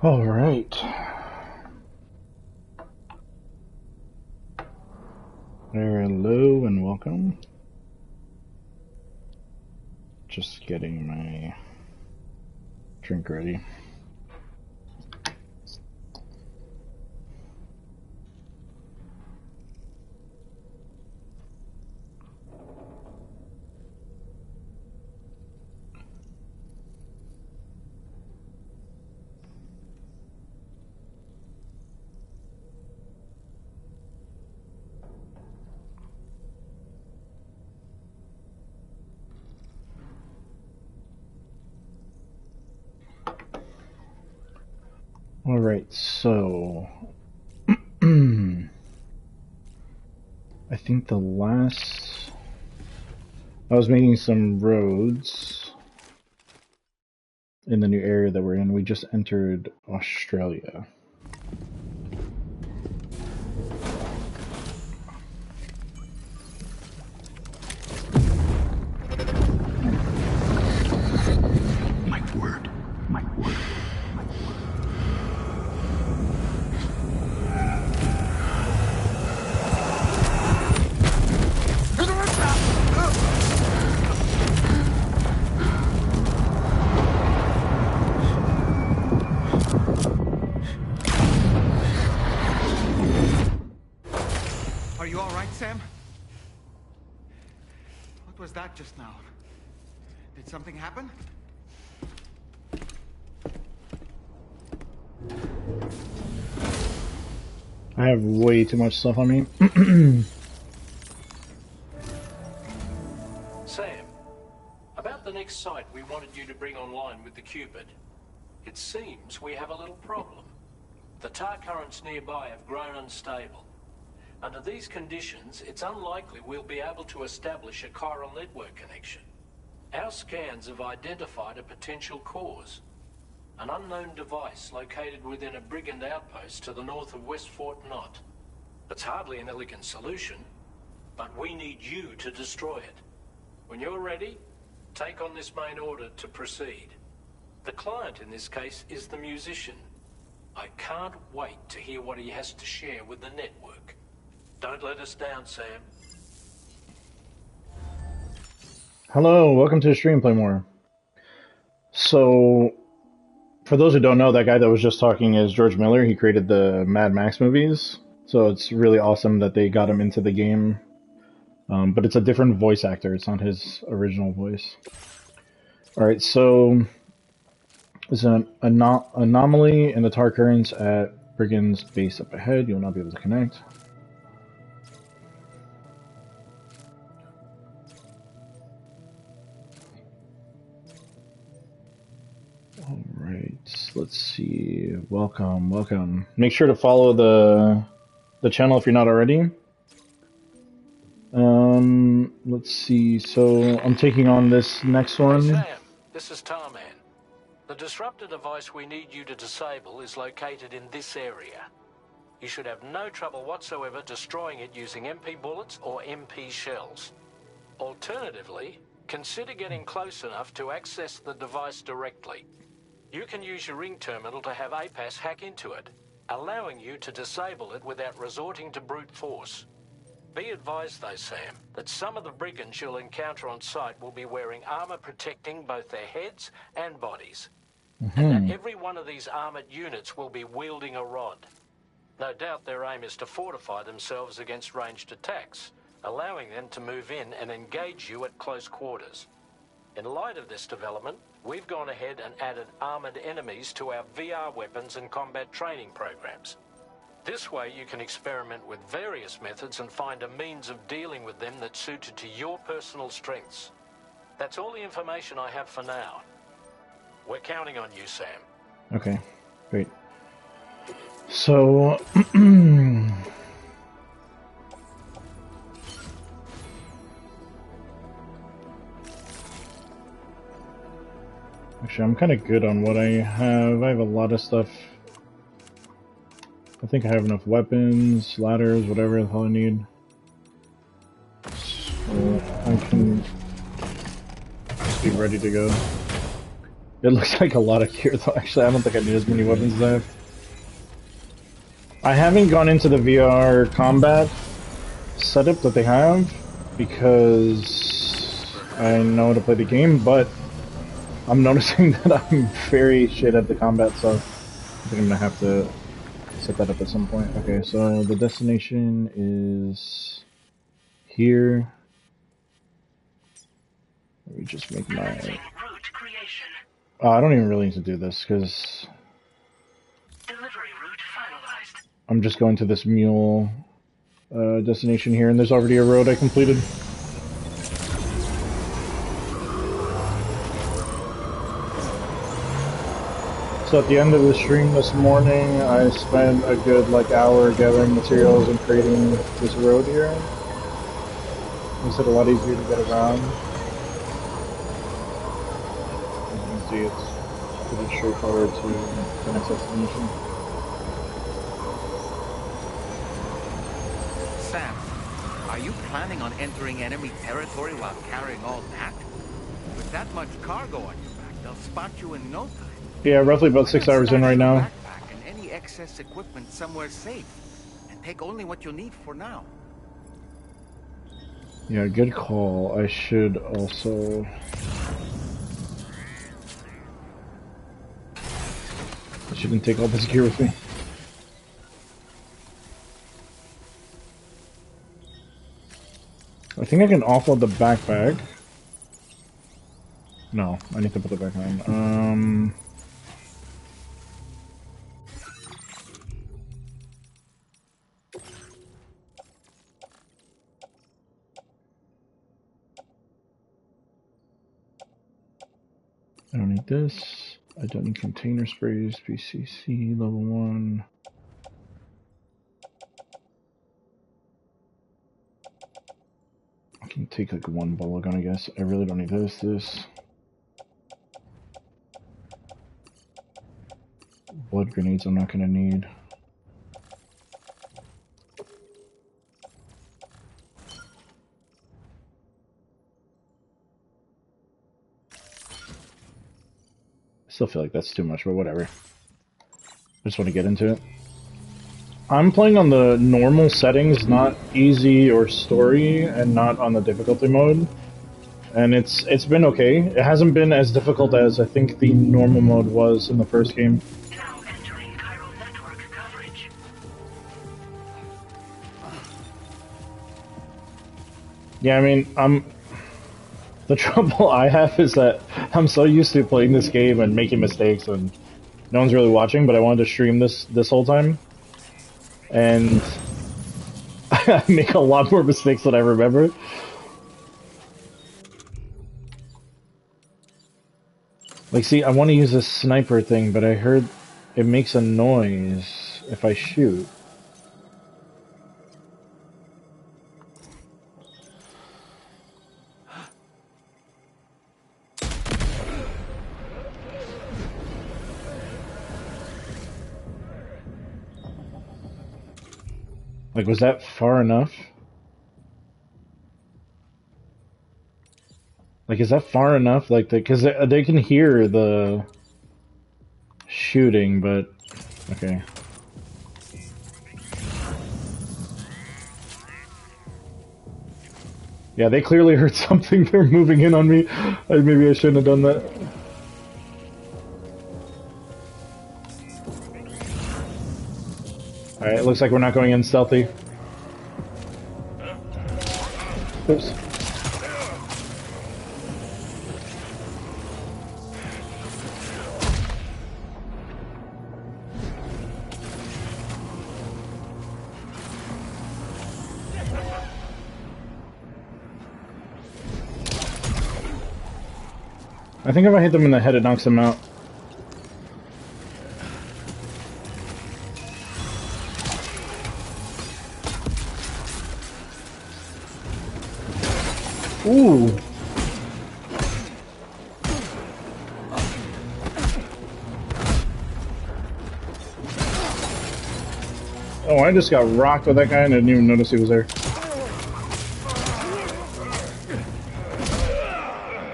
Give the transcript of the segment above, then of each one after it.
All right. Hello and welcome. Just getting my drink ready. Alright, so I think I was making some roads in the new area that we're in. We just entered Australia. My word. Are you all right, Sam? What was that just now? Did something happen? I have way too much stuff on me. Sam, about the next site we wanted you to bring online with the Cupid. It seems we have a little problem. The tar currents nearby have grown unstable. Under these conditions, it's unlikely we'll be able to establish a chiral network connection. Our scans have identified a potential cause. An unknown device located within a brigand outpost to the north of West Fort Knott. It's hardly an elegant solution, but we need you to destroy it. When you're ready, take on this main order to proceed. The client in this case is the musician. I can't wait to hear what he has to share with the network. Don't let us down, Sam. Hello, welcome to the stream, Play More. So, for those who don't know, that guy that was just talking is George Miller. He created the Mad Max movies, so it's really awesome that they got him into the game. But it's a different voice actor. It's not his original voice. Alright, so there's an anomaly in the tar currents at Brigand's base up ahead. You will not be able to connect. Alright, let's see. Welcome. Make sure to follow the channel if you're not already. Let's see. So I'm taking on this next one. Hey Sam, this is Tarman. The disruptor device we need you to disable is located in this area. You should have no trouble whatsoever destroying it using MP bullets or MP shells. Alternatively, consider getting close enough to access the device directly. You can use your ring terminal to have APAS hack into it, allowing you to disable it without resorting to brute force. Be advised though, Sam, that some of the brigands you'll encounter on site will be wearing armor protecting both their heads and bodies. And that every one of these armored units will be wielding a rod. No doubt their aim is to fortify themselves against ranged attacks, allowing them to move in and engage you at close quarters. In light of this development, we've gone ahead and added armored enemies to our VR weapons and combat training programs. This way you can experiment with various methods and find a means of dealing with them that's suited to your personal strengths. That's all the information I have for now. We're counting on you, Sam. Okay, great. So, actually, I'm kind of good on what I have. I have a lot of stuff. I think I have enough weapons, ladders, whatever the hell I need. So I can just be ready to go. It looks like a lot of gear though. Actually, I don't think I need as many weapons as I have. I haven't gone into the VR combat setup that they have because I know how to play the game, but I'm noticing that I'm very shit at the combat, so I think I'm gonna have to set that up at some point. Okay, so the destination is here. Let me just make my... I don't even really need to do this, because I'm just going to this mule destination here, and there's already a road I completed. So at the end of the stream this morning, I spent a good hour gathering materials and creating this road here. Makes it a lot easier to get around. As you can see, it's pretty straightforward to the next destination. Sam, are you planning on entering enemy territory while carrying all that? With that much cargo on your back, they'll spot you in no time. Yeah, roughly about 6 hours in right now. Backpack and any excess equipment somewhere safe, and take only what you need for now. Yeah, good call. I should also... I shouldn't take all this gear with me. I think I can offload the backpack. No, I need to put it back on. I don't need this. I don't need container sprays, PCC, level 1. I can take one bullet gun, I guess. I really don't need this. Blood grenades I'm not gonna need. Still feel like that's too much, but whatever. I just want to get into it. I'm playing on the normal settings, not easy or story, and not on the difficulty mode. And it's been okay. It hasn't been as difficult as I think the normal mode was in the first game. Now entering chiral network coverage. Yeah, I mean, the trouble I have is that I'm so used to playing this game and making mistakes and no one's really watching, but I wanted to stream this whole time. And I make a lot more mistakes than I remember. Like, see, I want to use this sniper thing, but I heard it makes a noise if I shoot. Like, was that far enough? Like, is that far enough? Like, because they can hear the shooting, but okay. Yeah, they clearly heard something. They're moving in on me. Maybe I shouldn't have done that. Alright, it looks like we're not going in stealthy. Oops. I think if I hit them in the head, it knocks them out. Ooh. Oh, I just got rocked with that guy and I didn't even notice he was there.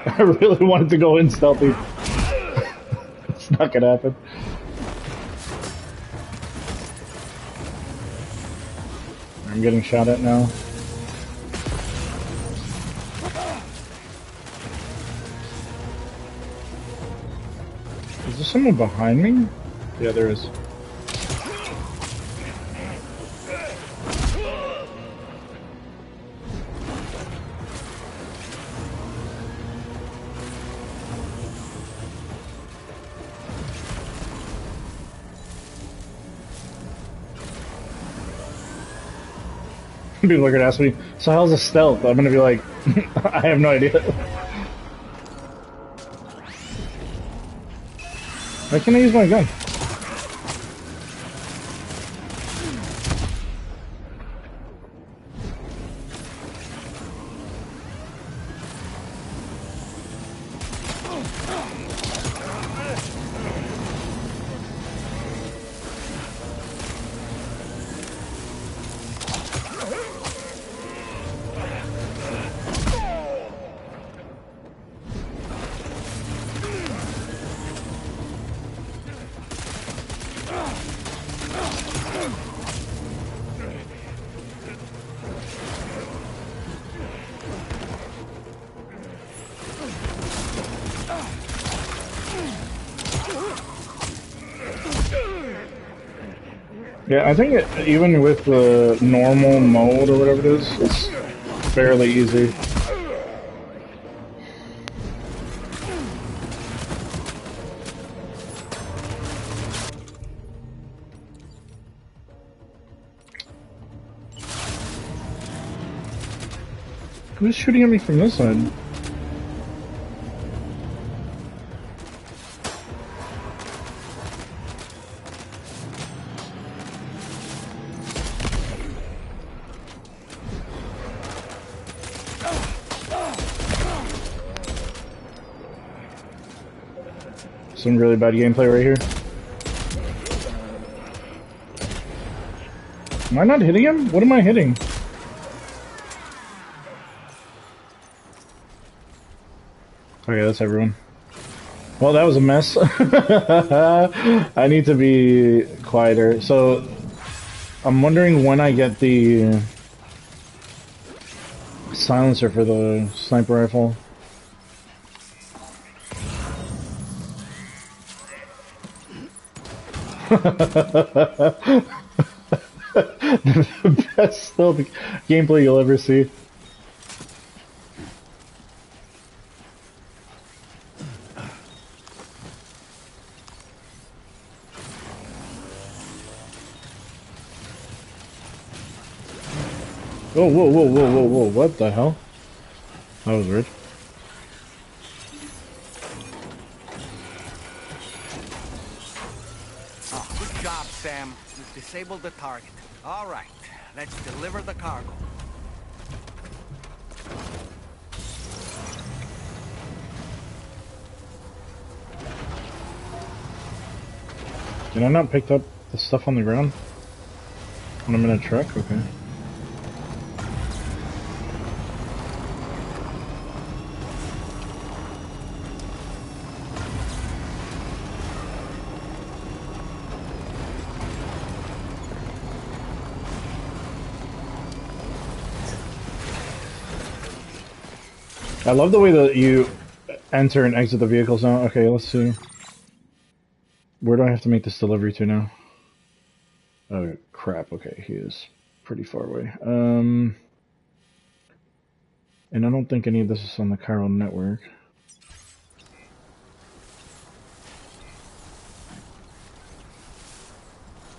I really wanted to go in stealthy. Not gonna happen. I'm getting shot at now. Is there someone behind me? Yeah, there is. People are gonna ask me, so how's a stealth? I'm gonna be like, I have no idea. Why can't I use my gun? Yeah, I think even with the normal mode or whatever it is, it's fairly easy. Who's shooting at me from this side? Some really bad gameplay right here. Am I not hitting him? What am I hitting? Okay, that's everyone. Well, that was a mess. I need to be quieter. So, I'm wondering when I get the silencer for the sniper rifle. The best stealth gameplay you'll ever see. Oh, whoa, whoa, whoa, whoa, whoa, what the hell? That was weird. Oh, good job, Sam. You've disabled the target. All right, let's deliver the cargo. Did I not pick up the stuff on the ground? When I'm in a truck? Okay. I love the way that you enter and exit the vehicles now. Okay, let's see. Where do I have to make this delivery to now? Oh, crap. Okay, he is pretty far away. And I don't think any of this is on the chiral network.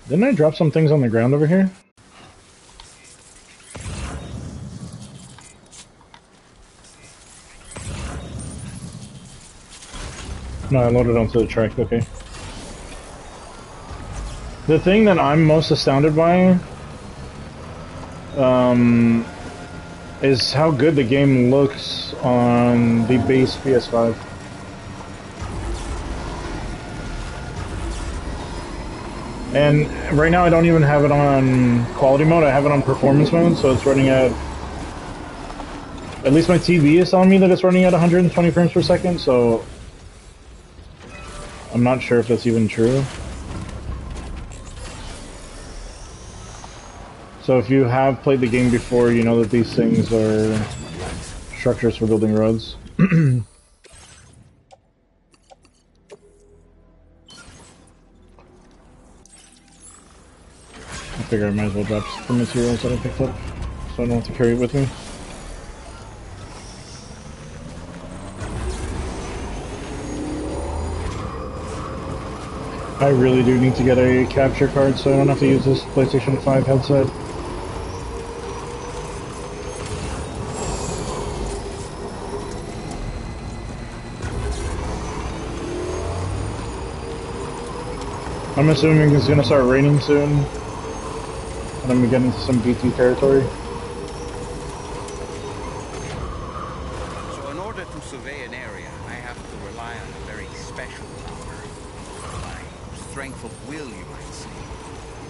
Didn't I drop some things on the ground over here? No, I loaded onto the truck, okay. The thing that I'm most astounded by is how good the game looks on the base PS5. And right now I don't even have it on quality mode, I have it on performance mode, so it's running at least my TV is telling me that it's running at 120 frames per second, so I'm not sure if that's even true. So if you have played the game before, you know that these things are structures for building roads. I figure I might as well drop the materials that I picked up, so I don't have to carry it with me. I really do need to get a capture card so I don't have to use this PlayStation 5 headset. I'm assuming it's gonna start raining soon, and I'm gonna get into some BT territory. So in order to survey an area, I have to rely on a very special power. My strength of will, you might say.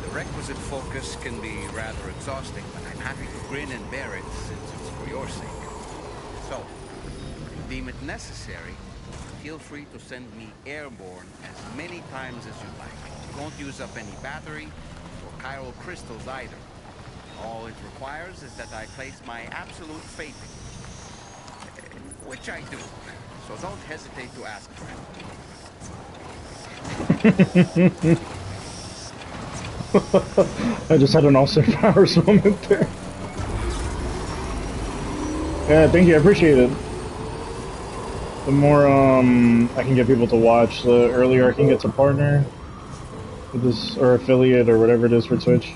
The requisite focus can be rather exhausting, but I'm happy to grin and bear it since it's for your sake. So, if you deem it necessary, feel free to send me airborne as many times as you like. You won't use up any battery or chiral crystals either. All it requires is that I place my absolute faith in you. Which I do. So don't hesitate to ask for it. I just had an Austin Powers moment there. Yeah, thank you, I appreciate it. The more I can get people to watch, the earlier I can get to partner with this, or affiliate, or whatever it is for Twitch.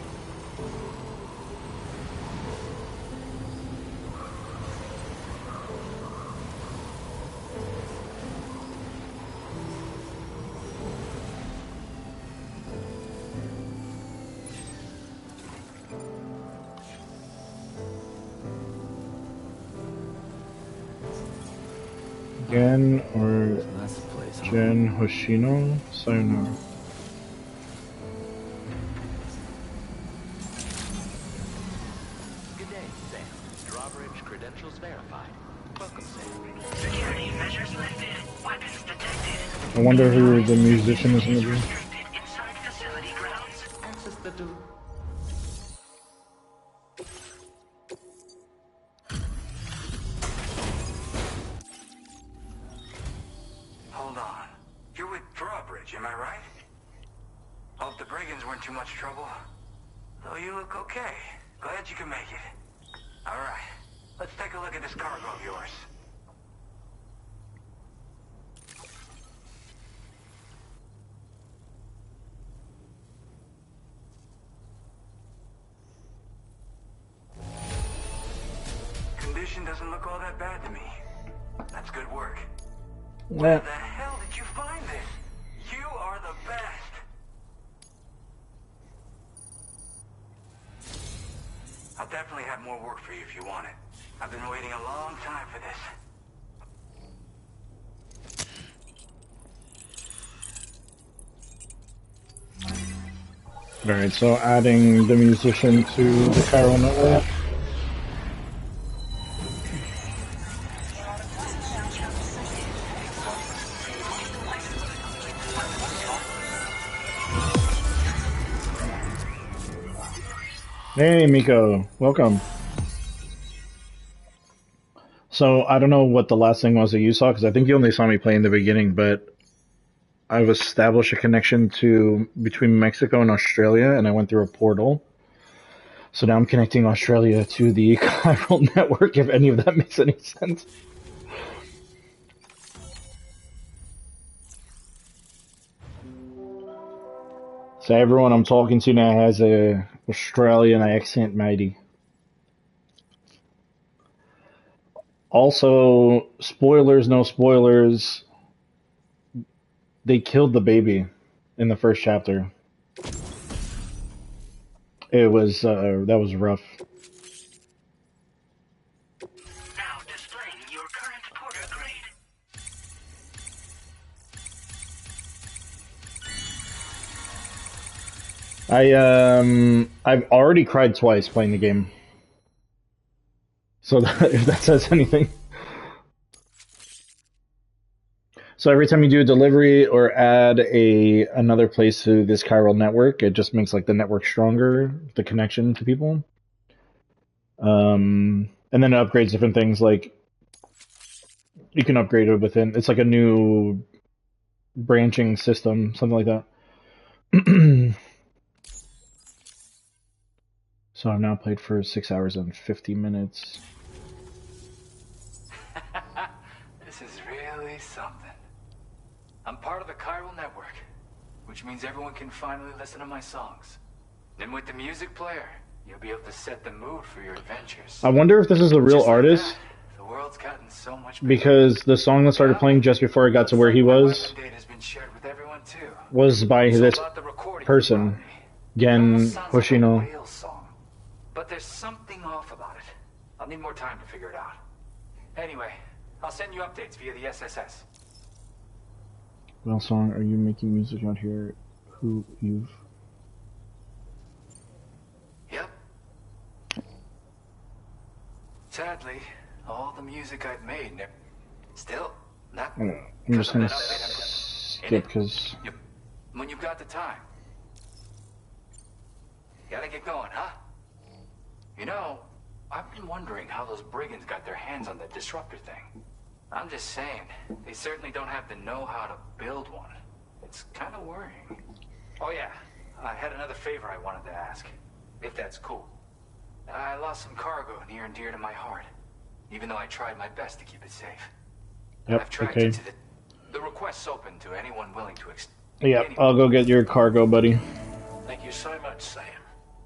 Gen or Gen Hoshino Sayonara. Good day, Sam. Drawbridge credentials verified. Welcome, Sam. Security measures lifted. Weapons detected. I wonder who the musician is going to be. Restricted inside facility grounds. Access the door. Hold on. You're with Drawbridge, am I right? Hope the brigands weren't too much trouble. Though you look okay. Glad you can make it. Alright, let's take a look at this cargo of yours. Condition doesn't look all that bad to me. That's good work. Where the hell did you find this? You are the best. I'll definitely have more work for you if you want it. I've been waiting a long time for this. Alright, so adding the musician to the chiral network. Hey Miko, welcome. So I don't know what the last thing was that you saw, because I think you only saw me play in the beginning, but I've established a connection between Mexico and Australia, and I went through a portal. So now I'm connecting Australia to the chiral network, if any of that makes any sense. So everyone I'm talking to now has a Australian accent, matey. Also, spoilers, no spoilers, they killed the baby in the first chapter. It was, that was rough. Now displaying your current porter grade. I've already cried twice playing the game. So if that says anything. So every time you do a delivery or add another place to this chiral network, it just makes like the network stronger, the connection to people. And then it upgrades different things. Like you can upgrade it within. It's like a new branching system, something like that. So I've now played for 6 hours and 50 minutes. This is really something. I'm part of the chiral network, which means everyone can finally listen to my songs. Then with the music player, you'll be able to set the mood for your adventures. I wonder if this is a real Just like artist, that, the world's gotten so much bigger. because the song that started playing just before I got to where he was My data has been shared with everyone too. was by So this about the recording person, you brought me, Gen it almost sounds like a Hoshino. whale song. But there's something off about it. I'll need more time to figure it out. Anyway, I'll send you updates via the SSS. Well, song, are you making music out here? Who you've? Yep. Sadly, all the music I've made, still not. I'm just gonna skip because. Yep. When you've got the time. Gotta get going, huh? You know, I've been wondering how those brigands got their hands on that disruptor thing. I'm just saying, they certainly don't have the know-how to build one. It's kind of worrying. Oh yeah, I had another favor I wanted to ask, if that's cool. I lost some cargo near and dear to my heart, even though I tried my best to keep it safe. Yep. I've tracked Okay. it to the request's open to anyone willing to Yep. I'll go get your cargo, buddy. Thank you so much, Sam.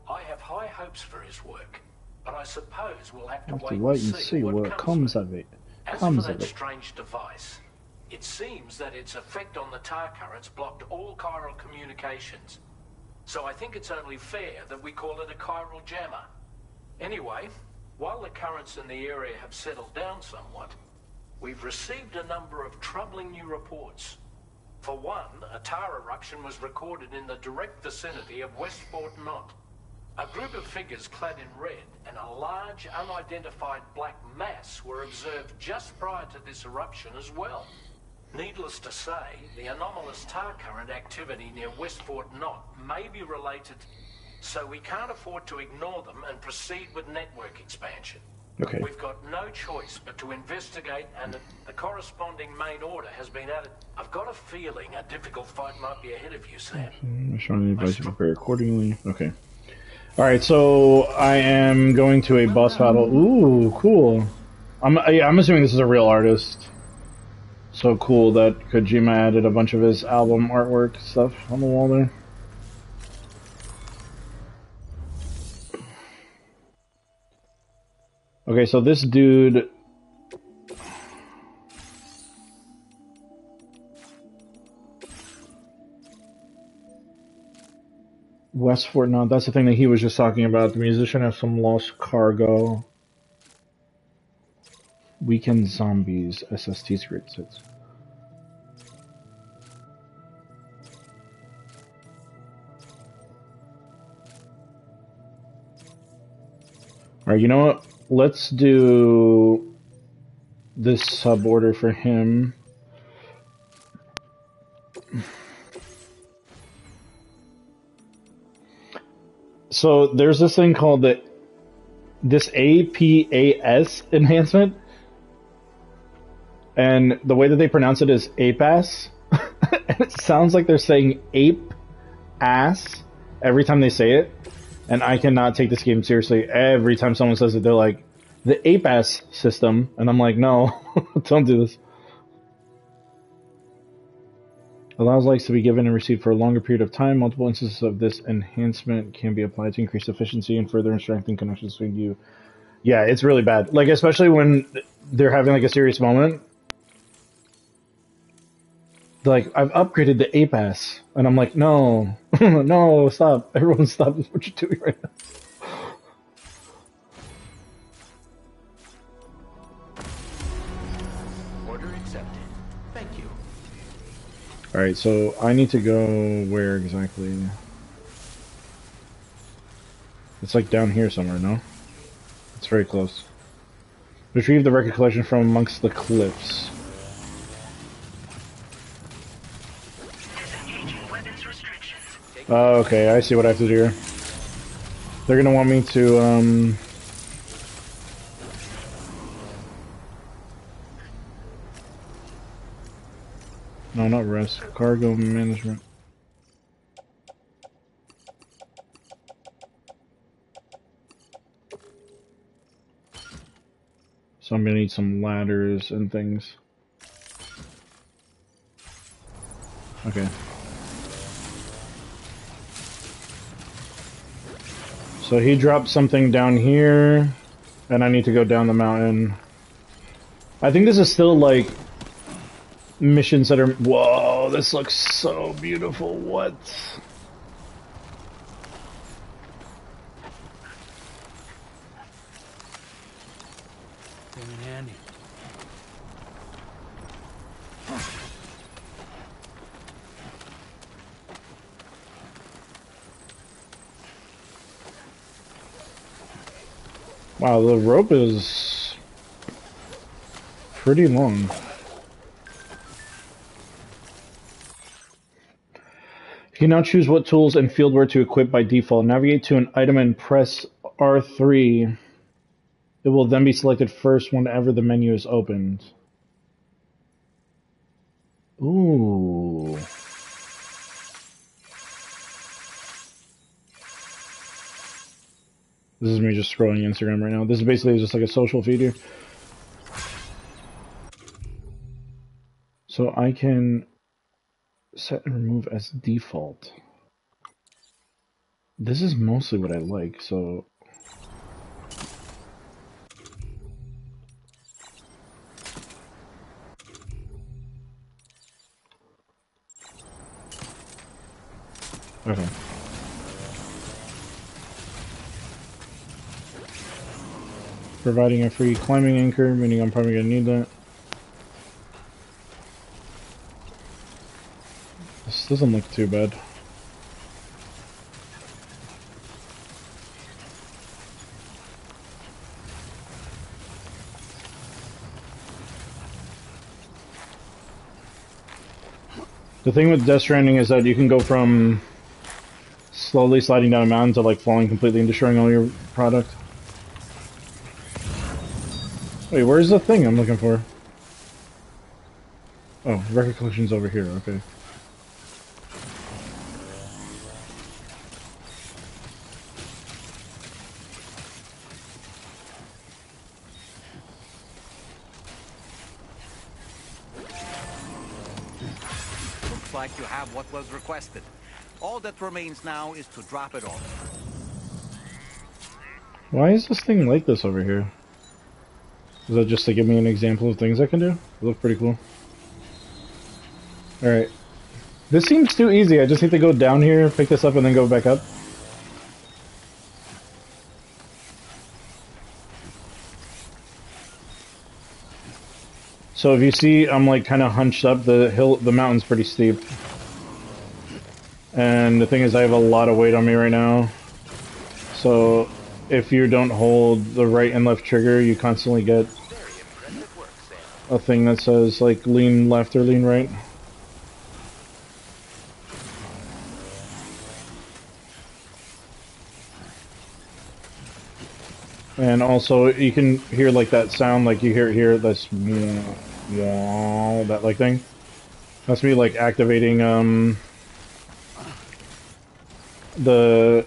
I have high hopes for his work, but I suppose we'll have to Have to wait wait and see what comes of it. As for that strange device, it seems that its effect on the tar currents blocked all chiral communications. So I think it's only fair that we call it a chiral jammer. Anyway, while the currents in the area have settled down somewhat, we've received a number of troubling new reports. For one, a tar eruption was recorded in the direct vicinity of Westport Knot. A group of figures clad in red and a large unidentified black mass were observed just prior to this eruption as well. Needless to say, the anomalous tar current activity near Westport Knot may be related, so we can't afford to ignore them and proceed with network expansion. Okay. We've got no choice but to investigate, and the corresponding main order has been added. I've got a feeling a difficult fight might be ahead of you, Sam. I'm trying to advise you to prepare accordingly. Okay. Alright, so I am going to a boss battle. Ooh, cool. I'm assuming this is a real artist. So cool that Kojima added a bunch of his album artwork stuff on the wall there. Okay, so this dude... Westport, no, that's the thing that he was just talking about. The musician has some lost cargo. Weekend Zombies, SST Secret 6. Alright, you know what? Let's do this sub order for him. So there's this thing called this APAS enhancement, and the way that they pronounce it is APAS. And it sounds like they're saying ape ass every time they say it, and I cannot take this game seriously. Every time someone says it, they're like, the APAS system, and I'm like, no, don't do this. Allows likes to be given and received for a longer period of time. Multiple instances of this enhancement can be applied to increase efficiency and further strengthen connections between you. Yeah, it's really bad. Like, especially when they're having like a serious moment. They're like, I've upgraded the APAS. And I'm like, no, no, stop. Everyone stop what you're doing right now. Order accepted. Thank you. Alright, so I need to go where exactly? It's like down here somewhere, no? It's very close. Retrieve the record collection from amongst the cliffs. Oh, okay, I see what I have to do here. They're gonna want me to, no, not rest. Cargo management. So I'm gonna need some ladders and things. Okay. So he dropped something down here, and I need to go down the mountain. I think this is still like missions that are. Whoa, this looks so beautiful. What? Came in handy. Wow, the rope is pretty long. You can now choose what tools and fieldware to equip by default. Navigate to an item and press R3. It will then be selected first whenever the menu is opened. Ooh. This is me just scrolling Instagram right now. This is basically just like a social feed here. So I can set and remove as default. This is mostly what I like, so... Okay. Providing a free climbing anchor, meaning I'm probably gonna need that. This doesn't look too bad. The thing with Death Stranding is that you can go from slowly sliding down a mountain to like falling completely and destroying all your product. Wait, where's the thing I'm looking for? Oh, record collection's over here, okay. Looks like you have what was requested. All that remains now is to drop it off. Why is this thing like this over here? Is that just to give me an example of things I can do? It looks pretty cool. Alright. This seems too easy. I just need to go down here, pick this up, and then go back up. So if you see, I'm like kind of hunched up. The mountain's pretty steep. And the thing is, I have a lot of weight on me right now. So if you don't hold the right and left trigger, you constantly get a thing that says like lean left or lean right. And also, you can hear like that sound, like you hear it here, that's that like thing. That's me like activating the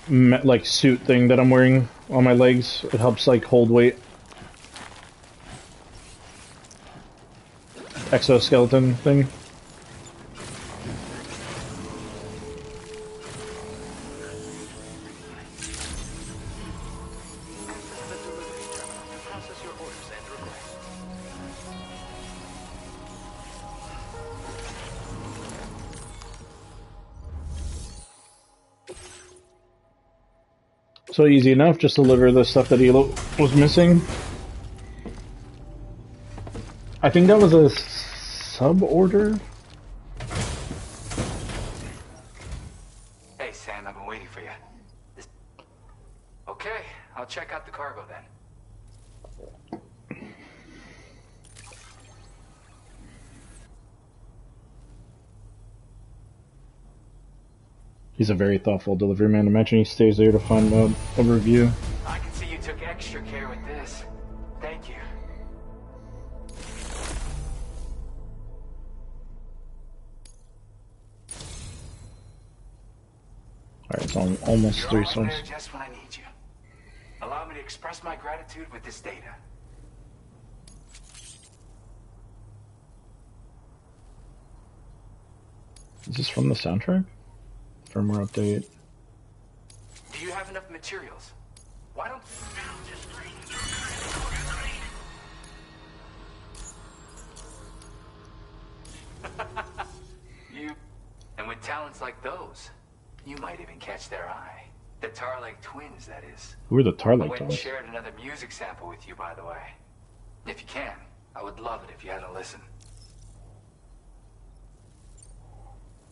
like suit thing that I'm wearing on my legs. It helps like hold weight. Exoskeleton thing. So easy enough, just deliver the stuff that he was missing. I think that was a sub-order? Hey, Sam, I've been waiting for you. Okay, I'll check out the cargo then. He's a very thoughtful delivery man. Imagine he stays there to find a review. I can see you took extra care with this. Thank you. Alright, it's almost You're 3 always stars. there just when I need you. Allow me to express my gratitude with this data. Is this from the soundtrack? Firmware update. Do you have enough materials? Why don't you? And with talents like those, you might even catch their eye. The Tarlake twins, that is. Who are the I Tarlake went and twins? shared another music sample with you, by the way. If you can, I would love it if you had a listen.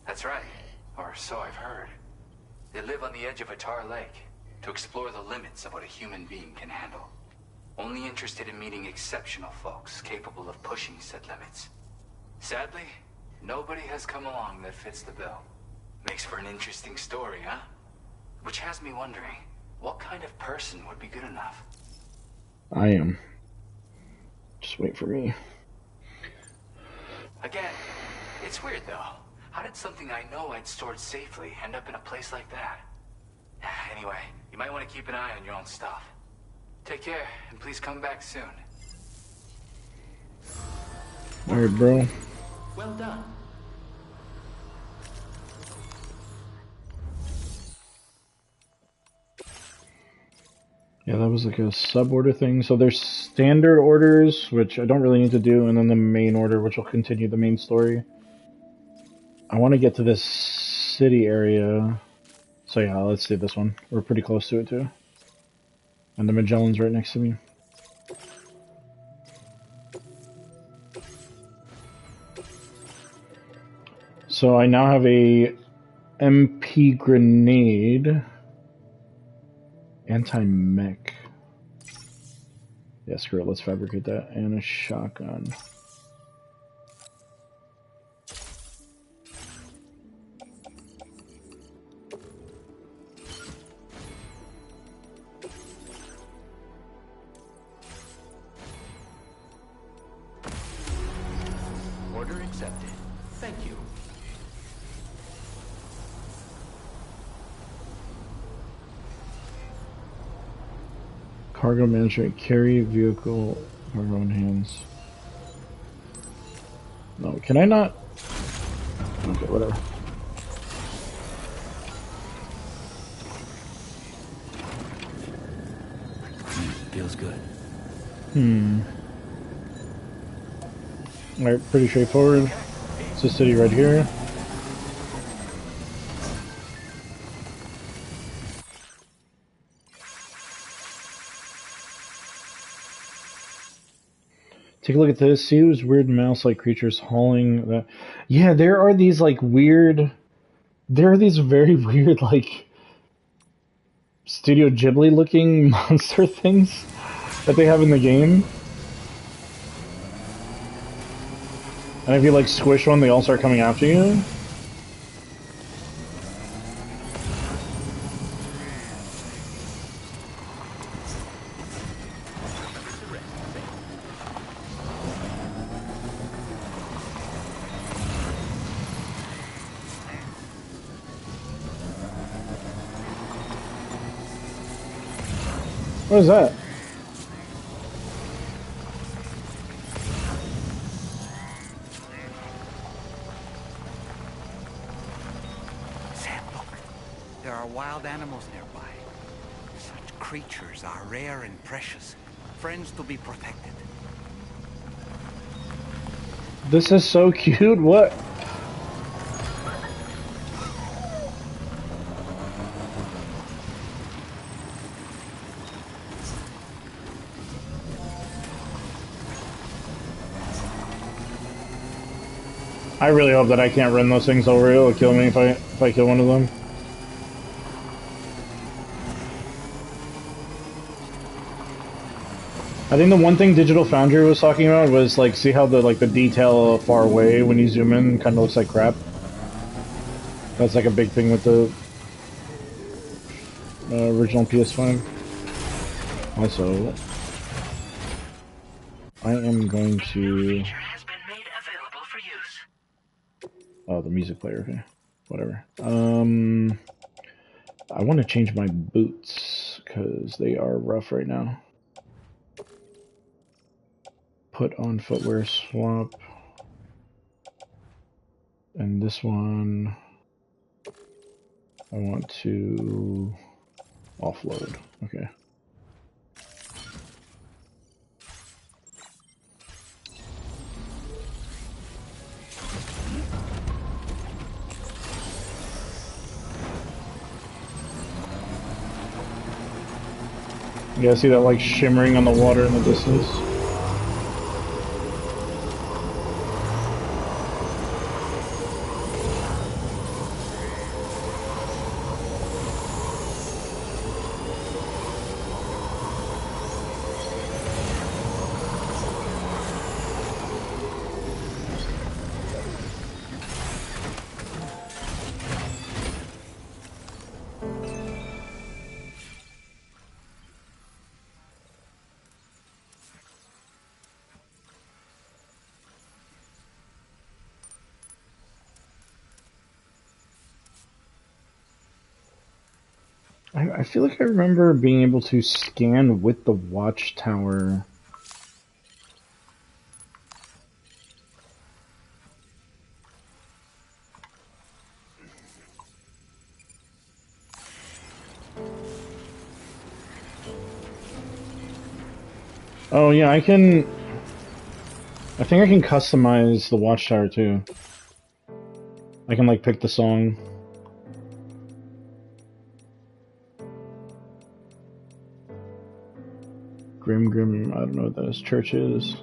That's right, or so I've heard. They live on the edge of a tar lake to explore the limits of what a human being can handle. Only interested in meeting exceptional folks capable of pushing said limits. Sadly, nobody has come along that fits the bill. Makes for an interesting story, huh? Which has me wondering, what kind of person would be good enough? I am. Just wait for me. Again, it's weird though. How did something I know I'd stored safely end up in a place like that? Anyway, you might want to keep an eye on your own stuff. Take care, and please come back soon. Alright, bro. Well done. Yeah, that was like a sub-order thing. So there's standard orders, which I don't really need to do, and then the main order, which will continue the main story. I want to get to this city area. So yeah, let's do this one. We're pretty close to it too. And the Magellan's right next to me. So I now have a MP grenade. Anti-mech. Yeah, screw it, let's fabricate that. And a shotgun. Order accepted. Thank you. Cargo management, carry vehicle, cargo in hands. No, can I not? Okay, whatever. Feels good. Alright, pretty straightforward. It's a city right here. Take a look at this. See those weird mouse-like creatures hauling that. Yeah, there are these like weird. There are these very weird like Studio Ghibli-looking monster things that they have in the game. And if you like squish one, they all start coming after you. What is that? Sam, look. There are wild animals nearby. Such creatures are rare and precious. Friends to be protected. This is so cute. What? I really hope that I can't run those things over. It'll kill me if I kill one of them. I think the one thing Digital Foundry was talking about was like, see how the detail far away when you zoom in kind of looks like crap. That's like a big thing with original PS5. Also, I am going to. Has been made available for use. Oh, the music player. Okay, whatever. I want to change my boots because they are rough right now. Put on footwear swap, and this one I want to offload. Okay. You guys see that like shimmering on the water in the distance? I feel like I remember being able to scan with the watchtower. Oh yeah, I think I can customize the watchtower too. I can like pick the song. Grim, I don't know what this church is.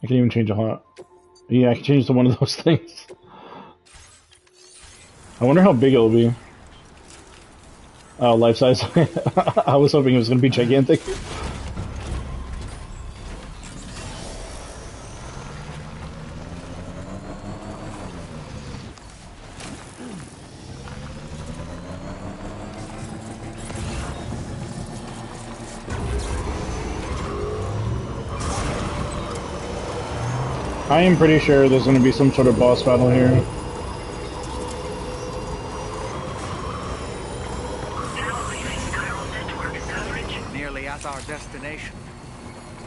I can even change a hot. Yeah, I can change to one of those things. I wonder how big it'll be. Oh, life size. I was hoping it was going to be gigantic. I am pretty sure there's going to be some sort of boss battle here. Nearly at our destination.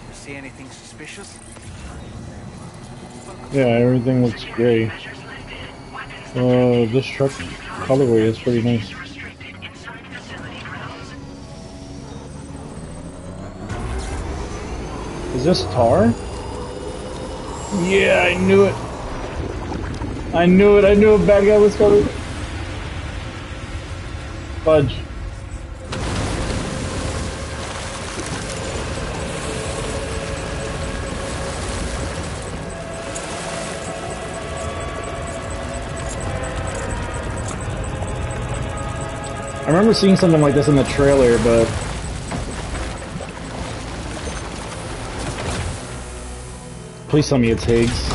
You see anything suspicious? Yeah, everything looks great. This truck colorway is pretty nice. Is this tar? Yeah, I knew it. I knew a bad guy was coming. Fudge. I remember seeing something like this in the trailer, but please tell me it's Higgs.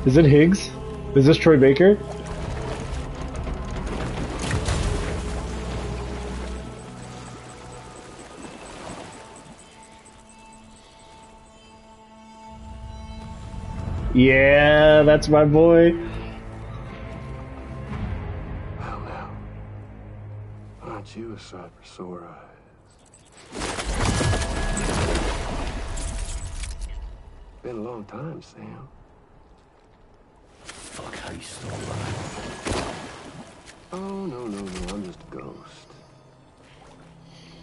Is it Higgs? Is this Troy Baker? Yeah, that's my boy. Well, now, aren't you a sight for sore eyes? Been a long time, Sam. Fuck, how you still alive? Oh, no, I'm just a ghost.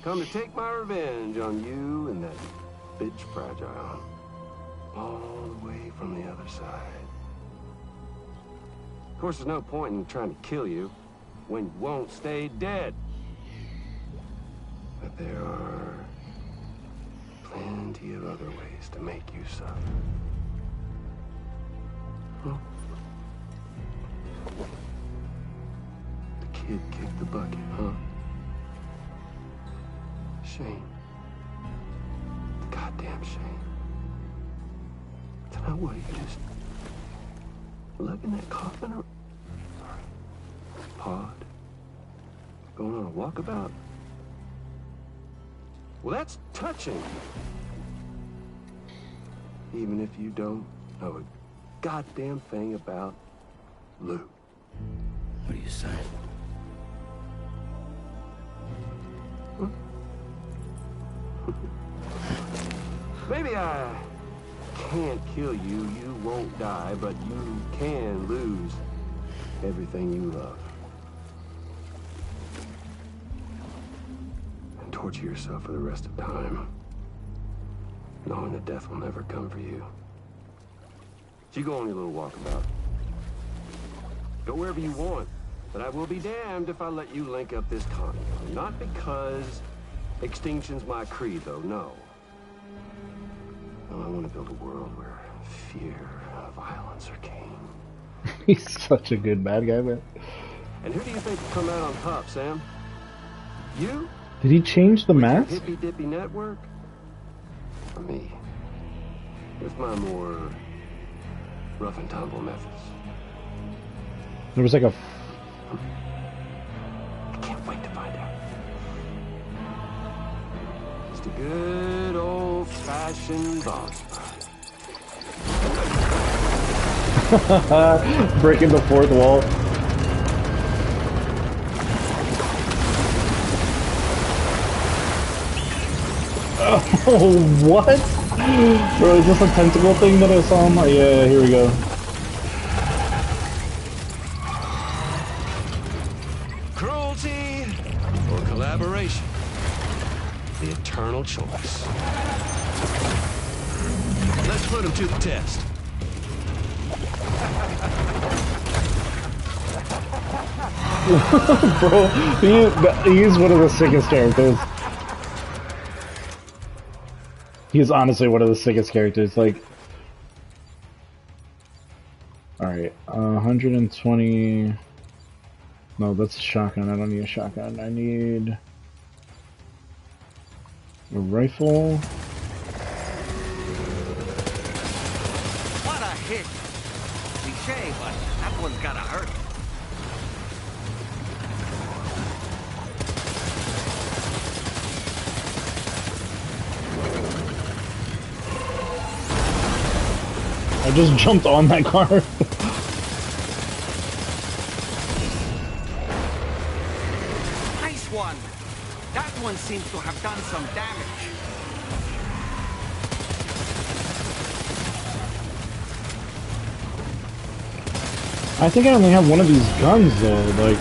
Come to take my revenge on you and that bitch Fragile. All the way from the other side. Of course, there's no point in trying to kill you when you won't stay dead. But there are plenty of other ways to make you suffer. Huh? The kid kicked the bucket, huh? Shame. goddamn shame. Tonight, what, you just lugging that coffin or pod? Going on a walkabout? Well, that's touching. Even if you don't know a goddamn thing about Lou. What are you saying? Maybe I can't kill you, you won't die, but you can lose everything you love. And torture yourself for the rest of time, knowing that death will never come for you. So you go on your little walkabout. Go wherever you want, but I will be damned if I let you link up this condo. Not because extinction's my creed, though, no. No, I want to build a world where fear and violence are king. He's such a good bad guy, man. And who do you think will come out on top, Sam? You? Did he change the With your mask? hippy dippy network? Or me? With my more rough and tumble methods. There was like a... I can't wait to find out. Just a good old-fashioned boss fight. breaking the fourth wall. Oh, what? Bro, is this a tentacle thing that I saw him? Oh, yeah, here we go. Cruelty or collaboration? The eternal choice. Let's put him to the test. Bro, he's one of the sickest characters. He's honestly one of the sickest characters. Like, alright, 120. No, that's a shotgun. I don't need a shotgun. I need a rifle. What a hit! Cliche, but that one's gotta hurt. I just jumped on that car. Nice one! That one seems to have done some damage. I think I only have one of these guns though, like...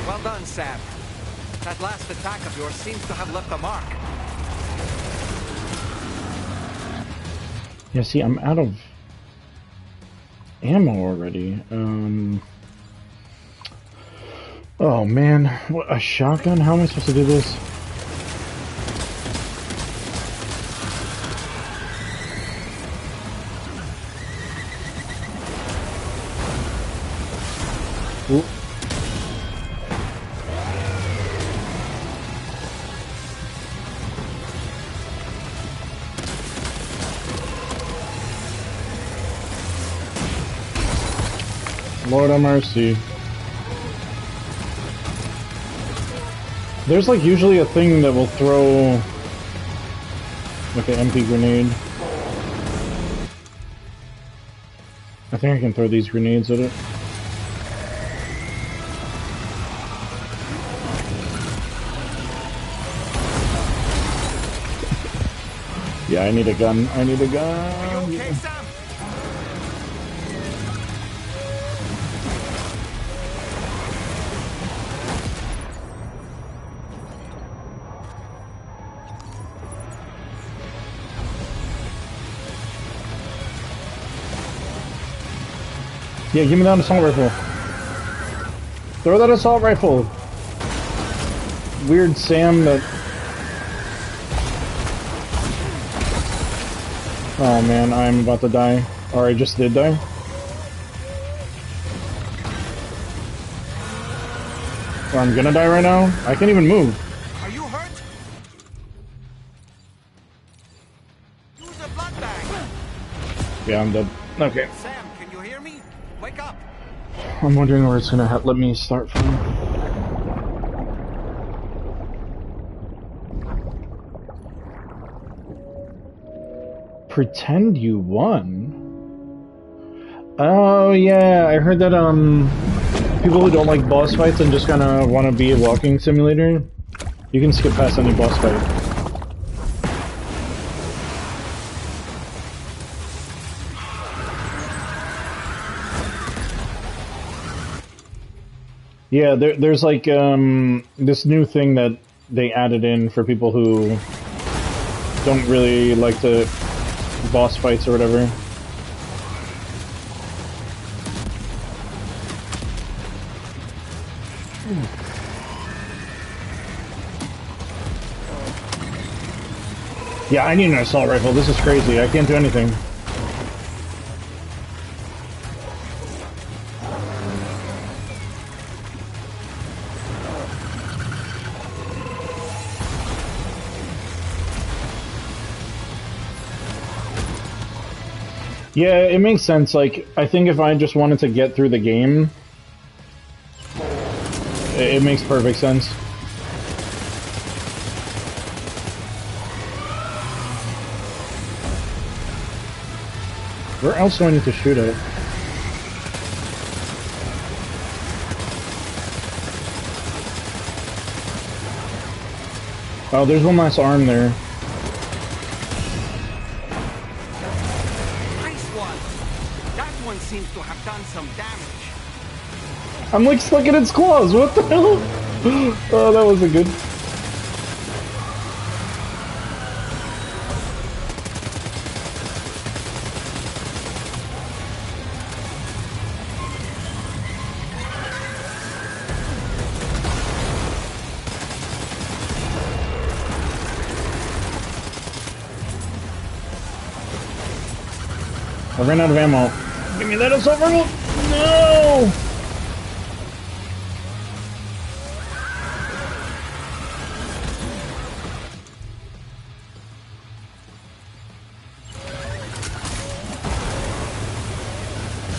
Well done, Sam. That last attack of yours seems to have left a mark. Yeah, see, I'm out of ammo already. Oh man, what, a shotgun? How am I supposed to do this? Ooh. Lord have mercy. There's like usually a thing that will throw like an MP grenade. I think I can throw these grenades at it. Yeah, I need a gun. I need a gun. Okay, Sam? Yeah, give me that assault rifle. Throw that assault rifle. Weird Sam that... Oh man, I'm about to die. Or I just did die. Or I'm gonna die right now. I can't even move. Are you hurt? Use a blood bag. Yeah, I'm dead. Okay. Sam, can you hear me? Wake up. I'm wondering where it's gonna let me start from. Pretend you won? Oh yeah, I heard that people who don't like boss fights and just kinda wanna be a walking simulator, you can skip past any boss fight. Yeah, there's like this new thing that they added in for people who don't really like the boss fights or whatever. Yeah, I need an assault rifle. This is crazy. I can't do anything. Yeah, it makes sense. Like, I think if I just wanted to get through the game, it makes perfect sense. Where else do I need to shoot at? Oh, there's one last arm there. Seems to have done some damage. I'm like stuck in its claws. What the hell? Oh, that wasn't good. I ran out of ammo. Give me that assault rifle! No!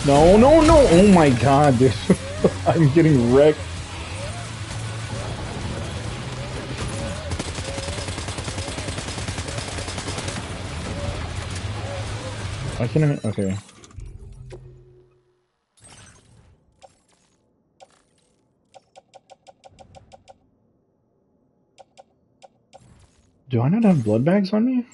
No, no, no! Oh my god, dude. I'm getting wrecked. Why can't I? Okay. Do I not have blood bags on me?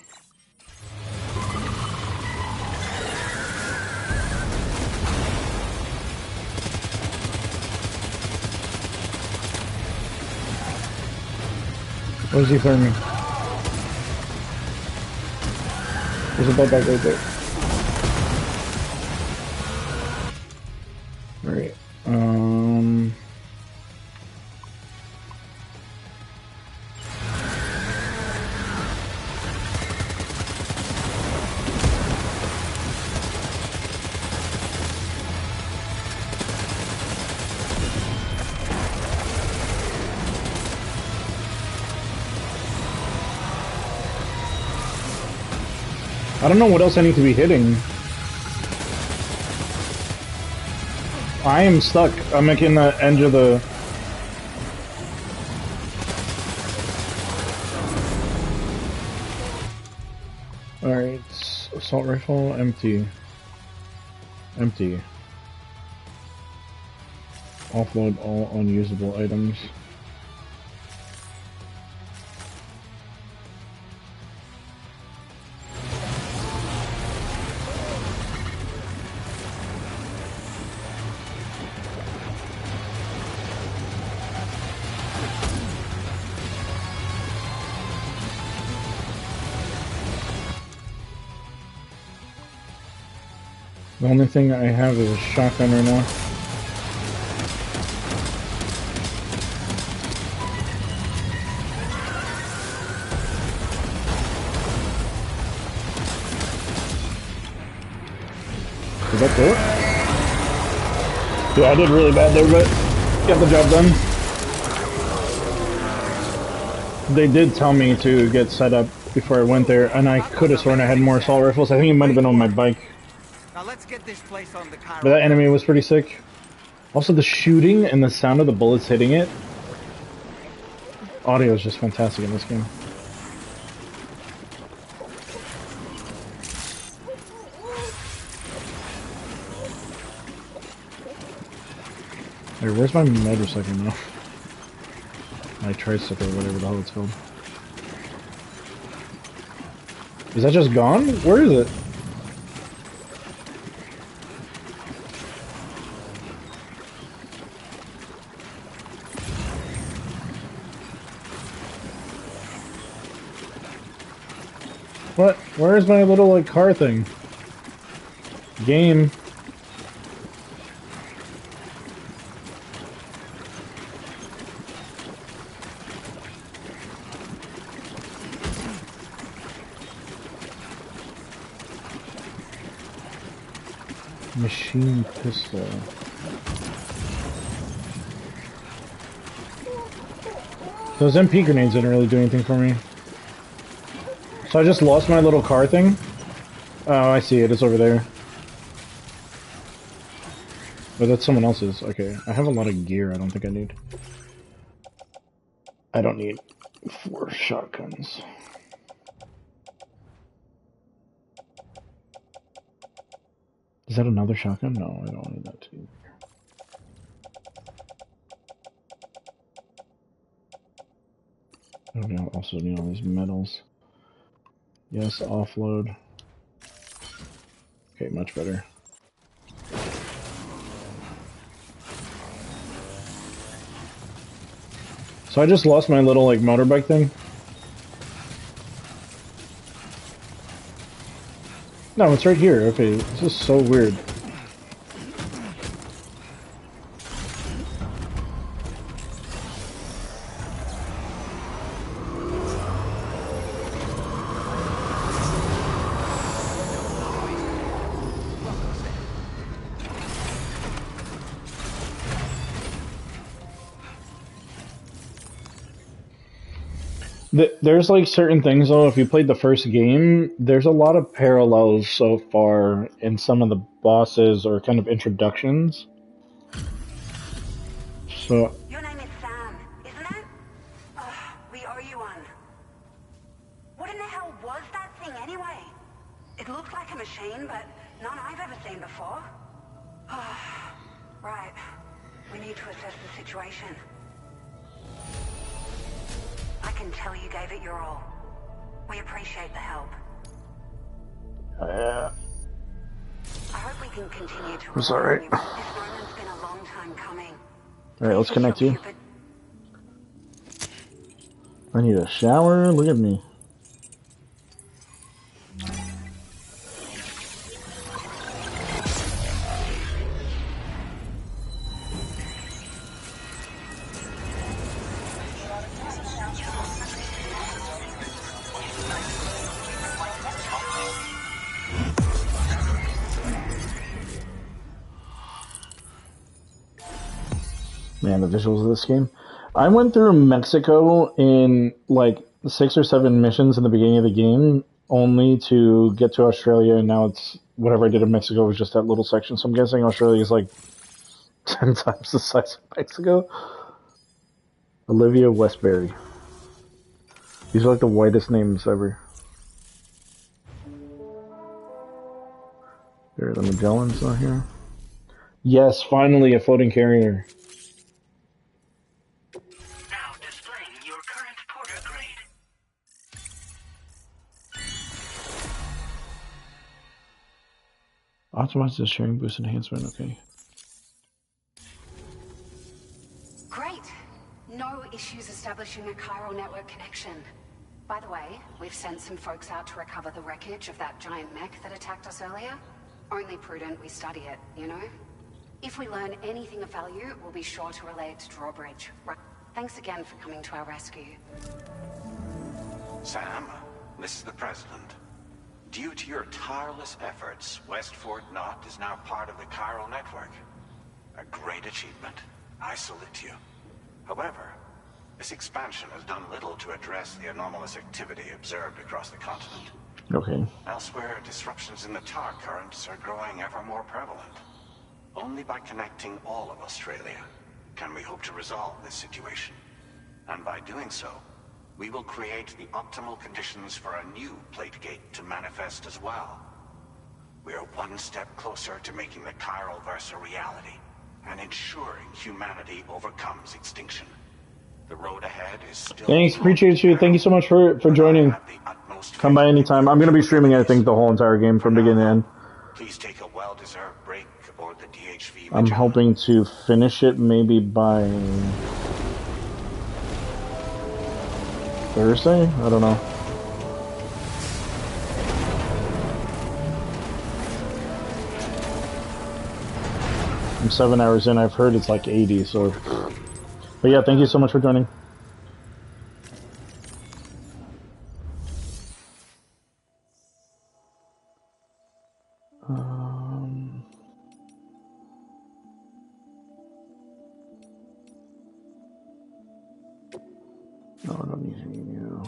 What is he throwing me? There's a blood bag right there. Alright. I don't know what else I need to be hitting. I am stuck. I'm making the edge of the... Alright, assault rifle, empty. Empty. Offload all unusable items. The only thing I have is a shotgun right now. Did that do it? Yeah, I did really bad there, but got the job done. They did tell me to get set up before I went there, and I could have sworn I had more assault rifles. I think it might have been on my bike. Now let's get this place on the car. But that enemy was pretty sick. Also, the shooting and the sound of the bullets hitting it. Audio is just fantastic in this game. Hey, where's my motorcycle now? My tricycle, whatever the hell it's called. Is that just gone? Where is it? What? Where is my little, like, car thing? Game. Machine pistol. Those MP grenades didn't really do anything for me. So I just lost my little car thing. Oh, I see it. It's over there. But that's someone else's. Okay, I have a lot of gear I don't think I need. I don't need 4 shotguns. Is that another shotgun? No, I don't need that too. Okay, I also need all these metals. Yes, offload. Okay, much better. So I just lost my little, like, motorbike thing. No, it's right here. Okay, this is so weird. There's like certain things though, if you played the first game, there's a lot of parallels so far in some of the bosses or kind of introductions. So Your name is Sam, isn't it? We owe you one. What in the hell was that thing anyway? It looked like a machine, but none I've ever seen before. Right. We need to assess the situation. I can tell you gave it your all. We appreciate the help. I hope we can continue to. It's alright. This moment's been a long time coming. Alright, let's connect you. I need a shower. Look at me. Man, the visuals of this game. I went through Mexico in like 6 or 7 missions in the beginning of the game, only to get to Australia, and now it's whatever I did in Mexico was just that little section. So I'm guessing Australia is like 10 times the size of Mexico. Olivia Westbury. These are like the whitest names ever. There, the Magellan's not here. Yes, finally a floating carrier. Now displaying your current porter grade. Optimize the sharing boost enhancement, okay. Great. No issues establishing a chiral network connection. By the way, we've sent some folks out to recover the wreckage of that giant mech that attacked us earlier. Only prudent we study it, you know? If we learn anything of value, we'll be sure to relay it to Drawbridge. Right. Thanks again for coming to our rescue. Sam, this is the President. Due to your tireless efforts, Westford Knot is now part of the Chiral Network. A great achievement. I salute you. However, this expansion has done little to address the anomalous activity observed across the continent. Okay. Elsewhere, disruptions in the tar currents are growing ever more prevalent. Only by connecting all of Australia can we hope to resolve this situation. And by doing so, we will create the optimal conditions for a new plate gate to manifest as well. We are one step closer to making the Chiral Verse a reality, and ensuring humanity overcomes extinction. The road ahead is still... Thanks, appreciate you. Thank you so much for joining. Come by anytime. I'm going to be streaming, I think, the whole entire game from beginning to end. Please take a well-deserved break aboard the DHV. I'm hoping to finish it maybe by Thursday? I don't know. I'm 7 hours in. I've heard it's like 80, so... But yeah, thank you so much for joining. No, I don't need any new.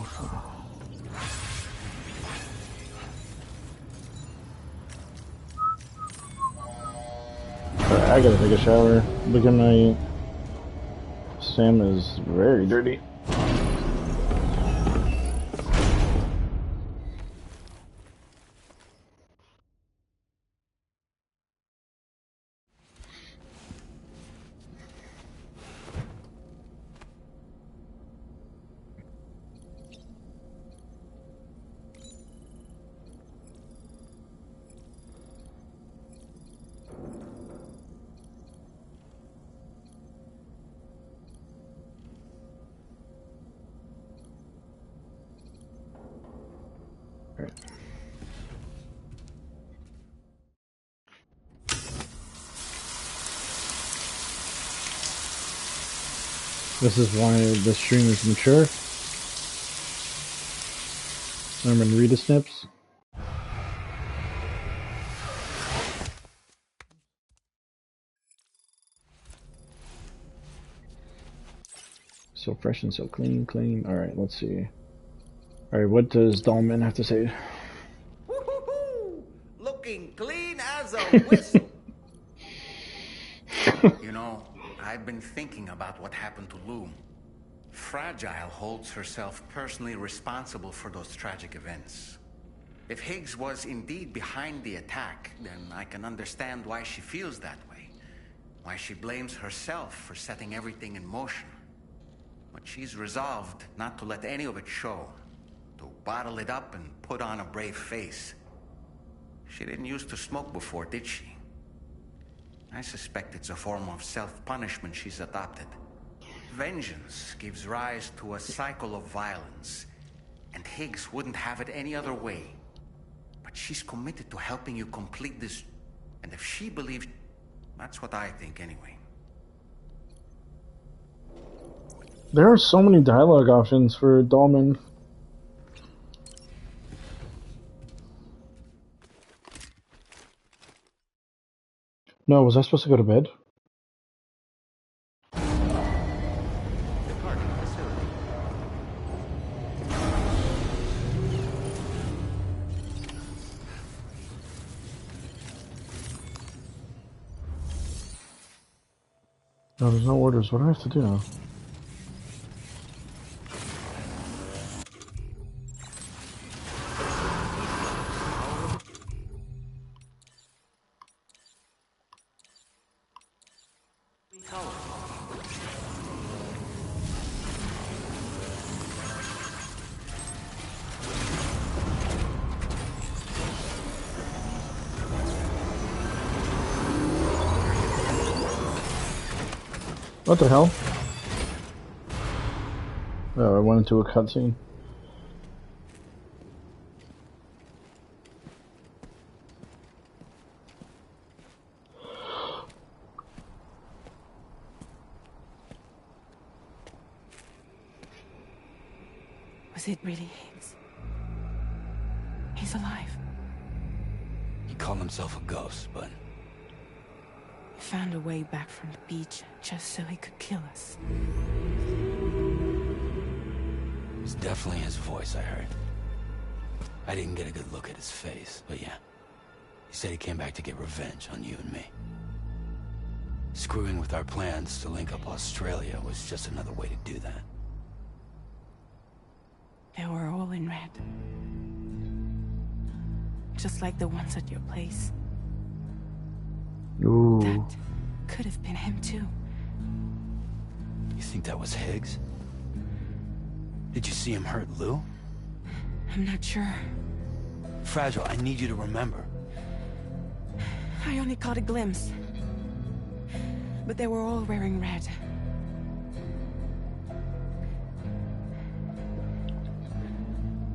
I gotta take a shower. Look at my... Sam is very dirty. This is why the stream is mature. Tarman Rita snips. So fresh and so clean. Alright, let's see. Alright, what does Dolman have to say? Woo-hoo-hoo! Looking clean as a whistle. You know, I've been thinking about what happened to Lou. Fragile holds herself personally responsible for those tragic events. If Higgs was indeed behind the attack, then I can understand why she feels that way. Why she blames herself for setting everything in motion. But she's resolved not to let any of it show. To bottle it up and put on a brave face. She didn't used to smoke before, did she? I suspect it's a form of self-punishment she's adopted. Vengeance gives rise to a cycle of violence, and Higgs wouldn't have it any other way. But she's committed to helping you complete this, and if she believes... That's what I think, anyway. There are so many dialogue options for Dolman. No, was I supposed to go to bed? No, there's no orders. What do I have to do? What the hell? Oh, I went into a cutscene. was it really Higgs? He's alive. He called himself a ghost, but... He found a way back from the beach just so he could kill us. It's definitely his voice I heard. I didn't get a good look at his face, but yeah. He said he came back to get revenge on you and me. Screwing with our plans to link up Australia was just another way to do that. They were all in red. Just like the ones at your place. Ooh. That could have been him too. You think that was Higgs? Did you see him hurt Lou? I'm not sure. Fragile, I need you to remember. I only caught a glimpse. But they were all wearing red.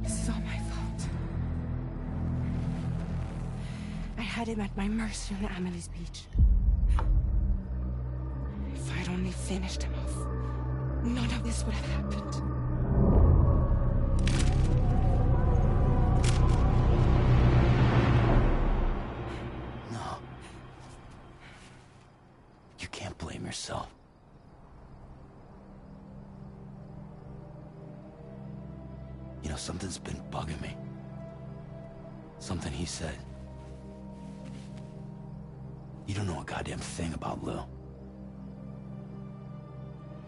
This is all my fault. I had him at my mercy on Amelie's beach. If I'd only finished him off, none of this would have happened. No. You can't blame yourself. You know, something's been bugging me. Something he said. You don't know a goddamn thing about Lou.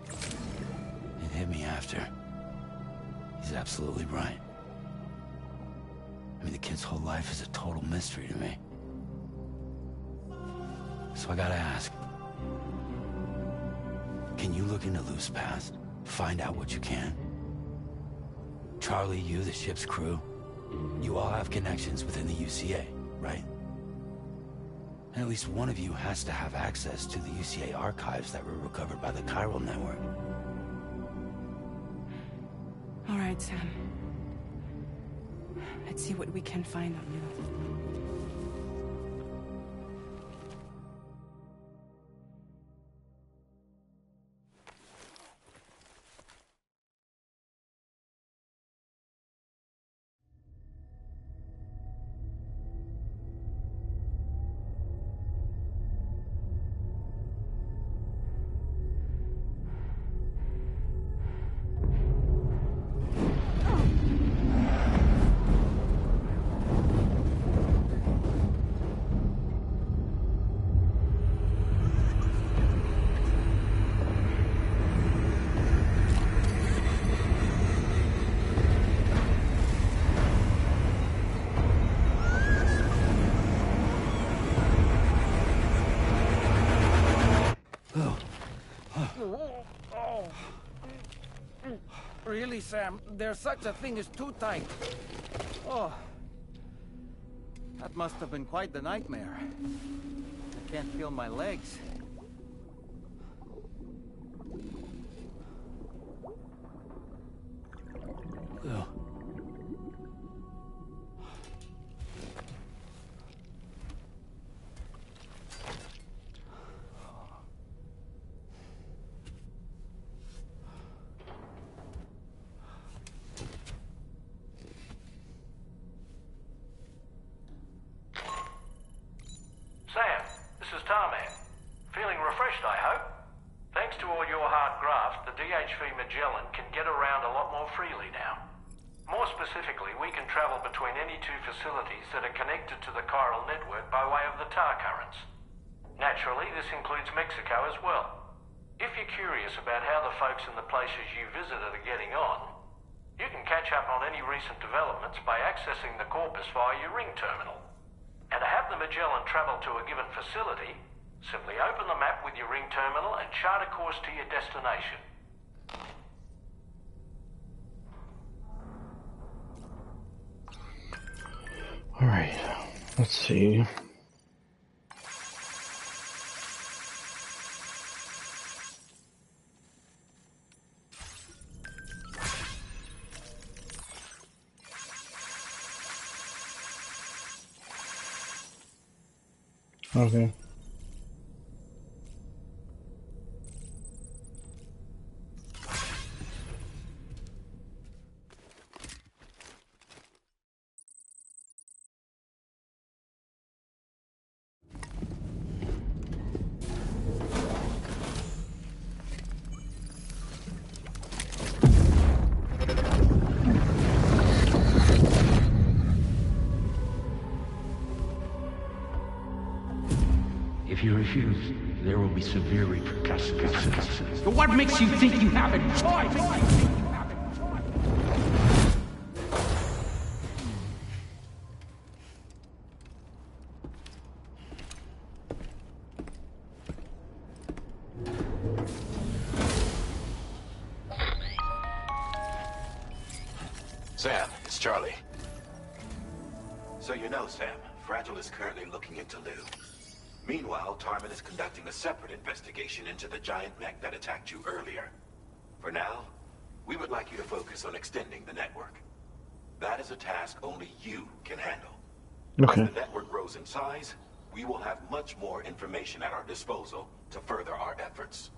It hit me after. He's absolutely right. I mean, the kid's whole life is a total mystery to me. So I gotta ask. Can you look into Lou's past? Find out what you can? Charlie, you, the ship's crew, you all have connections within the UCA, right? And at least one of you has to have access to the UCA archives that were recovered by the Chiral Network. All right, Sam. Let's see what we can find on Lou. Really, Sam? There's such a thing as too tight. Oh. That must have been quite the nightmare. I can't feel my legs. Lou. Sam, this is Tarman. Feeling refreshed, I hope? Thanks to all your hard graft, the DHV Magellan can get around a lot more freely now. More specifically, we can travel between any two facilities that are connected to the chiral network by way of the tar currents. Naturally, this includes Mexico as well. If you're curious about how the folks in the places you visited are getting on, you can catch up on any recent developments by accessing the corpus via your ring terminal. And to have the Magellan travel to a given facility, simply open the map with your ring terminal and chart a course to your destination. All right, let's see. Okay. If you refuse, there will be severe repercussions. But what makes you think you have a choice? Sam, it's Charlie. So you know, Sam, Fragile is currently looking into Lou. Meanwhile, Tarman is conducting a separate investigation into the giant mech that attacked you earlier. For now, we would like you to focus on extending the network. That is a task only you can handle. Okay. As the network grows in size, we will have much more information at our disposal to further our efforts.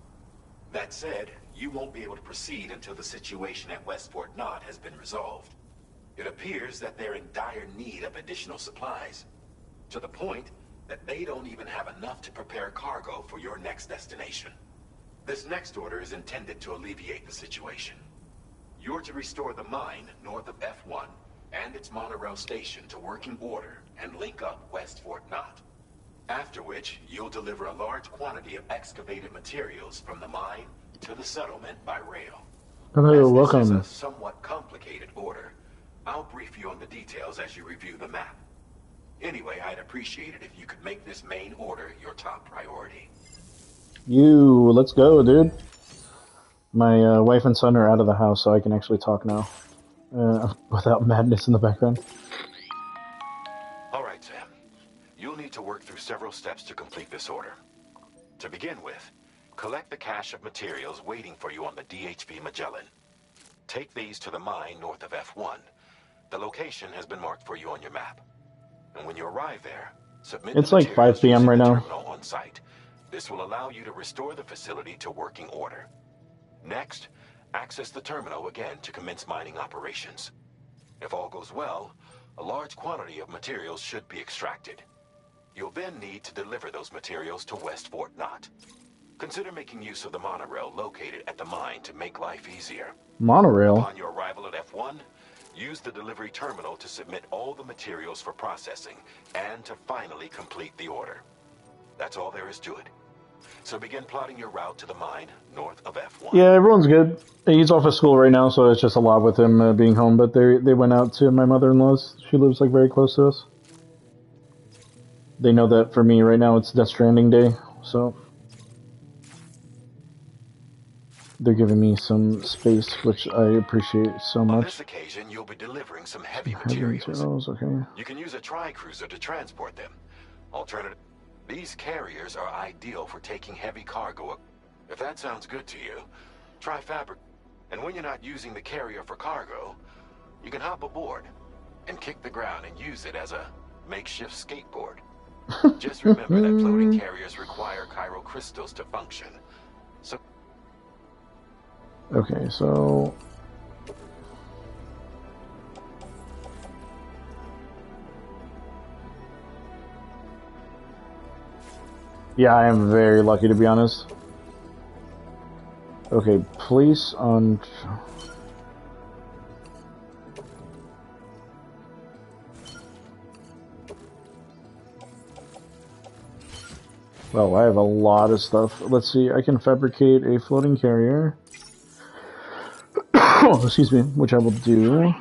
That said, you won't be able to proceed until the situation at Westport Knot has been resolved. It appears that they're in dire need of additional supplies, to the point that they don't even have enough to prepare cargo for your next destination. This next order is intended to alleviate the situation. You're to restore the mine north of F1 and its monorail station to working order and link up Westport Knot. After which, you'll deliver a large quantity of excavated materials from the mine to the settlement by rail. Hello, As welcome. This is a somewhat complicated order. I'll brief you on the details as you review the map. Anyway, I'd appreciate it if you could make this main order your top priority. Let's go, dude. My wife and son are out of the house, so I can actually talk now. Without madness in the background. Alright, Sam. You'll need to work through several steps to complete this order. To begin with, collect the cache of materials waiting for you on the DHP Magellan. Take these to the mine north of F1. The location has been marked for you on your map. And when you arrive there, submit It's the like 5 p.m. using right the now. terminal on site. This will allow you to restore the facility to working order. Next, access the terminal again to commence mining operations. If all goes well, a large quantity of materials should be extracted. You'll then need to deliver those materials to Westport Knot. Consider making use of the monorail located at the mine to make life easier. Monorail? Upon your arrival at F1, use the delivery terminal to submit all the materials for processing and to finally complete the order. That's all there is to it. So begin plotting your route to the mine north of F1. Yeah, everyone's good. He's off of school right now, so it's just a lot with him being home. But they went out to my mother-in-law's. She lives like very close to us. They know that for me right now it's Death Stranding day, so they're giving me some space, which I appreciate so much. On this occasion, you'll be delivering some heavy materials. Okay. You can use a tri-cruiser to transport them. Alternative, these carriers are ideal for taking heavy cargo. If that sounds good to you, try fabric. And when you're not using the carrier for cargo, you can hop aboard and kick the ground and use it as a makeshift skateboard. Just remember that floating carriers require chiral crystals to function. So okay, so yeah, I am very lucky to be honest. Okay, police on. Well, I have a lot of stuff. Let's see, I can fabricate a floating carrier. Oh, excuse me, which I will do.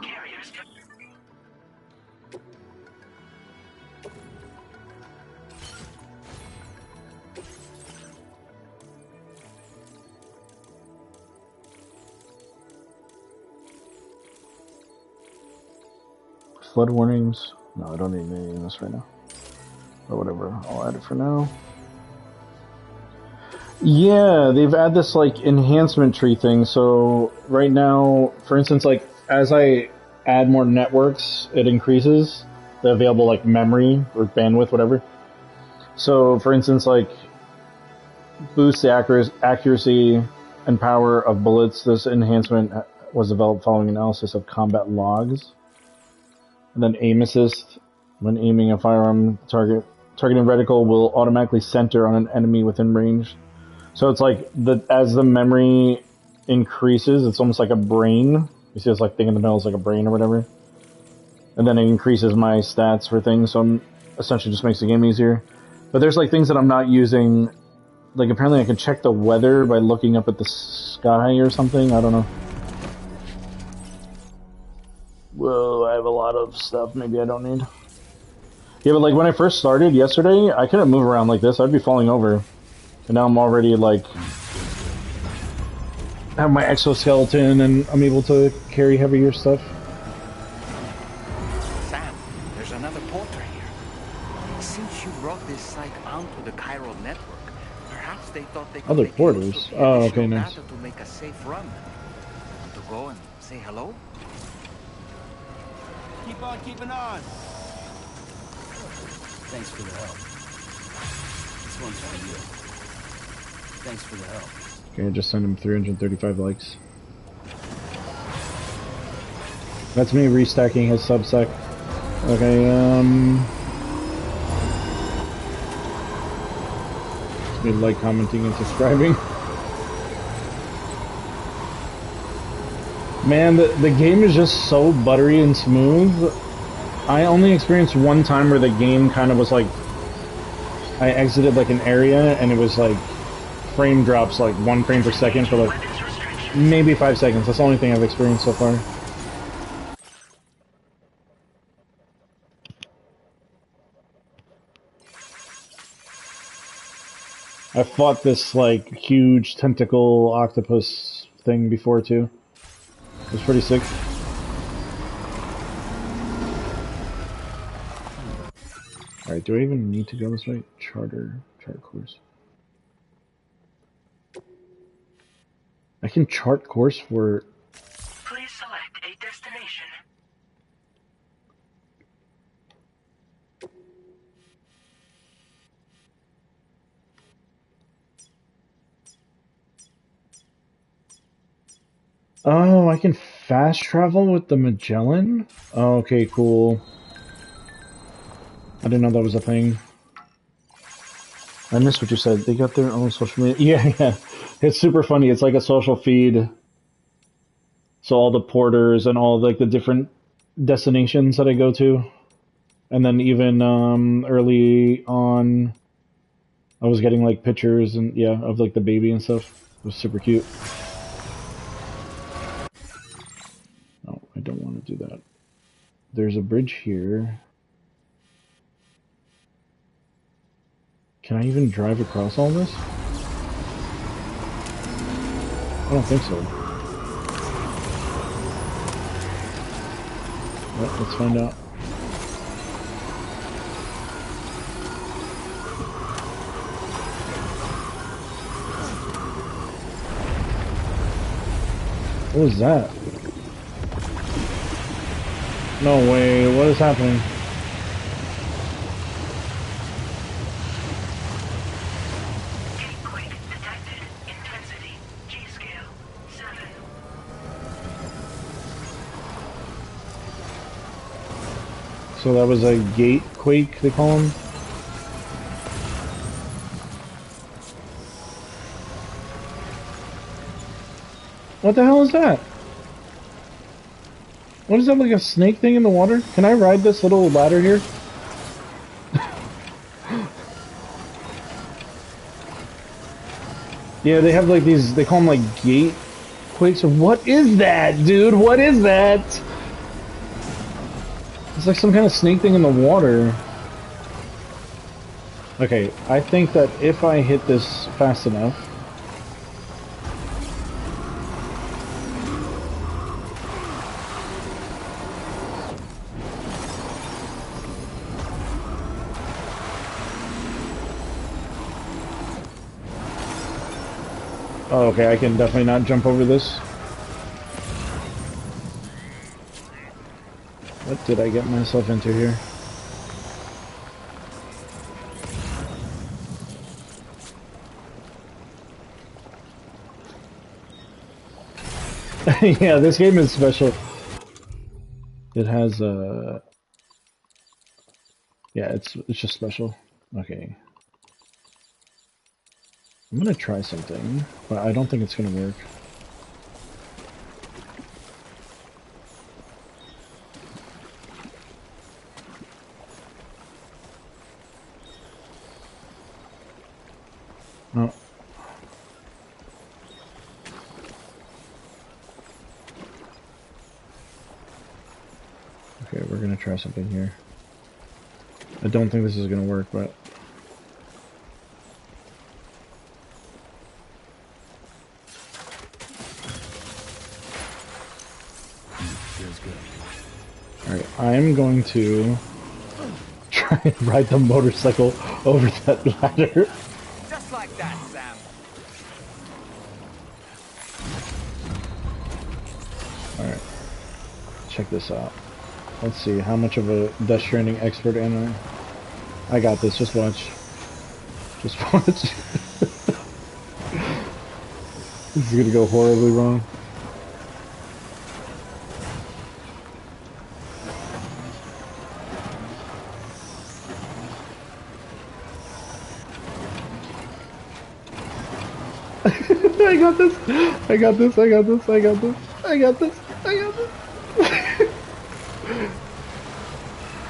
Flood warnings. No, I don't need any of this right now. Or whatever, I'll add it for now. Yeah, they've added this like enhancement tree thing. So right now, for instance, like as I add more networks, it increases the available like memory or bandwidth, whatever. So for instance, like boost the accuracy and power of bullets. This enhancement was developed following analysis of combat logs. And then aim assist. When aiming a firearm, targeting reticle will automatically center on an enemy within range. So it's like as the memory increases, it's almost like a brain. You see, it's like thing in the middle is like a brain or whatever. And then it increases my stats for things, so essentially just makes the game easier. But there's like things that I'm not using. Like apparently I can check the weather by looking up at the sky or something. I don't know. Whoa, I have a lot of stuff maybe I don't need. Yeah, but like when I first started yesterday, I couldn't move around like this. I'd be falling over. And now I'm already like have my exoskeleton and I'm able to carry heavier stuff. Sam, there's another porter here. Since you brought this site onto the chiral network, perhaps they thought they could Other make use porters. of the Oh, additional okay, nice. data to make a safe run. Want to go and say hello? Keep on keeping on. Thanks for the help. This one's for you. Thanks for the help. Okay, I just sent him 335 likes. That's me restacking his subsec. Okay, just need like, commenting, and subscribing. Man, the game is just so buttery and smooth. I only experienced one time where the game kind of was like, I exited like an area and it was like frame drops like 1 frame per second for like maybe 5 seconds. That's the only thing I've experienced so far. I fought this like huge tentacle octopus thing before too. It was pretty sick. Alright, do I even need to go this way? Chart course. I can chart course for... Please select a destination. Oh, I can fast travel with the Magellan? Oh, okay, cool. I didn't know that was a thing. I missed what you said. They got their own social media. Yeah, yeah. It's super funny. It's like a social feed. So all the porters and all like the different destinations that I go to. And then even early on, I was getting like pictures and yeah, of like the baby and stuff. It was super cute. Oh, I don't want to do that. There's a bridge here. Can I even drive across all this? I don't think so. Well, let's find out. What was that? No way, what is happening? Quick detected. Intensity. G-scale. 7. So that was a gate quake, they call them? What the hell is that? What is that, like a snake thing in the water? Can I ride this little ladder here? Yeah, they have like these, they call them like gate quakes. What is that, dude? What is that? It's like some kind of snake thing in the water. Okay, I think that if I hit this fast enough... Oh, okay, I can definitely not jump over this. What did I get myself into here? Yeah, this game is special. It has yeah, it's just special. Okay. I'm gonna try something, but I don't think it's gonna work. Oh. Okay, we're gonna try something here. I don't think this is gonna work, but... Feels good. Alright, I'm going to try and ride the motorcycle over that ladder. Just like that, Sam. Alright, check this out. Let's see, how much of a Death Stranding expert am I? I got this, just watch. Just watch. This is gonna go horribly wrong. I got this! I got this, I got this, I got this, I got this, I got this!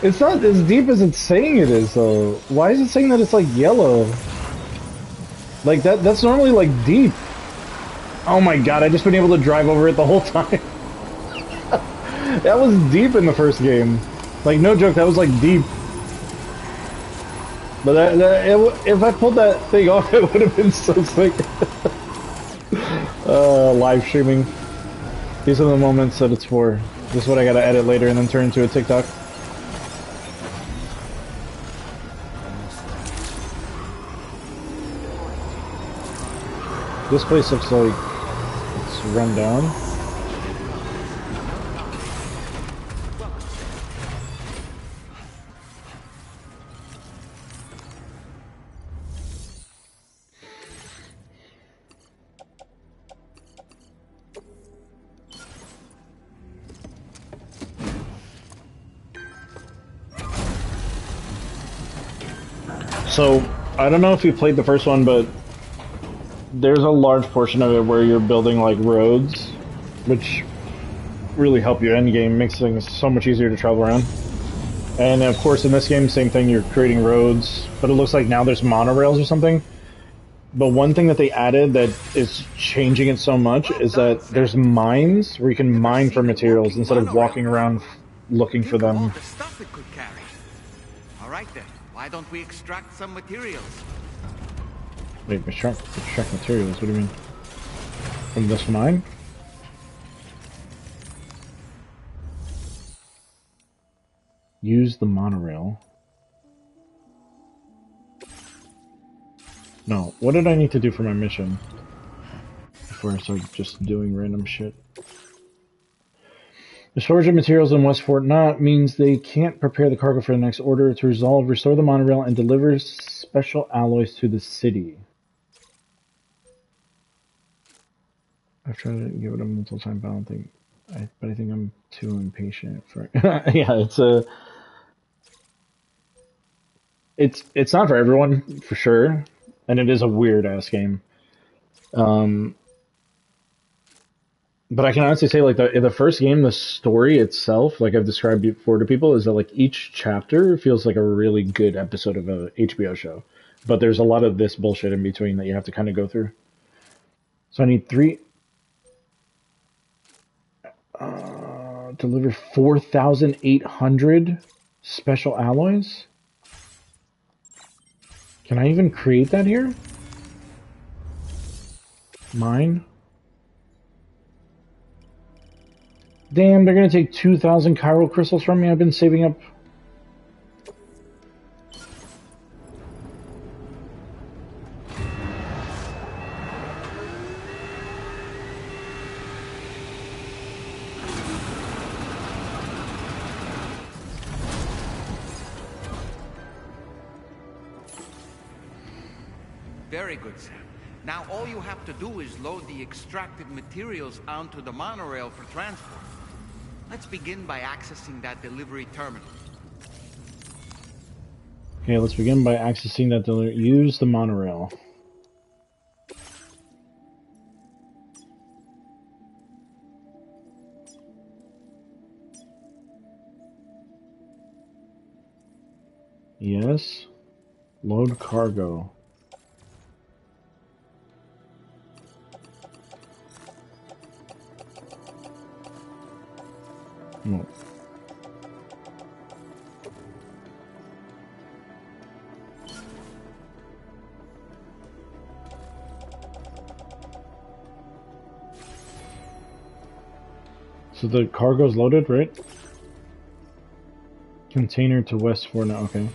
It's not as deep as it's saying it is, though. Why is it saying that it's like yellow? Like that's normally like deep. Oh my god, I just been able to drive over it the whole time. That was deep in the first game. Like, no joke, that was like deep. But if I pulled that thing off, it would have been so sick. Live streaming. These are the moments that it's for. This is what I gotta edit later and then turn into a TikTok. This place looks like it's run down. So, I don't know if you played the first one, but there's a large portion of it where you're building like roads, which really help you end game, makes things so much easier to travel around. And of course in this game, same thing, you're creating roads, but it looks like now there's monorails or something. But one thing that they added that is changing it so much is that there's mines where you can mine for materials instead of walking around looking for them. The stuff it could carry. All right then, why don't we extract some materials? Wait, extract materials, what do you mean? From this mine? Use the monorail. No, what did I need to do for my mission? Before I start just doing random shit. The storage of materials in West Fort Knott means they can't prepare the cargo for the next order. To resolve, restore the monorail and deliver special alloys to the city. I've tried to give it a multiple time, but I don't think... but I think I'm too impatient for... Yeah, it's not for everyone, for sure. And it is a weird-ass game. But I can honestly say, like, in the first game, the story itself, like I've described before to people, is that, like, each chapter feels like a really good episode of a HBO show. But there's a lot of this bullshit in between that you have to kind of go through. So I need 3... deliver 4,800 special alloys? Can I even create that here? Mine? Damn, they're gonna take 2,000 chiral crystals from me. I've been saving up. Very good, Sam. Now all you have to do is load the extracted materials onto the monorail for transport. Let's begin by accessing that delivery terminal. Okay, let's begin by accessing that delivery. Use the monorail. Yes. Load cargo. No. So the cargo's loaded, right? Container to West 4 now, okay.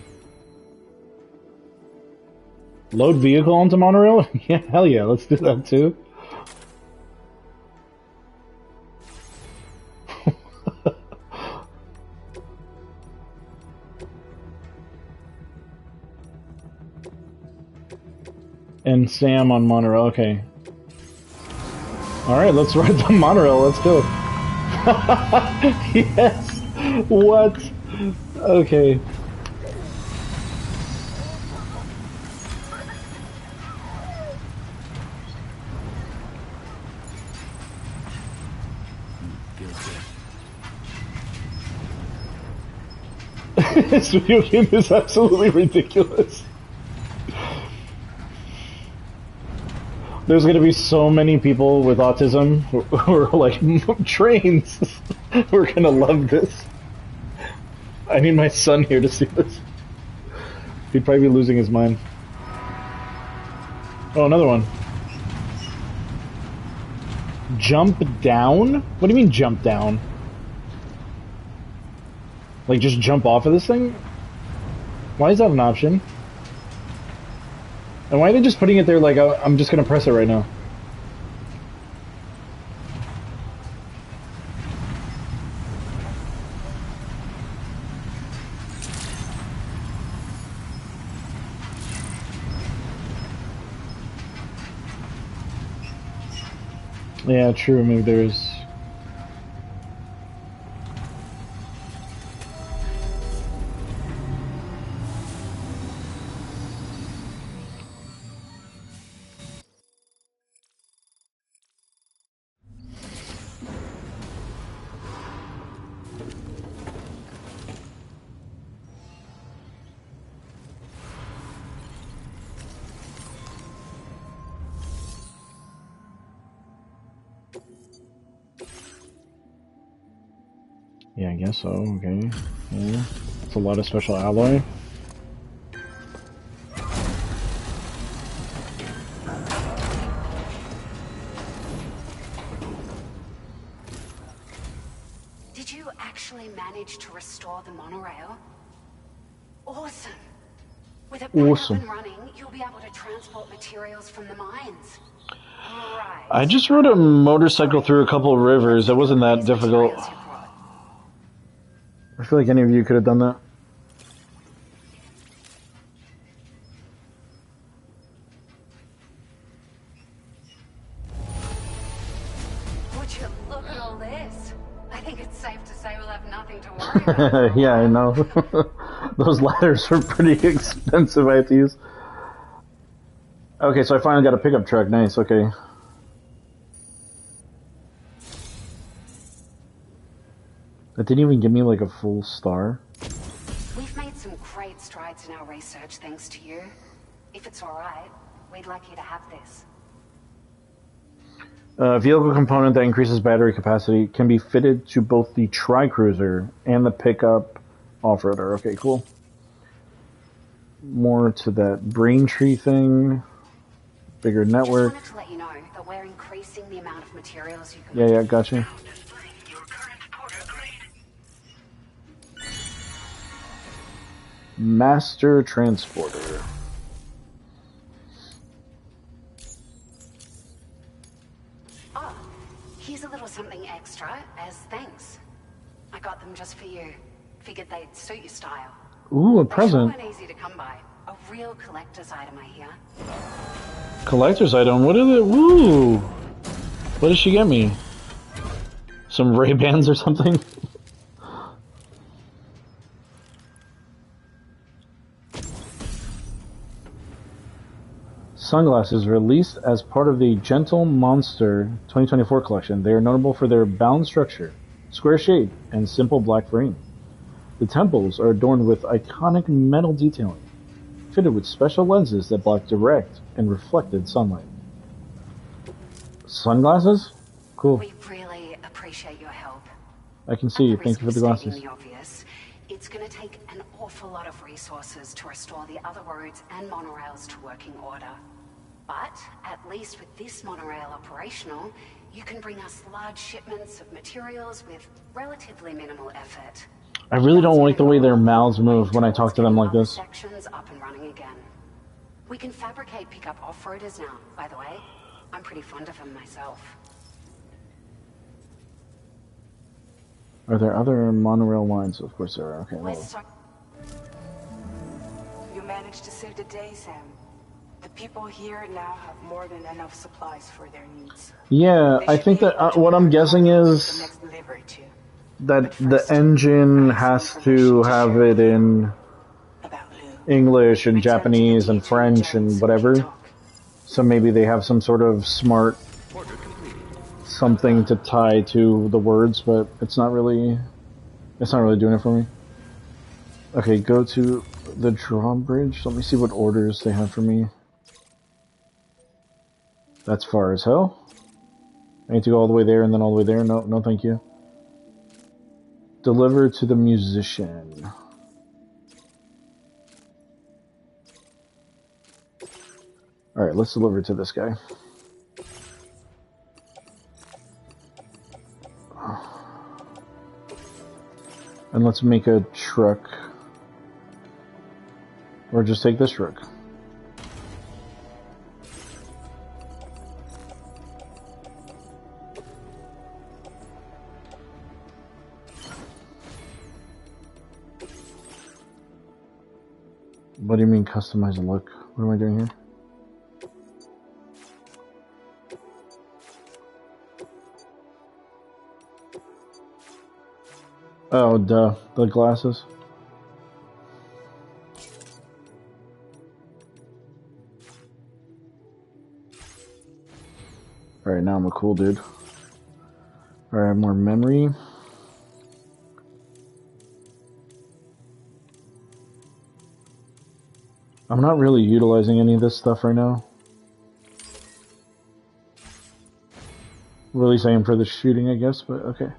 Load vehicle onto monorail? Yeah, hell yeah, let's do that too. And Sam on monorail, okay. Alright, let's ride the monorail, let's go. Yes! What? Okay. This video game is absolutely ridiculous. There's gonna be so many people with autism who are like, trains! We're gonna love this. I need my son here to see this. He'd probably be losing his mind. Oh, another one. Jump down? What do you mean jump down? Like just jump off of this thing? Why is that an option? And why are they just putting it there like I'm just gonna press it right now? Yeah, true, maybe there's... Yeah, I guess so, okay. Yeah. It's a lot of special alloy. Did you actually manage to restore the monorail? Awesome! With it back up and running, you'll be able to transport materials from the mines. Right. I just rode a motorcycle through a couple of rivers. It wasn't that difficult. I feel like any of you could have done that. Would you look at all this? I think it's safe to say we'll have nothing to worry about. Yeah, I know. Those ladders were pretty expensive I had to use. Okay, so I finally got a pickup truck. Nice, okay. That didn't even give me like a full star. We've made some great strides in our research thanks to you. If it's alright, we'd like you to have this. A vehicle component that increases battery capacity can be fitted to both the Tri-Cruiser and the pickup off-roader. Okay, cool. More to that Braintree thing. Bigger network. Just wanted to let you know that we're increasing the amount of materials you can... Yeah, gotcha. Master Transporter. Oh, here's a little something extra as thanks. I got them just for you. Figured they'd suit your style. Ooh, a present. They weren't easy to come by. A real collector's item, I hear. Collector's item? What is it? Woo! What did she get me? Some Ray-Bans or something? Sunglasses released as part of the Gentle Monster 2024 collection. They are notable for their balanced structure, square shape, and simple black frame. The temples are adorned with iconic metal detailing, fitted with special lenses that block direct and reflected sunlight. Sunglasses? Cool. We really appreciate your help. I can see. Thank you for the glasses. The obvious, it's going to take an awful lot of resources to restore the other roads and monorails to working order. But at least with this monorail operational, you can bring us large shipments of materials with relatively minimal effort. I really don't like the way their mouths move when I talk to them like this. Sections up and running again. We can fabricate pickup off-roaders now, by the way. I'm pretty fond of them myself. Are there other monorail lines? Of course there are. Okay, well. You managed to save the day, Sam. The people here now have more than enough supplies for their needs. Yeah, I think that what I'm guessing is that the engine has to have it in English and Japanese and French and whatever. So maybe they have some sort of smart something to tie to the words, but it's not really doing it for me. Okay, go to the drawbridge. Let me see what orders they have for me. That's far as hell. I need to go all the way there and then all the way there. No, no, thank you. Deliver to the musician. Alright, let's deliver to this guy. And let's make a truck. Or just take this truck. What do you mean customize the look? What am I doing here? Oh, duh. The glasses. Alright, now I'm a cool dude. Alright, more memory. I'm not really utilizing any of this stuff right now. Really saying for the shooting, I guess, but okay.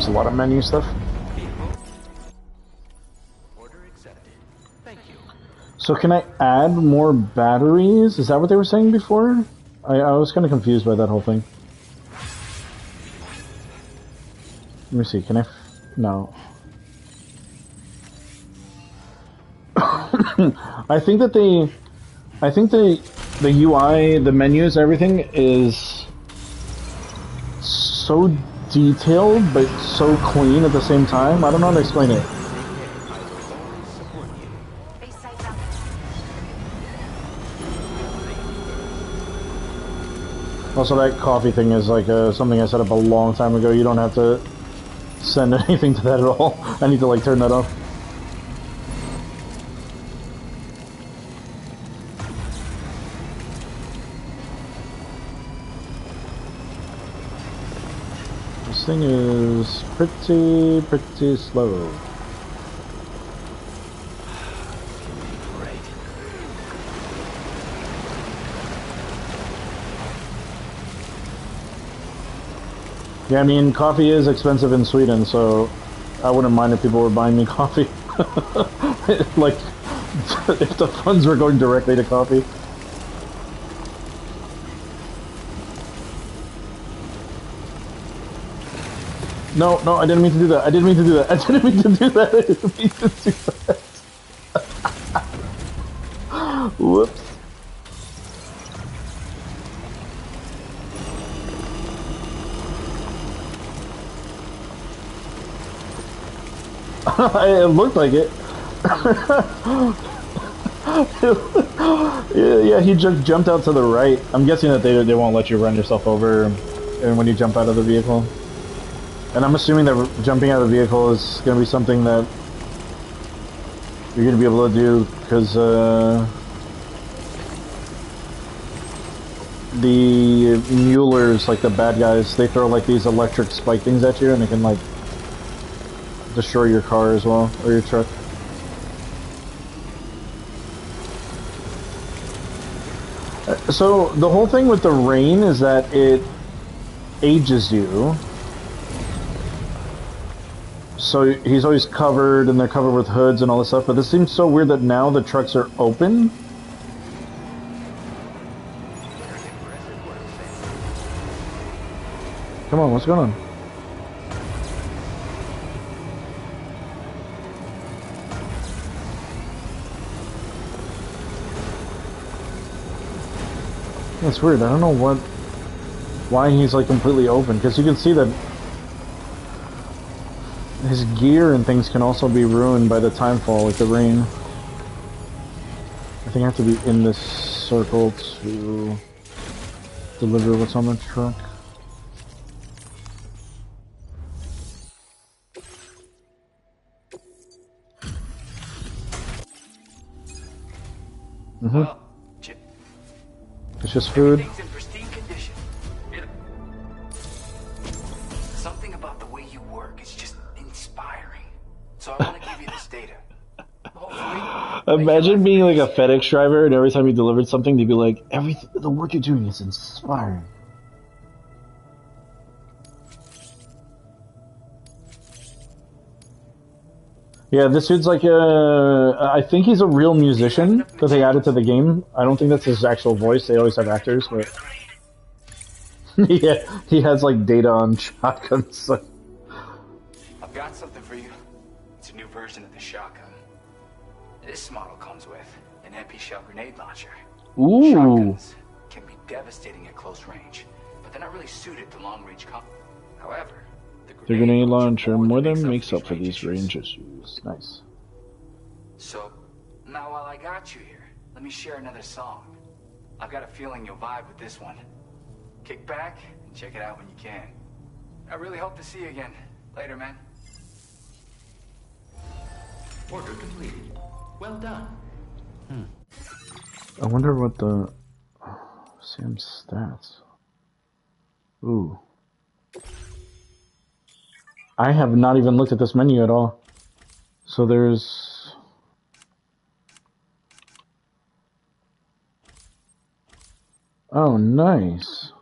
There's a lot of menu stuff. Order accepted. Thank you. So can I add more batteries? Is that what they were saying before? I was kind of confused by that whole thing. Let me see, can I... No. I think the UI, the menus, everything is so detailed, but so clean at the same time. I don't know how to explain it. Also, that coffee thing is like something I set up a long time ago. You don't have to send anything to that at all. I need to like turn that off. This thing is pretty slow. Yeah, I mean, coffee is expensive in Sweden, so I wouldn't mind if people were buying me coffee. Like, if the funds were going directly to coffee. No, I didn't mean to do that. I didn't mean to do that. I didn't mean to do that. I didn't mean to do that. Whoops. It looked like it. Yeah, he just jumped out to the right. I'm guessing that they won't let you run yourself over and when you jump out of the vehicle. And I'm assuming that jumping out of the vehicle is going to be something that you're going to be able to do, because the Muellers, like the bad guys, they throw like these electric spike things at you, and they can like destroy your car as well, or your truck. So the whole thing with the rain is that it ages you. So he's always covered, and they're covered with hoods and all this stuff, but this seems so weird that now the trucks are open. Come on, what's going on? That's weird. I don't know why he's like completely open, because you can see that his gear and things can also be ruined by the timefall with the rain. I think I have to be in this circle to deliver what's on the truck. Mm-hmm. It's just food. Everything's in pristine condition. Something about the way you work is just inspiring. So I want to give you this data. Hopefully. Imagine being like a FedEx driver, and every time you delivered something, they'd be like, the work you're doing is inspiring. Yeah, this dude's like I think he's a real musician that they added to the game. I don't think that's his actual voice. They always have actors, but yeah, he has like data on shotguns. So. I've got something for you. It's a new version of the shotgun. This model comes with an MP shell grenade launcher. Ooh. Shotguns can be devastating at close range, but they're not really suited to long-range combat. However, the grenade launcher more than makes up for these range issues. Nice. So, now while I got you here, let me share another song. I've got a feeling you'll vibe with this one. Kick back and check it out when you can. I really hope to see you again. Later, man. Order completed. Well done. I wonder what the Sam's stats. Ooh. I have not even looked at this menu at all. So there's... Oh, nice.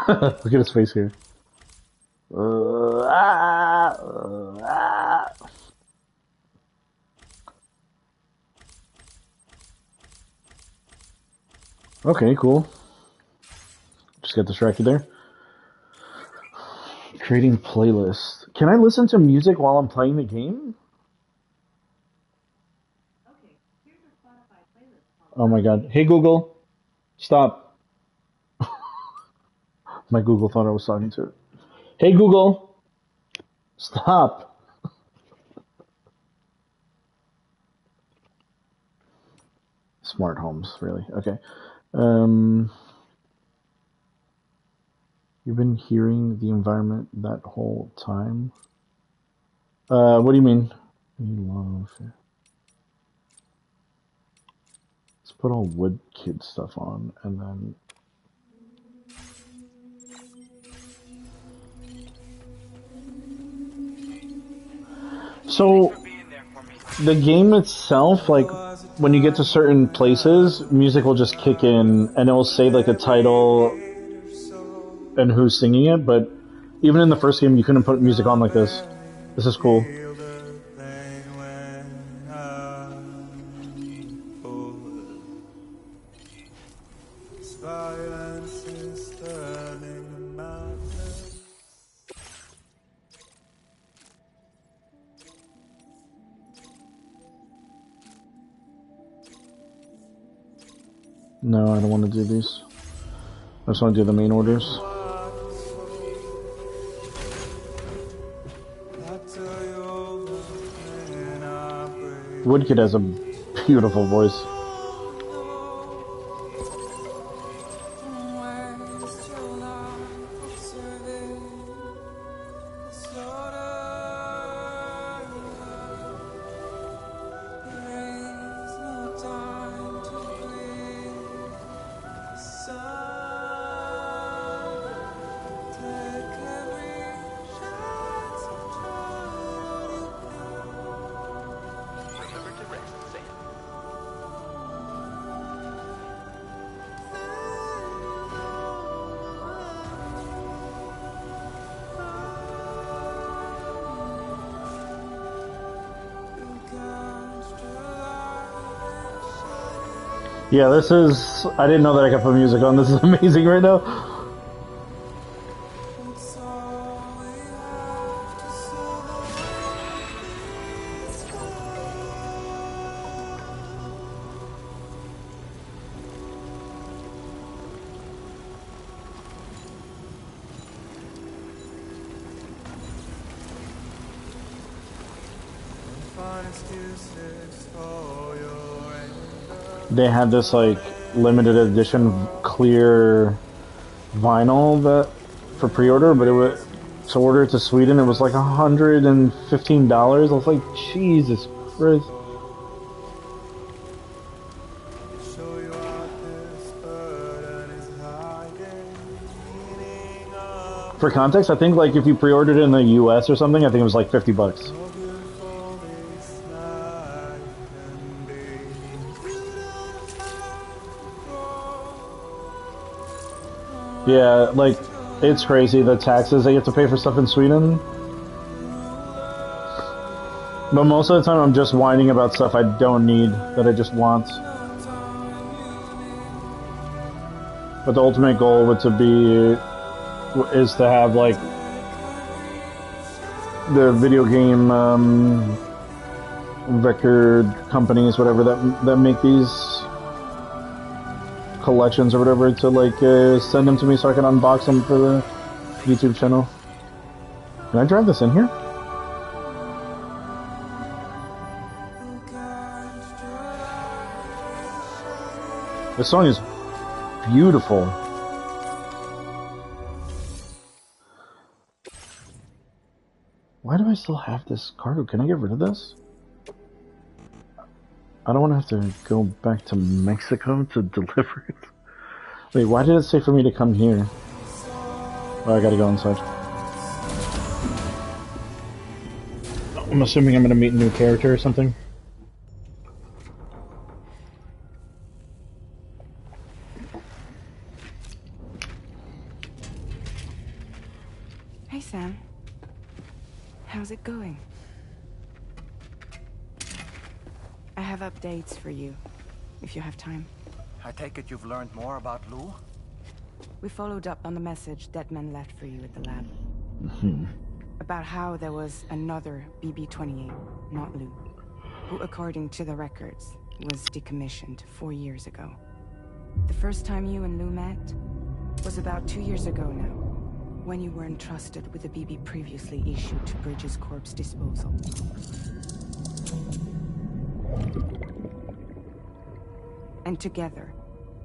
Look at his face here. Okay, cool. Just got distracted there. Creating playlist. Can I listen to music while I'm playing the game? Oh my god. Hey Google. Stop. My Google thought I was talking to it. Hey Google. Stop. Smart homes, really. Okay. You've been hearing the environment that whole time? What do you mean? Let's put all Wood Kid stuff on, and then... So, the game itself, like, when you get to certain places, music will just kick in, and it will say, like, the title and who's singing it, but even in the first game, you couldn't put music on like this. This is cool. No, I don't want to do these. I just want to do the main orders. Woodkid has a beautiful voice. Yeah, this is... I didn't know that I could put music on. This is amazing right now. They had this like limited edition clear vinyl that for pre-order, but it was to order it to Sweden. It was like $115. I was like, Jesus Christ! For context, I think like if you pre-ordered it in the U.S. or something, I think it was like $50. Yeah, like, it's crazy the taxes they have to pay for stuff in Sweden. But most of the time I'm just whining about stuff I don't need, that I just want. But the ultimate goal is to have, like, the video game, record companies, whatever, that make these collections or whatever, to like send them to me so I can unbox them for the YouTube channel. Can I drive this in here? This song is beautiful. Why do I still have this cargo? Can I get rid of this? I don't want to have to go back to Mexico to deliver it. Wait, why did it say for me to come here? Oh, I gotta go inside. I'm assuming I'm gonna meet a new character or something. Hey, Sam. How's it going? I have updates for you, if you have time. I take it you've learned more about Lou? We followed up on the message Deadman left for you at the lab. About how there was another BB-28, not Lou, who, according to the records, was decommissioned 4 years ago. The first time you and Lou met was about 2 years ago now, when you were entrusted with the BB previously issued to Bridges Corp's disposal. And together,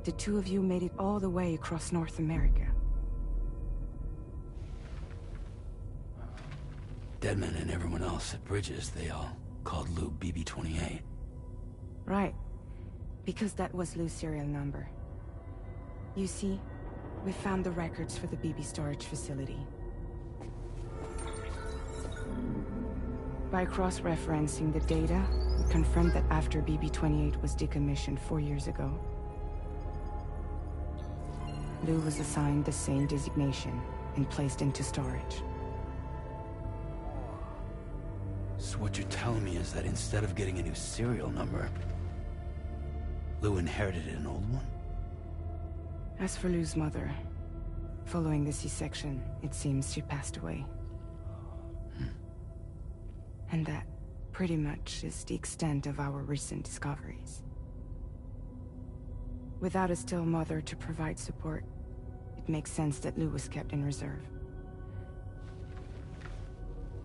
the two of you made it all the way across North America. Deadman and everyone else at Bridges, they all called Lou BB-28. Right. Because that was Lou's serial number. You see, we found the records for the BB storage facility. By cross-referencing the data, we confirmed that after BB-28 was decommissioned 4 years ago, Lou was assigned the same designation and placed into storage. So what you're telling me is that instead of getting a new serial number, Lou inherited an old one? As for Lou's mother, following the C-section, it seems she passed away. And that, pretty much, is the extent of our recent discoveries. Without a still mother to provide support, it makes sense that Lou was kept in reserve.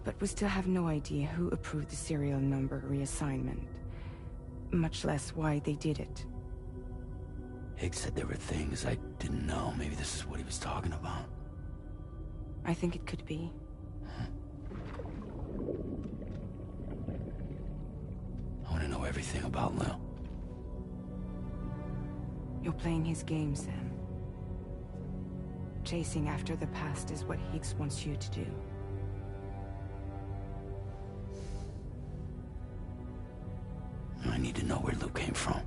But we still have no idea who approved the serial number reassignment, much less why they did it. Higgs said there were things I didn't know. Maybe this is what he was talking about. I think it could be. I want to know everything about Lou. You're playing his game, Sam. Chasing after the past is what Higgs wants you to do. I need to know where Lou came from.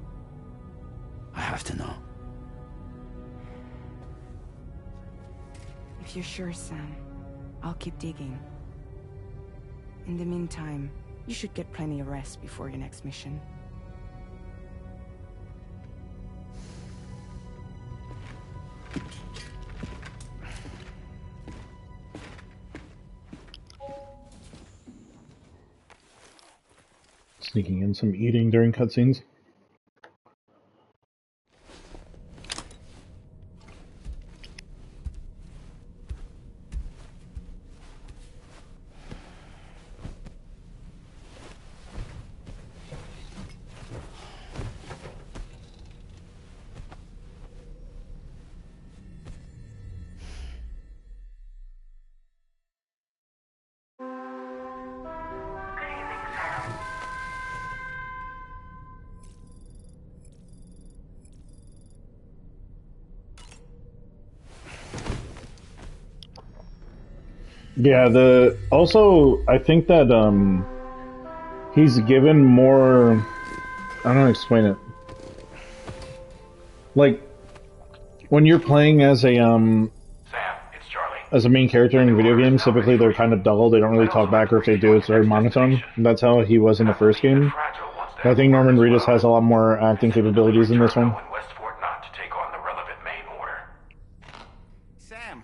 I have to know. If you're sure, Sam, I'll keep digging. In the meantime, you should get plenty of rest before your next mission. Sneaking in some eating during cutscenes. Yeah, I think that he's given more, I don't know how to explain it. Like when you're playing as a Sam, it's Charlie. as a main character in video games, typically they're kind of dull, they don't really talk back, or if they do it's very monotone. That's how he was in the first game. I think Norman Reedus has a lot more acting capabilities in this one. Sam,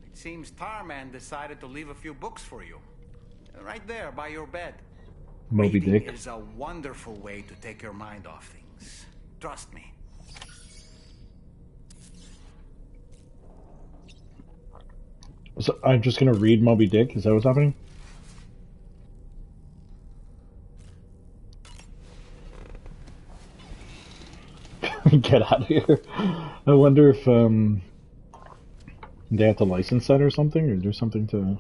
it seems Tarman decided to leave a few books for you. Right there by your bed. Moby Reading Dick. is a wonderful way to take your mind off things. Trust me. So I'm just gonna read Moby Dick, is that what's happening? Get out of here. I wonder if they have to license that or something, or do something to...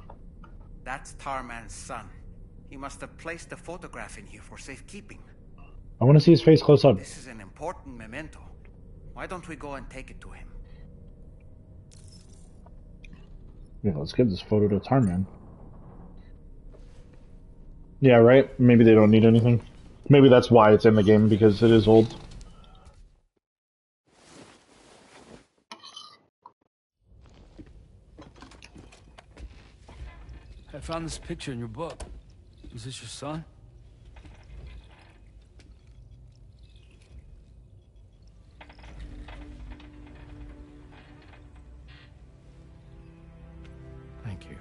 That's Tarman's son. He must have placed the photograph in here for safekeeping. I want to see his face close up. This is an important memento. Why don't we go and take it to him? Yeah, let's give this photo to Tarman. Yeah, right? Maybe they don't need anything. Maybe that's why it's in the game, because it is old. I found this picture in your book. Is this your son? Thank you.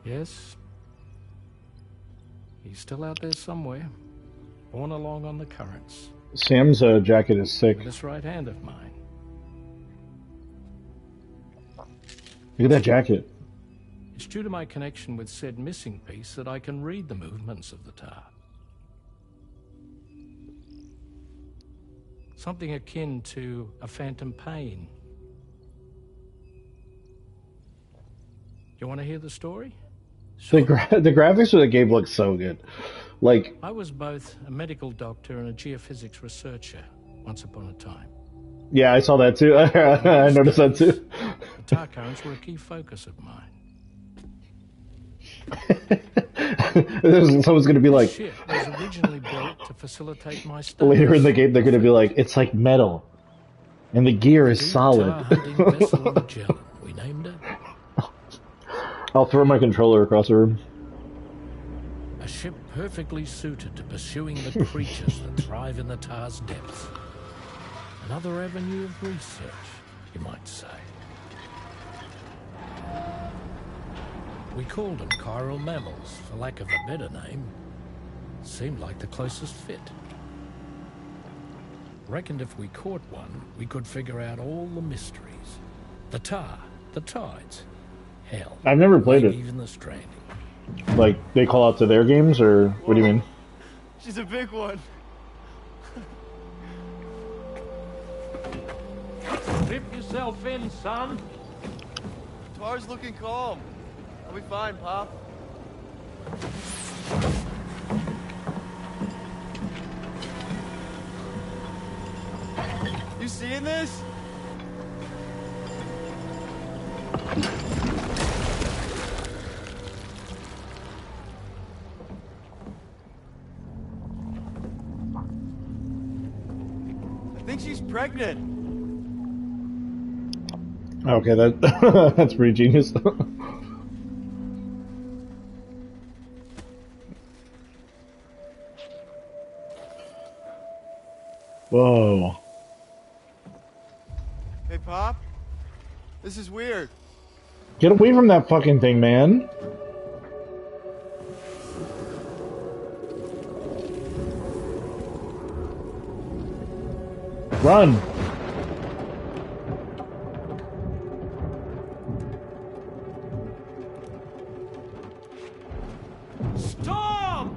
Yes. He's still out there somewhere, borne along on the currents. Sam's jacket is sick. With this right hand of mine. Look at that jacket. It's due to my connection with said missing piece that I can read the movements of the tar. Something akin to a phantom pain. You want to hear the story? Sure. The graphics for the game look so good. Like, I was both a medical doctor and a geophysics researcher once upon a time. Yeah, I saw that too. I noticed that too. The tar currents were a key focus of mine. Someone's gonna be like, this ship was originally built to facilitate my studies. Later in the game, they're gonna be like, it's like metal, and the gear is solid. We named it. I'll throw my controller across the room. A ship perfectly suited to pursuing the creatures that thrive in the tar's depths. Another avenue of research, you might say. We called them chiral mammals, for lack of a better name. Seemed like the closest fit. Reckoned if we caught one, we could figure out all the mysteries. The tar, the tides, hell. I've never played it. Even the stranding. Like, they call out to their games, or what do you mean? She's a big one. Strip yourself in, son. Tar's looking calm. I'll be fine, Pop. You seeing this? I think she's pregnant. Okay, that that's pretty genius. Whoa. Hey, Pop. This is weird. Get away from that fucking thing, man. Run! Storm!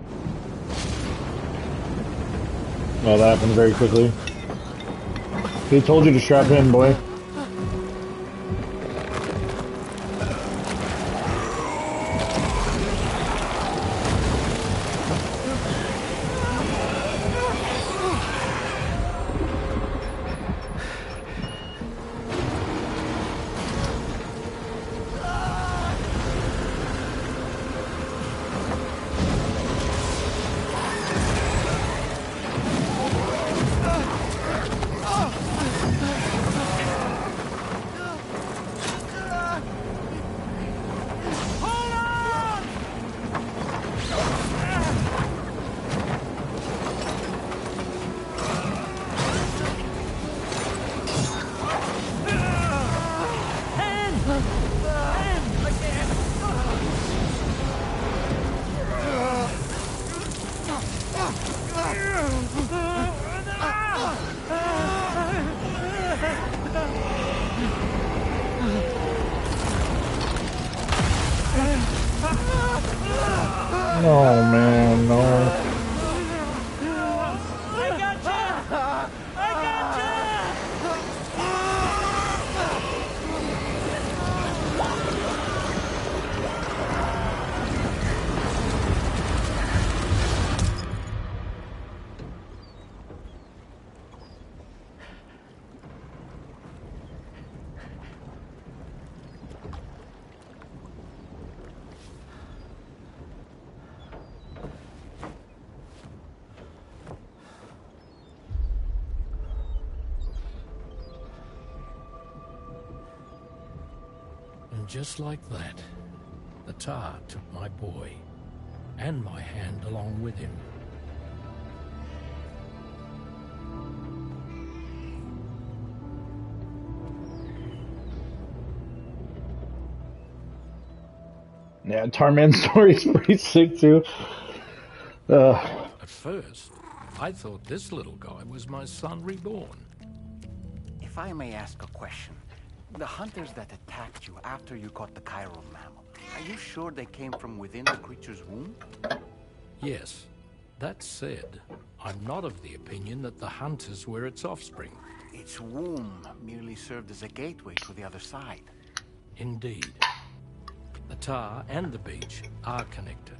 Oh, that happened very quickly. He told you to strap in, boy. Oh man, no. I gotcha! I gotcha! And just like that, the tar took my boy, and my hand along with him. Yeah, Tarman's story is pretty sick too. At first, I thought this little guy was my son reborn. If I may ask a question, the hunters that attacked you after you caught the chiral mammal, are you sure they came from within the creature's womb? Yes. That said, I'm not of the opinion that the hunters were its offspring. Its womb merely served as a gateway to the other side. Indeed. The tar and the beach are connected.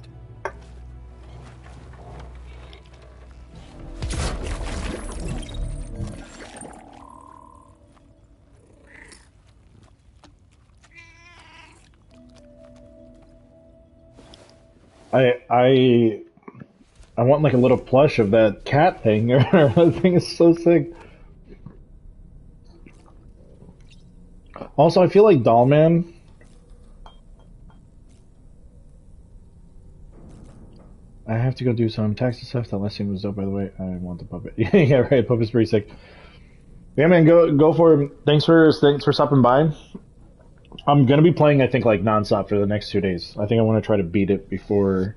I want like a little plush of that cat thing. That thing is so sick. Also, I feel like Dollman. I have to go do some taxi stuff. That last scene was dope, by the way. I want the puppet. Yeah, right. Puppet's pretty sick. Yeah, man, go for it. Thanks for stopping by. I'm gonna be playing, I think, like nonstop for the next 2 days. I think I want to try to beat it before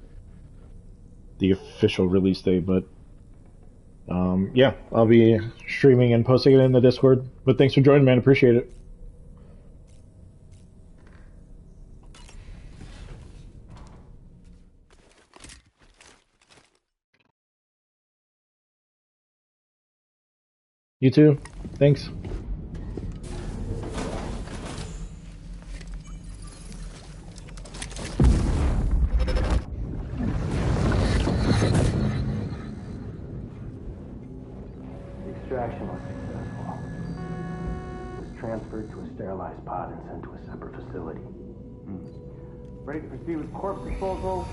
the official release date, but yeah, I'll be streaming and posting it in the Discord. But thanks for joining, man. Appreciate it. You too. Thanks. Extraction was successful. It was transferred to a sterilized pod and sent to a separate facility. Ready to proceed with corpse disposal?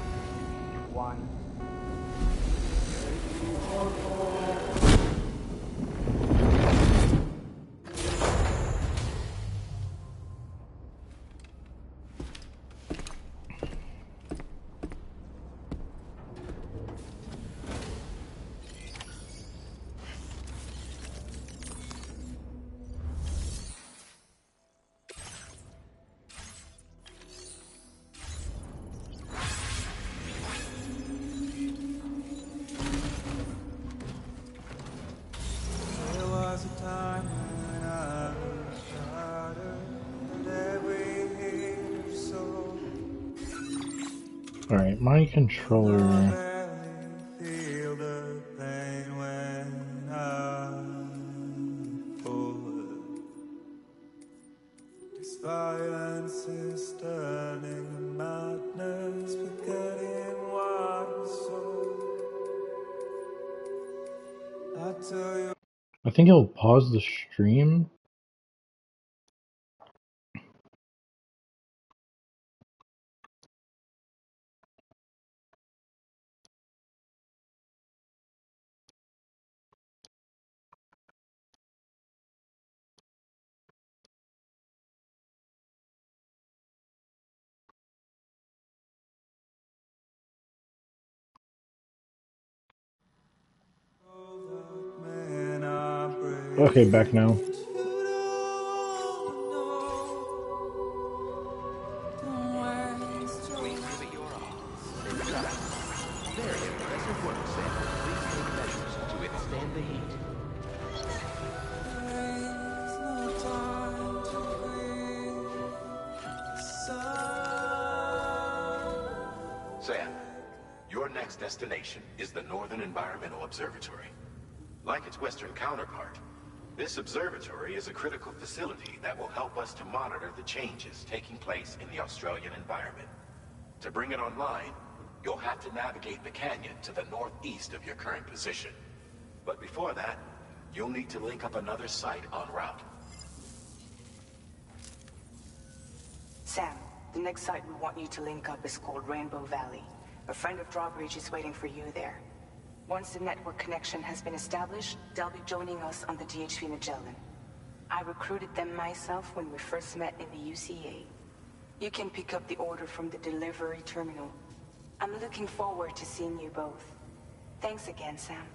1. Alright, my controller. Violence is turning madness, forgetting what was so. I tell you. I think it'll pause the stream. Okay, back now. We exhibit your very impressive work, Sam. Please take measures to withstand the heat. Sam, your next destination is the Northern Environmental Observatory. Like its Western counterpart, this observatory is a critical facility that will help us to monitor the changes taking place in the Australian environment. To bring it online, you'll have to navigate the canyon to the northeast of your current position. But before that, you'll need to link up another site en route. Sam, the next site we want you to link up is called Rainbow Valley. A friend of Drawbridge is waiting for you there. Once the network connection has been established, they'll be joining us on the DHV Magellan. I recruited them myself when we first met in the UCA. You can pick up the order from the delivery terminal. I'm looking forward to seeing you both. Thanks again, Sam.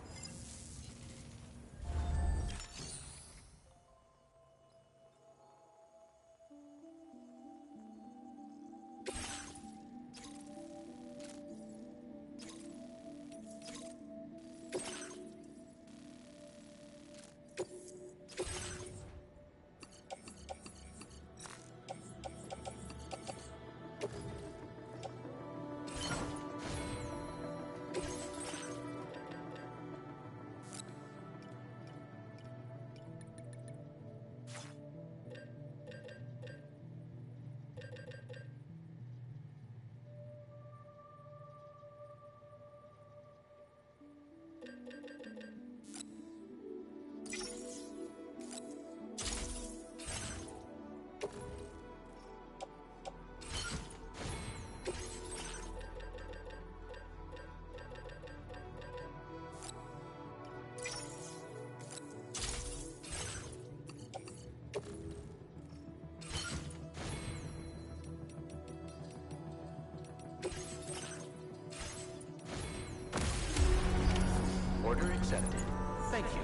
Order accepted. Thank you.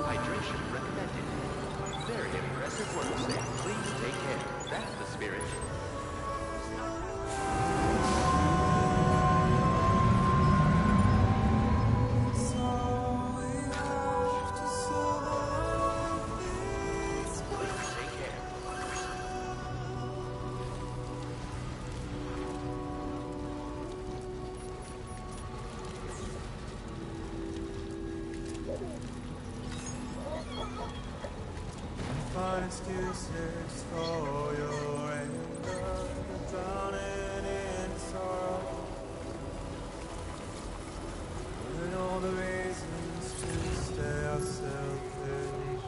Hydration recommended. Very impressive work, Sam. Please take care. That's the spirit. Find excuses for your anger, drowning in sorrow. And all the reasons to stay are selfish.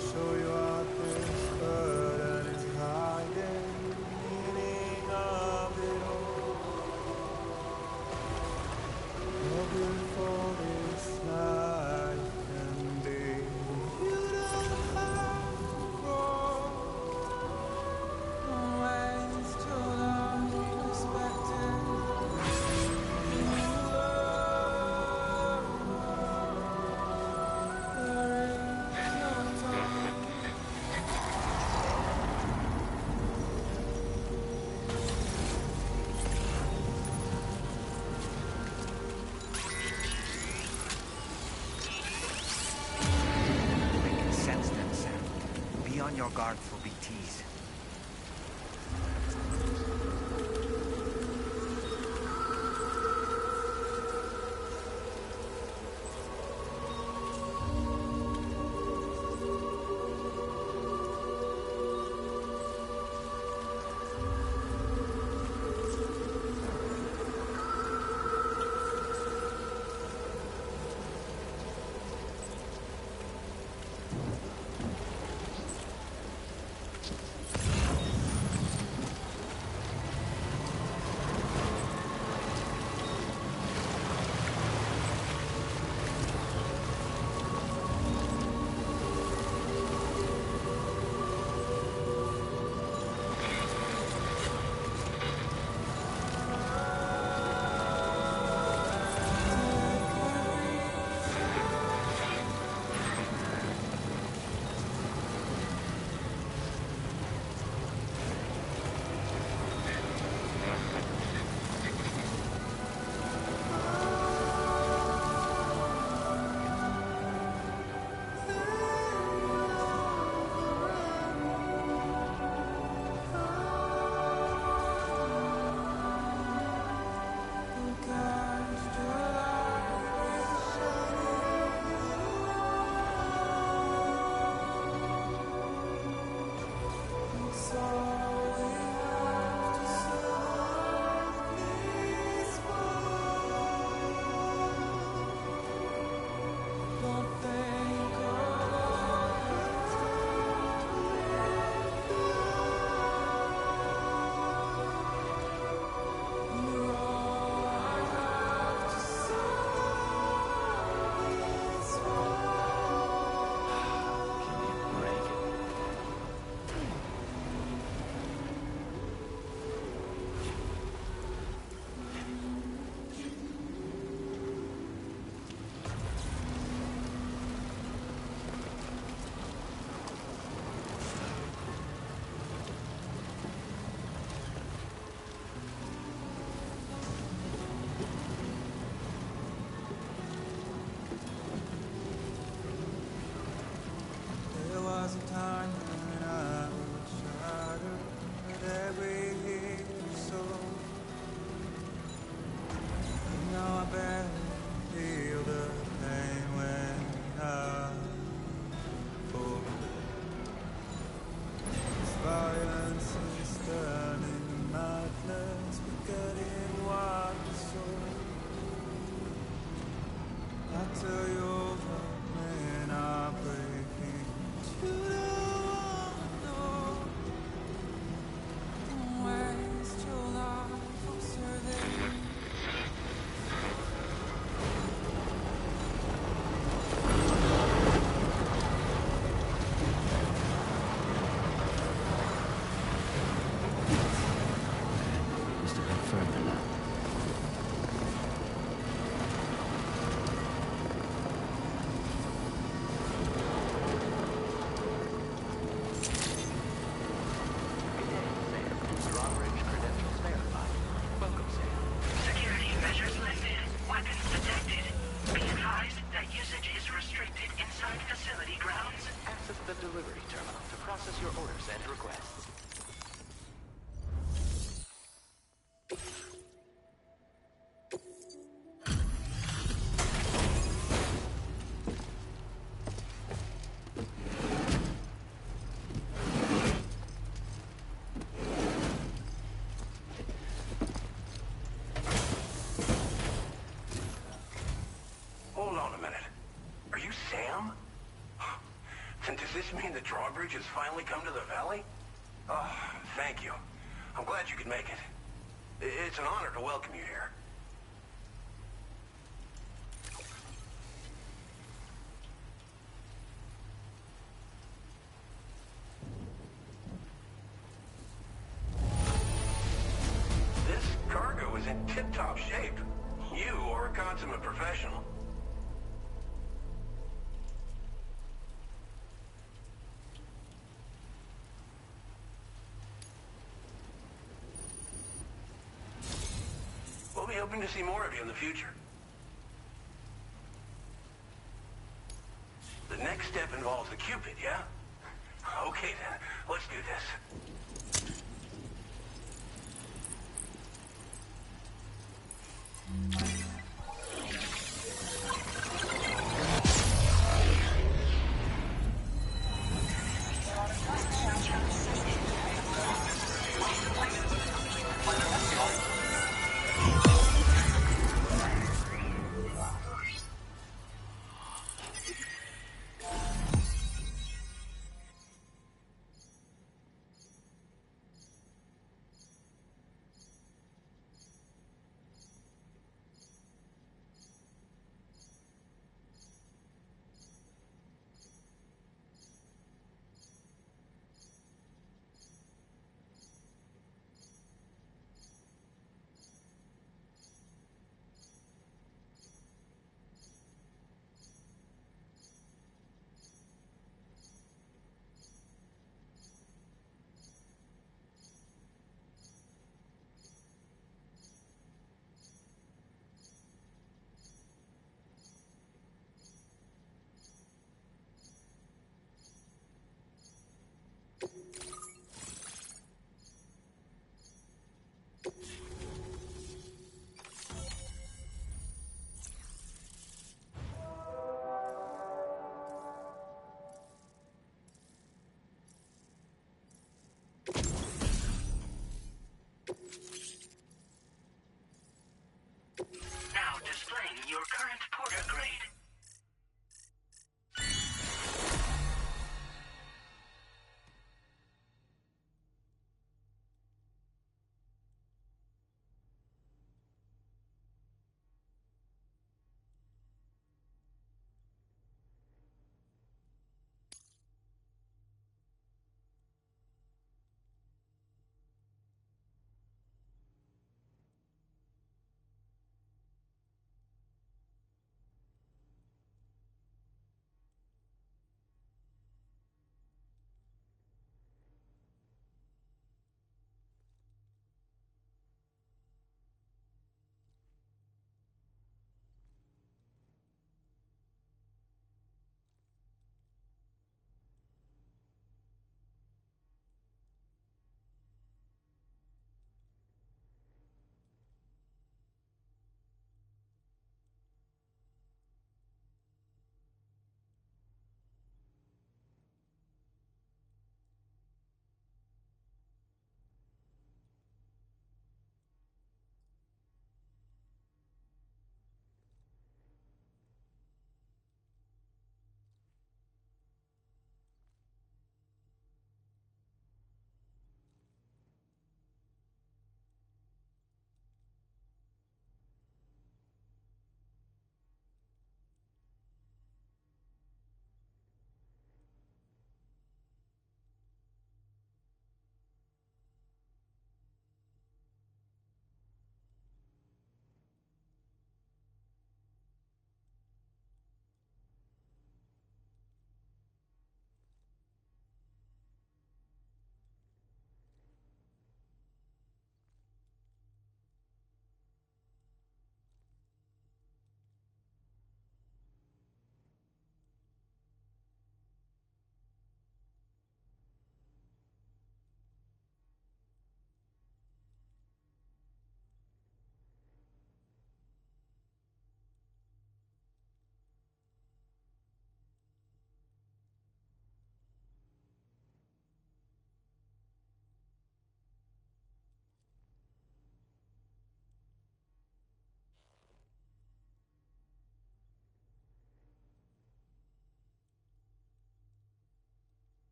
Show you out this burden is hiding, meaning of it all. How beautiful this life can be. You don't have Zero guard for BTs. There was a time when I was shattered every soul. And now I barely feel the pain when I fall. This violence is turning to madness, forgetting what is soul. I tell you over, men are breaking. You don't know. Don't waste your life observing. Must have been further now. Drawbridge credentials verified. Welcome, Sam. Security measures lifted. Weapons detected. Be advised that usage is restricted inside facility grounds. Access the delivery terminal to process your orders and requests. Hold on a minute. Are you Sam? And does this mean the drawbridge has finally come to the valley? Oh, thank you. I'm glad you could make it. It's an honor to welcome you here. This cargo is in tip-top shape. You are a consummate professional. We'll be hoping to see more of you in the future. The next step involves the Cupid, yeah? Okay then, let's do this. Now displaying your current porter grade.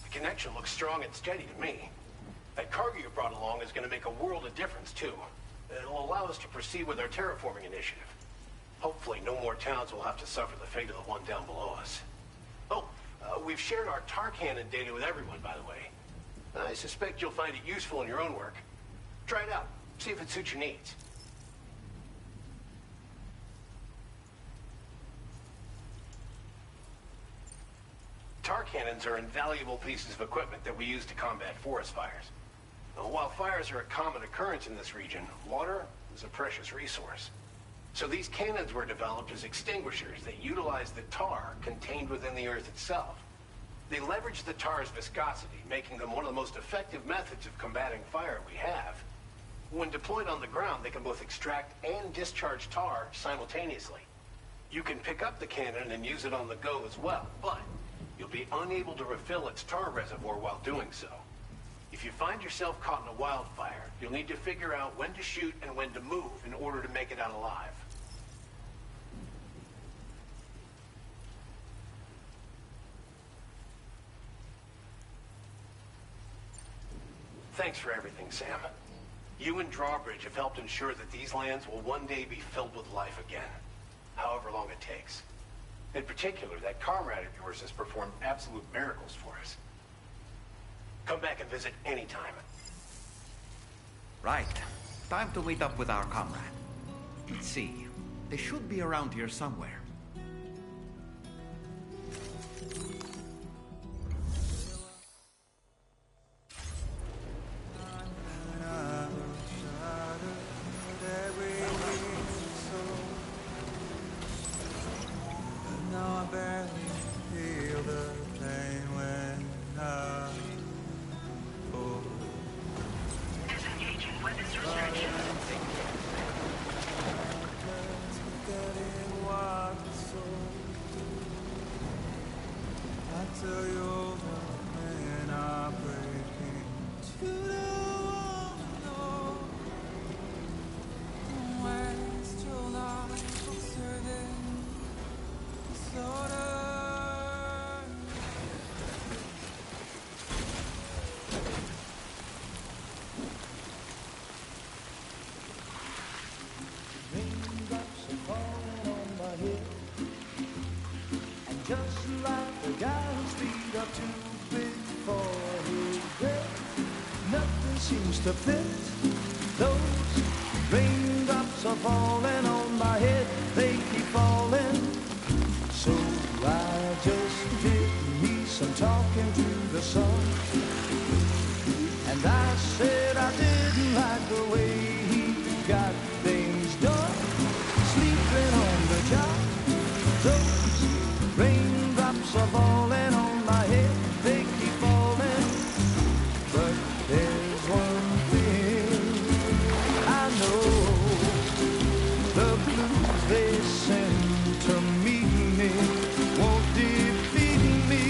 The connection looks strong and steady to me. That cargo you brought along is going to make a world of difference, too. It'll allow us to proceed with our terraforming initiative. Hopefully, no more towns will have to suffer the fate of the one down below us. Oh, we've shared our tar cannon data with everyone, by the way. I suspect you'll find it useful in your own work. Try it out. See if it suits your needs. Tar cannons are invaluable pieces of equipment that we use to combat forest fires. While fires are a common occurrence in this region, water is a precious resource. So these cannons were developed as extinguishers that utilize the tar contained within the earth itself. They leverage the tar's viscosity, making them one of the most effective methods of combating fire we have. When deployed on the ground, they can both extract and discharge tar simultaneously. You can pick up the cannon and use it on the go as well, but you'll be unable to refill its tar reservoir while doing so. If you find yourself caught in a wildfire, you'll need to figure out when to shoot and when to move in order to make it out alive. Thanks for everything, Sam. You and Drawbridge have helped ensure that these lands will one day be filled with life again, however long it takes. In particular, that comrade of yours has performed absolute miracles for us. Come back and visit anytime. Right. Time to meet up with our comrade. Let's see. They should be around here somewhere. To fit those raindrops are falling on my head, they keep falling. So I just did me some talking to the sun, and I said I didn't like the way he got things done, sleeping on the job. Those raindrops are falling on my head, they keep falling. But there's one they send to meet me won't defeat me.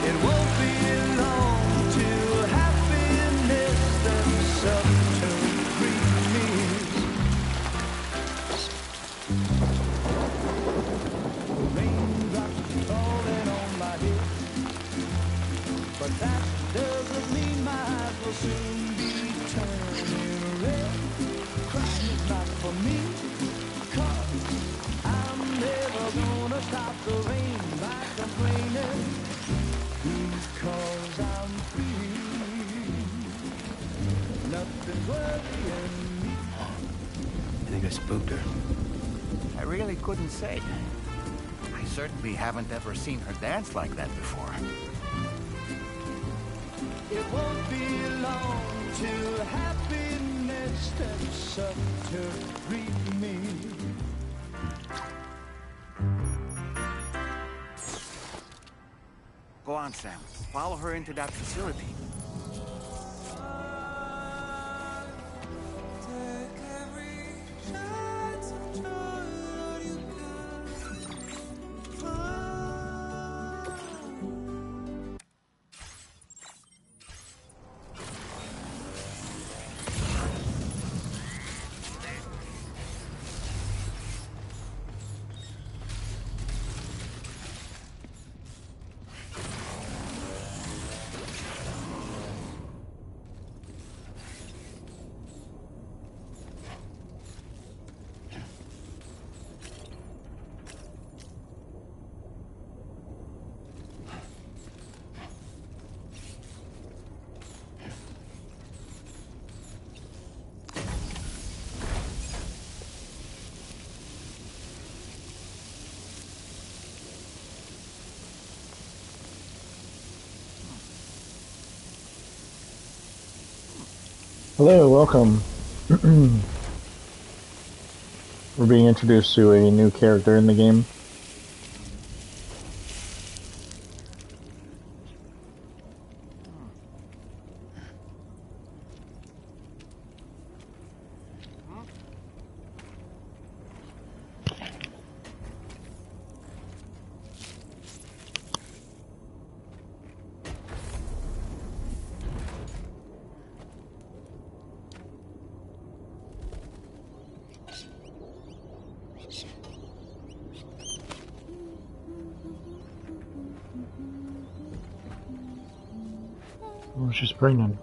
It won't be long till happiness steps up to greet me. Raindrops falling on my head, but that doesn't mean my eyes will soon be turning red. Crying is not for me. I'm never gonna stop the rain by complaining, because I'm free. Nothing's worrying me. I think I spooked her. I really couldn't say. I certainly haven't ever seen her dance like that before. It won't be long till happiness steps up to greet me. Go on, Sam. Follow her into that facility. Hello, welcome. We're being introduced to a new character in the game. Oh, she's pregnant.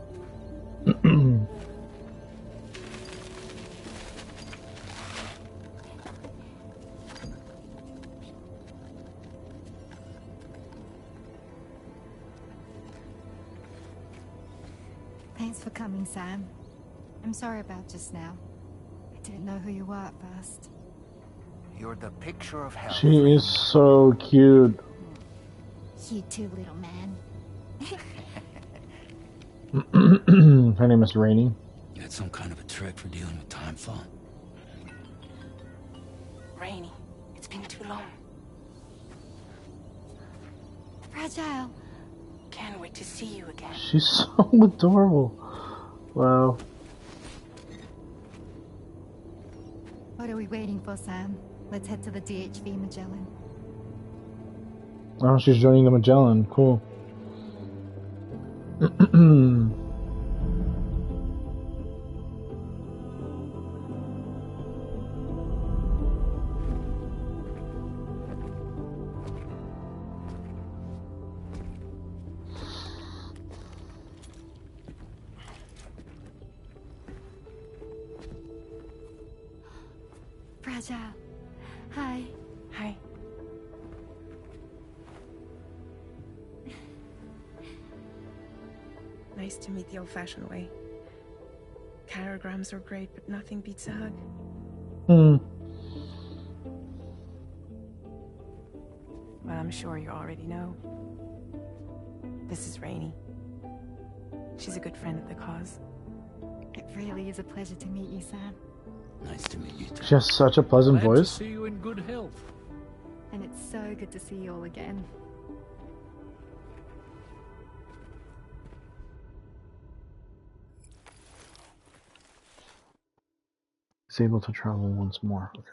Thanks for coming, Sam. I'm sorry about just now. I didn't know who you were at first. You're the picture of health. She is so cute. You too, little man. Her name is Rainey. You had some kind of a trick for dealing with time fall? Rainey, it's been too long. Fragile. Can't wait to see you again. She's so adorable. Wow. What are we waiting for, Sam? Let's head to the DHV Magellan. Oh, she's joining the Magellan. Cool. Fragile. Hi. Hi. Nice to meet the old-fashioned way. Carograms are great, but nothing beats a hug. Well, I'm sure you already know. This is Rainey. She's a good friend of the cause. It really is a pleasure to meet you, Sam. Nice to meet you too. She has such a pleasant Glad voice. to see you in good health. And it's so good to see you all again. He's able to travel once more. Okay.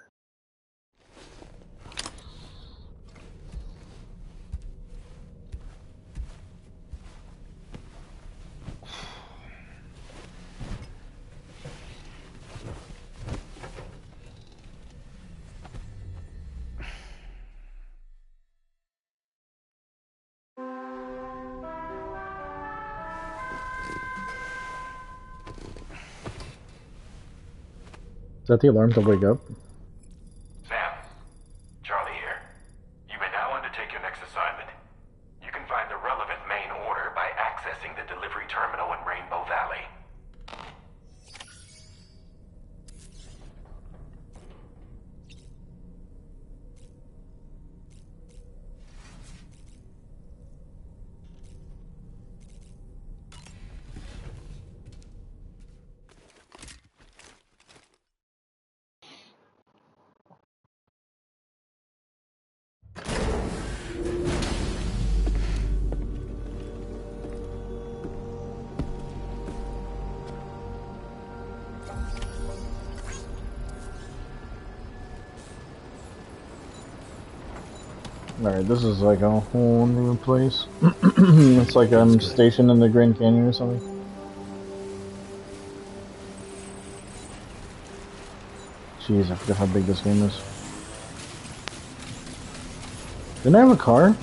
Is that the alarm to wake up? Sam, Charlie here. You may now undertake your next assignment. You can find the relevant main order by accessing the delivery terminal in Rainbow Valley. Alright, this is like a whole new place. It's like I'm stationed in the Grand Canyon or something. Jeez, I forget how big this game is. Didn't I have a car?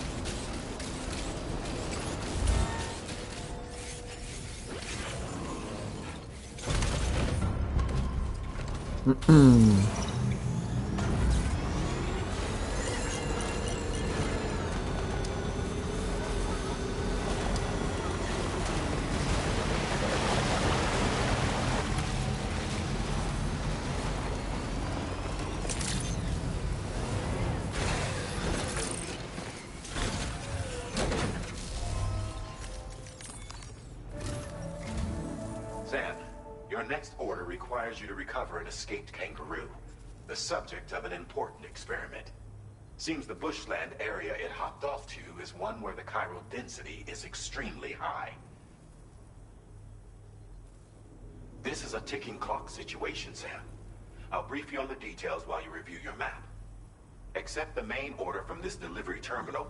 next order requires you to recover an escaped kangaroo, the subject of an important experiment. Seems the bushland area it hopped off to is one where the chiral density is extremely high. This is a ticking clock situation, Sam. I'll brief you on the details while you review your map. Accept the main order from this delivery terminal.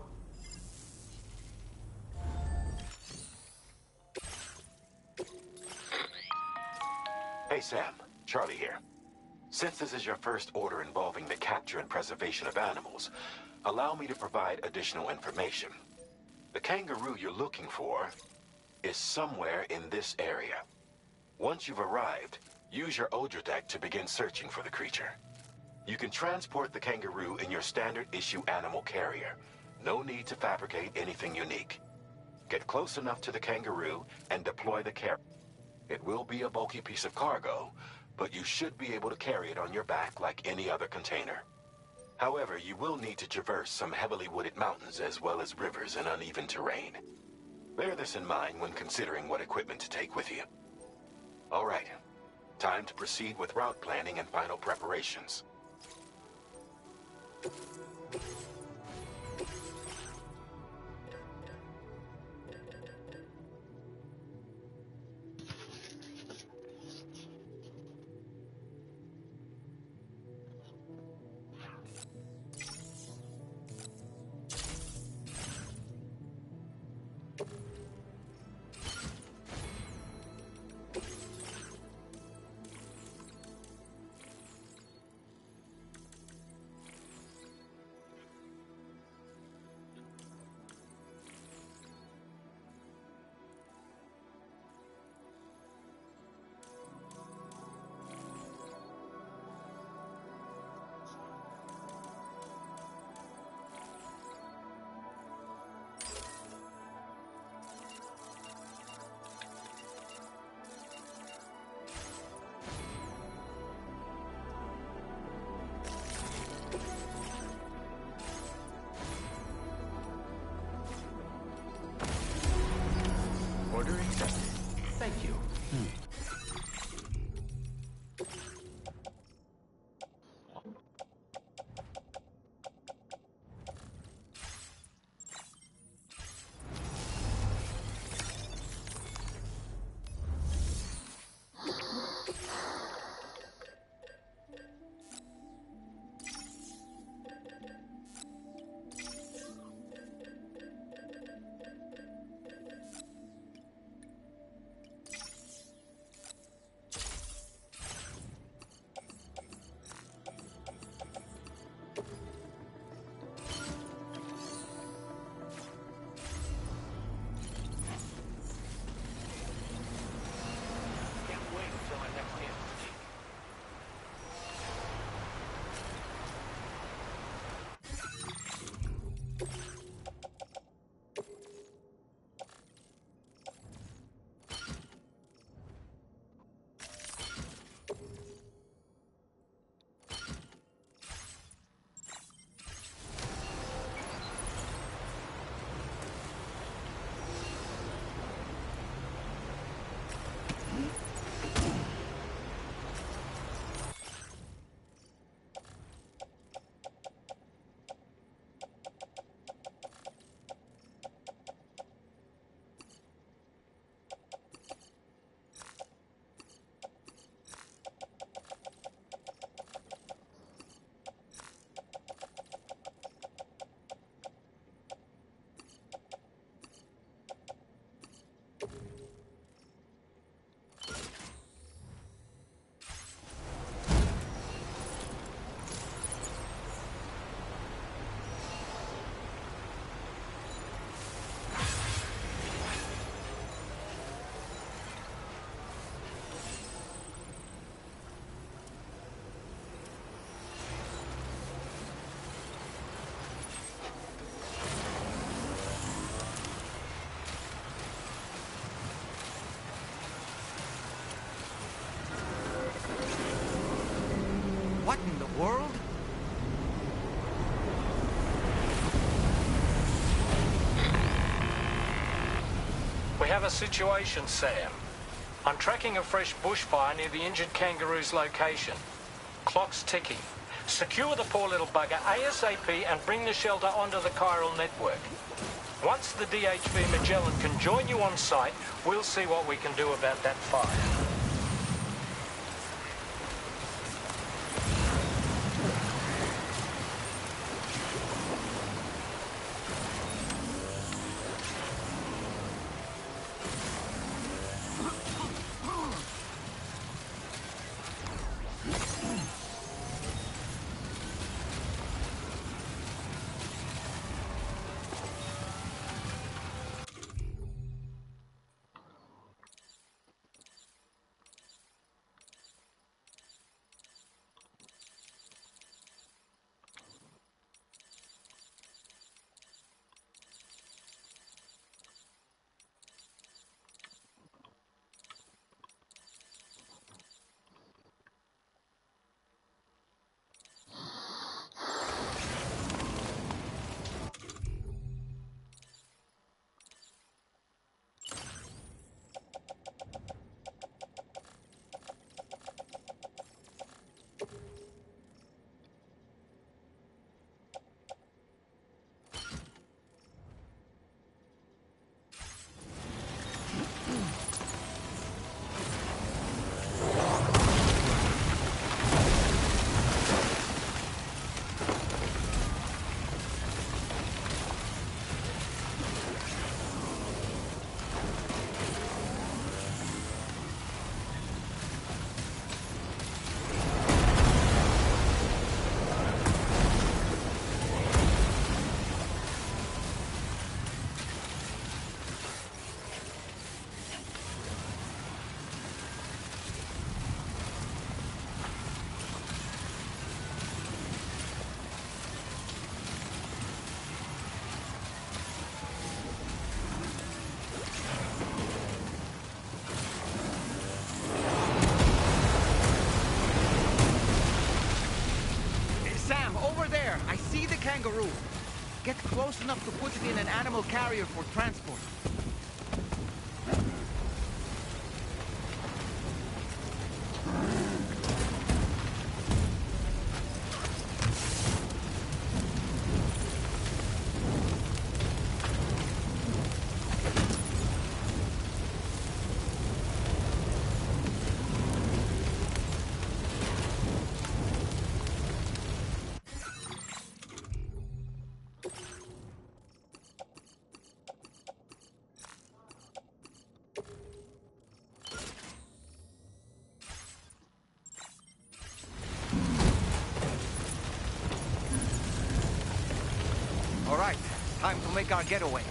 Hey Sam, Charlie here. Since this is your first order involving the capture and preservation of animals, allow me to provide additional information. The kangaroo you're looking for is somewhere in this area. Once you've arrived, use your Odradek to begin searching for the creature. You can transport the kangaroo in your standard issue animal carrier. No need to fabricate anything unique. Get close enough to the kangaroo and deploy the carrier. It will be a bulky piece of cargo, but you should be able to carry it on your back like any other container. However, you will need to traverse some heavily wooded mountains as well as rivers and uneven terrain. Bear this in mind when considering what equipment to take with you. All right, time to proceed with route planning and final preparations. Order accepted. Thank you. What in the world? We have a situation, Sam. I'm tracking a fresh bushfire near the injured kangaroo's location. Clock's ticking. Secure the poor little bugger ASAP and bring the shelter onto the chiral network. Once the DHV Magellan can join you on site, we'll see what we can do about that fire. Kangaroo. Get close enough to put it in an animal carrier for transport. All right, time to make our getaway.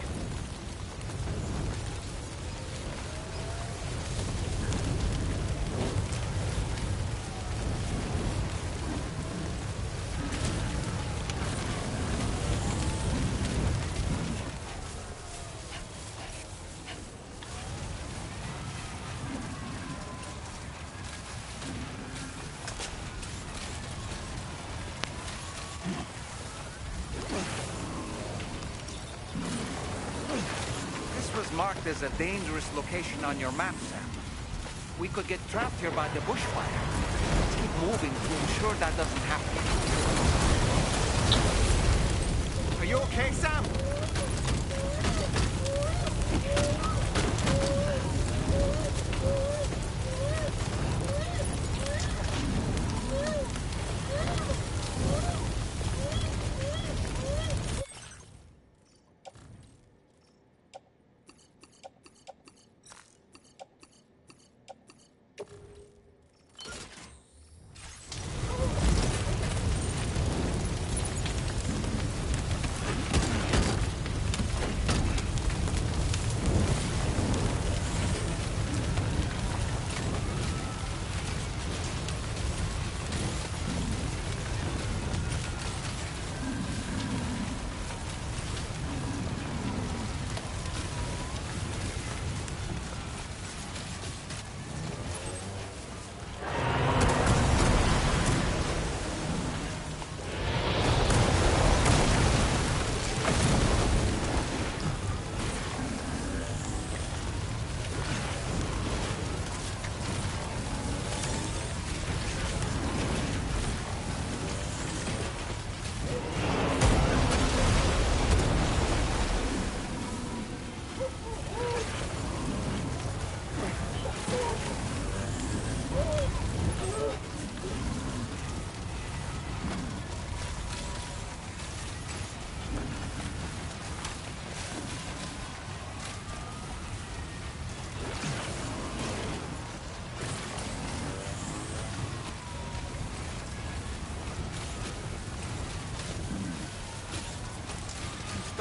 Marked as a dangerous location on your map, Sam. We could get trapped here by the bushfire. Let's keep moving to ensure that doesn't happen. Are you okay, Sam?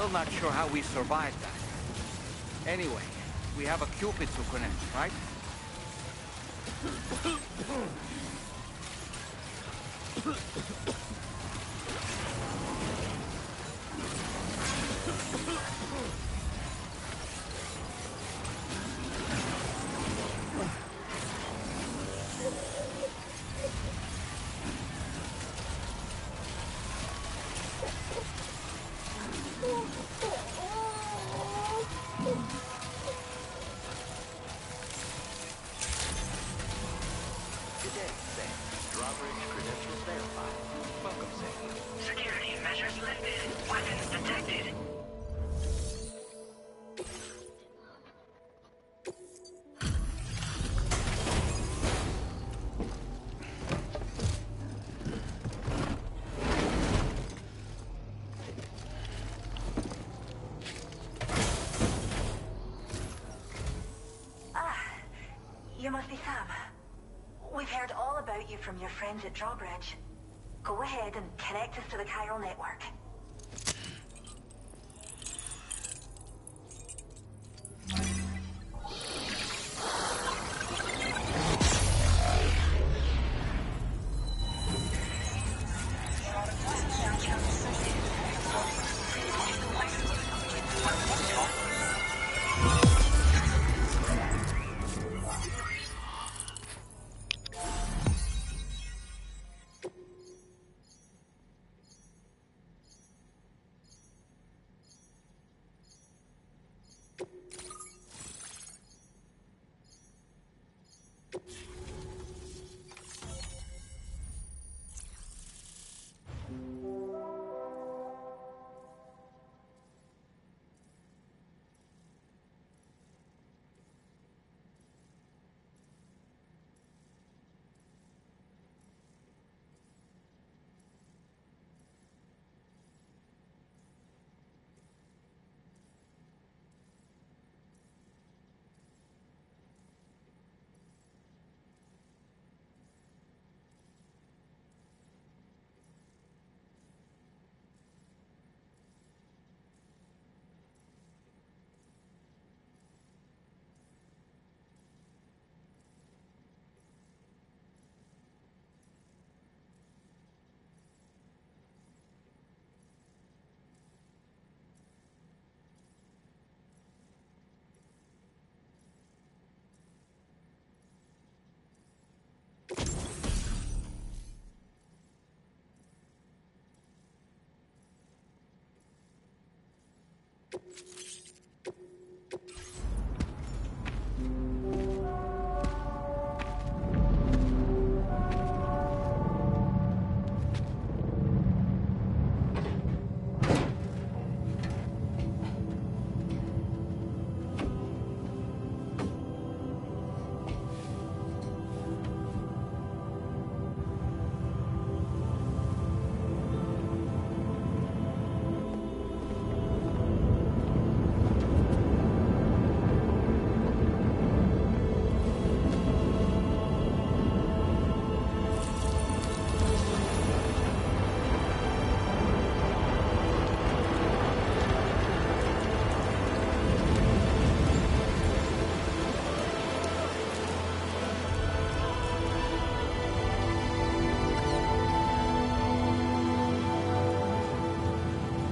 Still not sure how we survived that. Anyway, we have a Cupid to connect, right? Good day, Sam. Drawbridge credentials verified. Welcome, Sam. Security measures lifted. Weapons detected. You must be Sam. We've heard all about you from your friends at Drawbridge. Go ahead and connect us to the chiral network.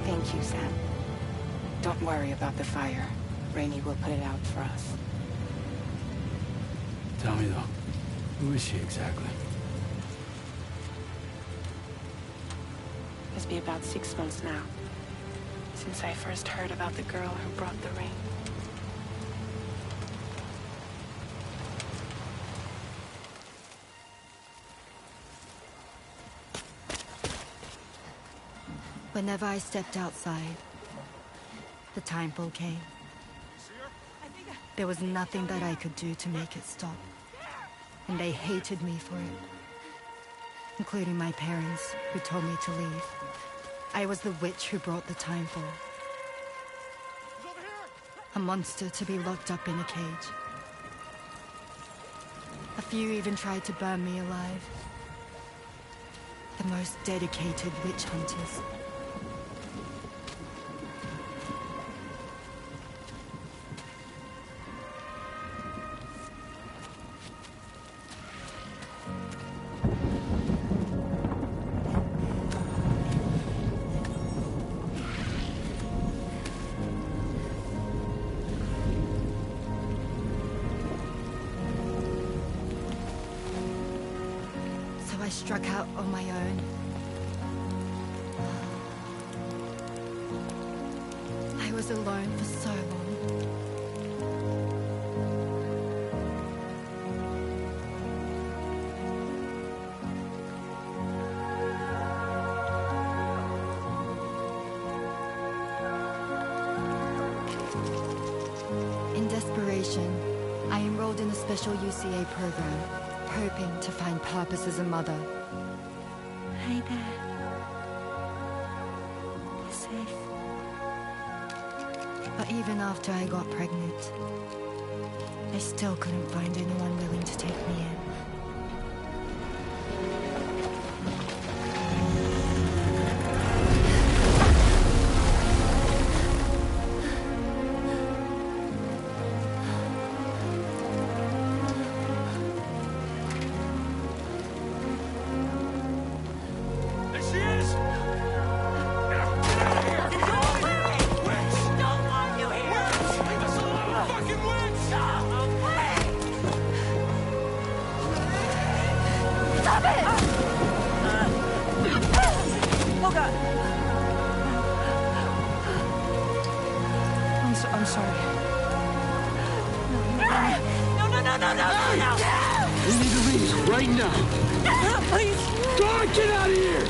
Thank you, Sam. Don't worry about the fire. Rainey will put it out for us. Tell me though, who is she exactly? It's been about 6 months now, since I first heard about the girl who brought the ring. Whenever I stepped outside, the time pull came. There was nothing that I could do to make it stop. And they hated me for it. Including my parents, who told me to leave. I was the witch who brought the time fall. A monster to be locked up in a cage. A few even tried to burn me alive. The most dedicated witch hunters. I struck out on my own. I was alone for so long. In desperation, I enrolled in a special UCA program, hoping to find purpose as a mother. Hi there. You're safe. But even after I got pregnant, I still couldn't find anyone willing to take me in. I'm sorry. No! We need to leave right now. Please. God, get out of here!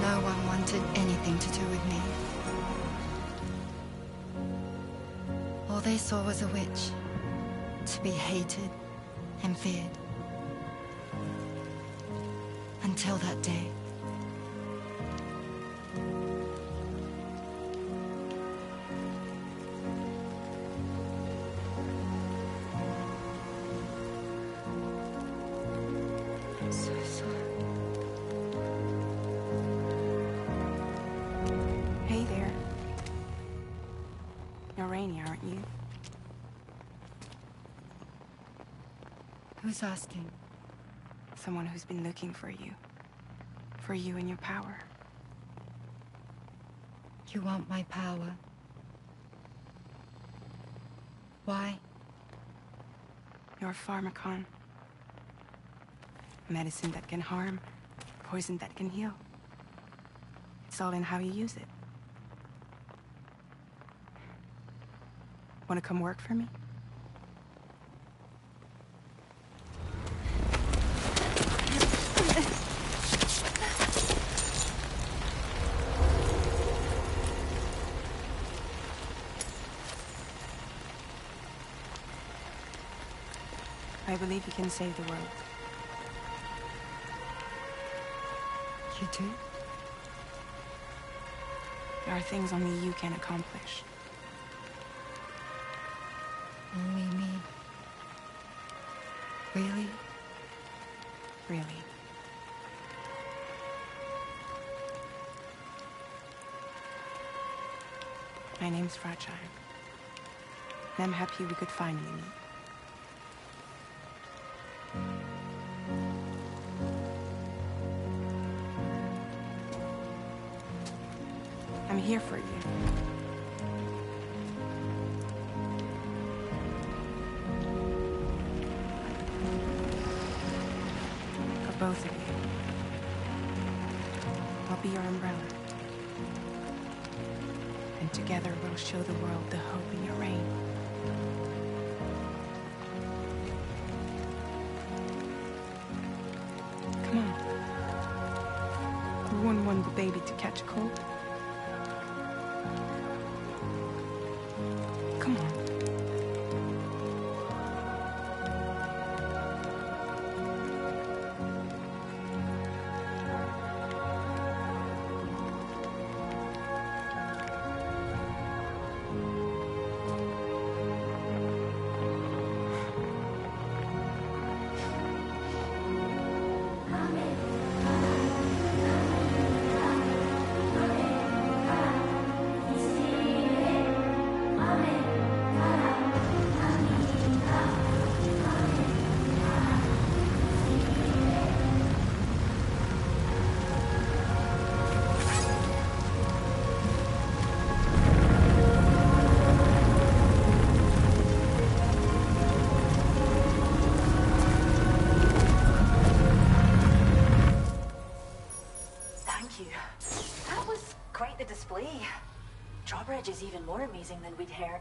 No one wanted anything to do with me. All they saw was a witch, to be hated and feared. Until that day. I'm so sorry. Hey there. You're Rainy, aren't you? Who's asking? Someone who's been looking for you. For you and your power. You want my power? Why? You're a pharmacon. Medicine that can harm, poison that can heal. It's all in how you use it. Want to come work for me? I believe you can save the world. You do? There are things only you can accomplish. Only me. Really? Really. My name's Fragile. And I'm happy we could finally meet. I'm here for you. For both of you. I'll be your umbrella. And together we'll show the world the hope in your reign. Come on. Who wouldn't want the baby to catch a cold? Come on. even more amazing than we'd heard.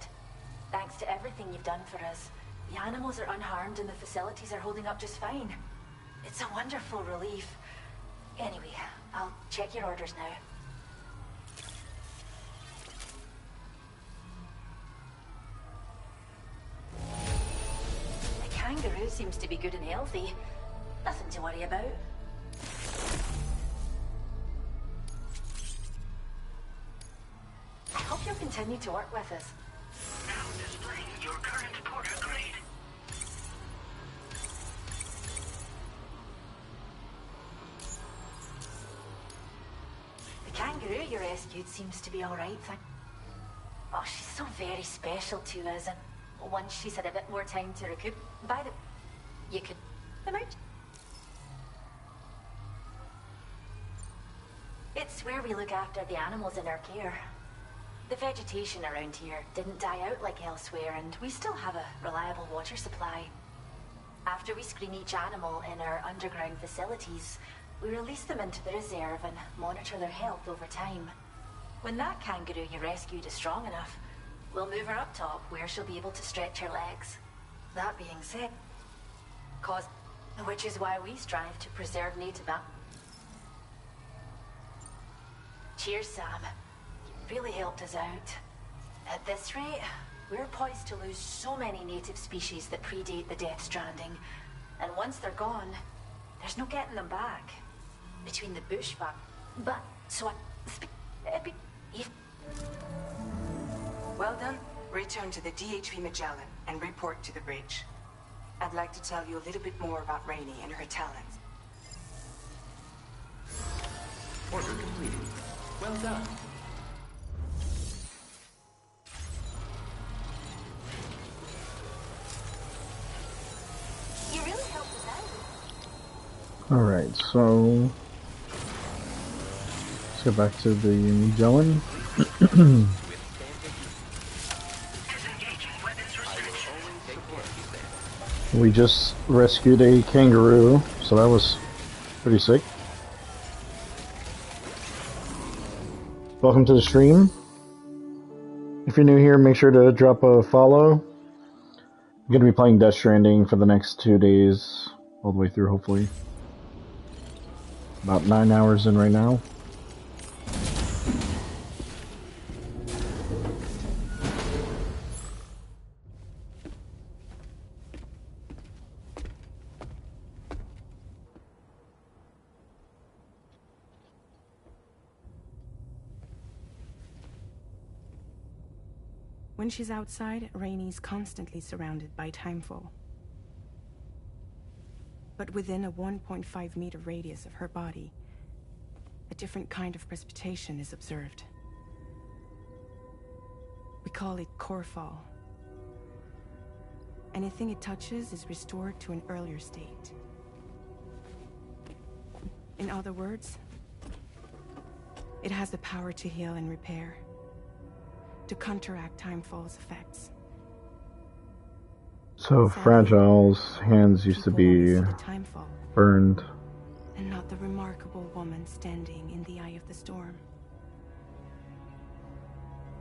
Thanks to everything you've done for us, the animals are unharmed and the facilities are holding up just fine. It's a wonderful relief. Anyway, I'll check your orders now. The kangaroo seems to be good and healthy. Nothing to worry about. I hope you'll continue to work with us. Now displaying your current porter grade. The kangaroo you rescued seems to be alright. Oh, she's so very special to us, and once she's had a bit more time to recoup, by the... you could... them out. It's where we look after the animals in our care. The vegetation around here didn't die out like elsewhere, and we still have a reliable water supply. After we screen each animal in our underground facilities, we release them into the reserve and monitor their health over time. When that kangaroo you rescued is strong enough, we'll move her up top where she'll be able to stretch her legs. That being said, which is why we strive to preserve native animals. Cheers, Sam. You really helped us out. At this rate, we're poised to lose so many native species that predate the Death Stranding. And once they're gone, there's no getting them back. Between the bushfire... But, so Well done. Return to the DHV Magellan and report to the bridge. I'd like to tell you a little bit more about Rainey and her talents. Order completed. Well done. You really helped us out. Alright, so let's get back to the Magellan. We just rescued a kangaroo, so that was pretty sick. Welcome to the stream. If you're new here, make sure to drop a follow. I'm going to be playing Death Stranding for the next 2 days, all the way through, hopefully. About 9 hours in right now. When she's outside, Rainey's constantly surrounded by timefall. But within a 1.5 meter radius of her body, a different kind of precipitation is observed. We call it core fall. Anything it touches is restored to an earlier state. In other words, it has the power to heal and repair, to counteract timefall's effects. So Fragile's hands used to be burned. And not the remarkable woman standing in the eye of the storm.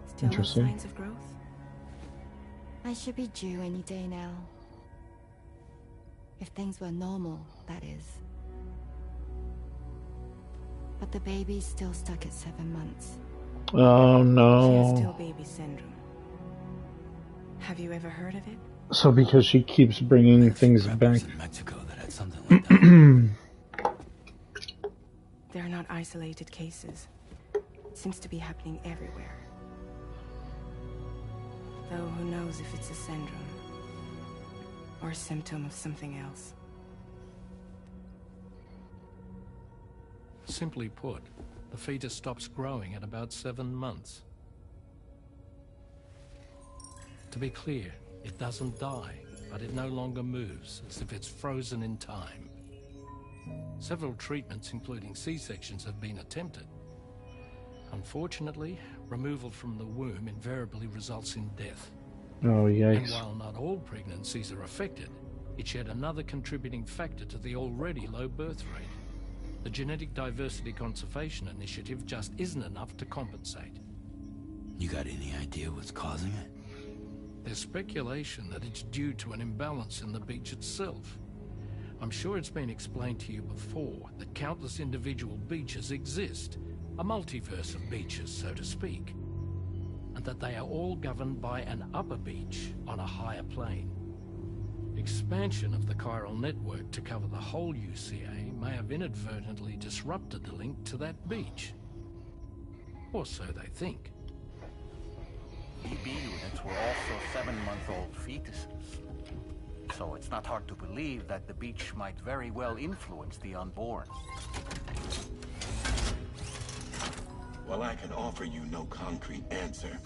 Still no Interesting. signs of growth? I should be due any day now. If things were normal, that is. But the baby's still stuck at 7 months. Oh She has still no. baby syndrome. Have you ever heard of it? So because she keeps bringing things back. In Mexico that had something like that. They're not isolated cases. It seems to be happening everywhere. Though who knows if it's a syndrome or a symptom of something else. Simply put, the fetus stops growing at about 7 months. To be clear, it doesn't die, but it no longer moves, as if it's frozen in time. Several treatments, including C-sections, have been attempted. Unfortunately, removal from the womb invariably results in death. Oh And yikes. while not all pregnancies are affected, it's yet another contributing factor to the already low birth rate. The Genetic Diversity Conservation Initiative just isn't enough to compensate. You got any idea what's causing it? There's speculation that it's due to an imbalance in the beach itself. I'm sure it's been explained to you before that countless individual beaches exist, a multiverse of beaches, so to speak, and that they are all governed by an upper beach on a higher plane. Expansion of the chiral network to cover the whole UCA may have inadvertently disrupted the link to that beach. Or so they think. BB units were also 7-month-old fetuses. So it's not hard to believe that the beach might very well influence the unborn. While I can offer you no concrete answer,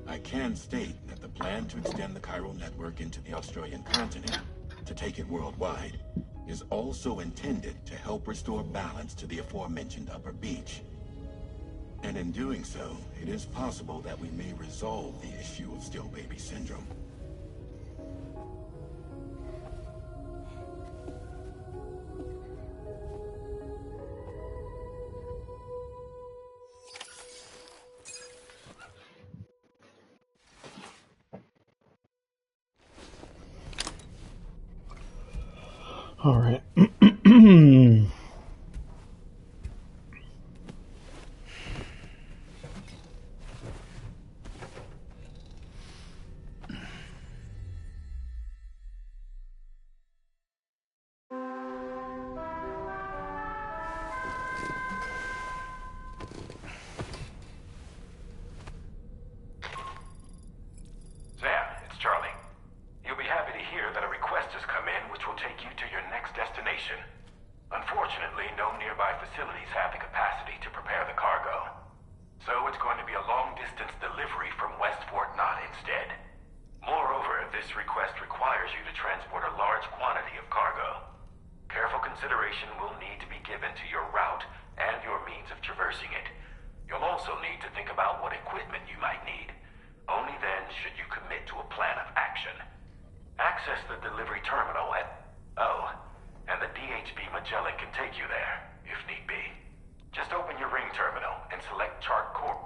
I can state that the plan to extend the chiral network into the Australian continent, to take it worldwide, is also intended to help restore balance to the aforementioned upper beach. And in doing so, it is possible that we may resolve the issue of still baby syndrome. All right. Sam, it's Charlie. You'll be happy to hear that a request has come in which will take you to your next destination. Unfortunately, no nearby facilities have the capacity to prepare the cargo. So it's going to be a long-distance delivery from West Fort Knott instead. Moreover, this request requires you to transport a large quantity of cargo. Careful consideration will need to be given to your route and your means of traversing it. You'll also need to think about what equipment you might need. Only then should you commit to a plan of action. Access the delivery terminal at... Oh, and the DHB Magellan can take you there, if need be. Just open your ring terminal and select Chart Corp.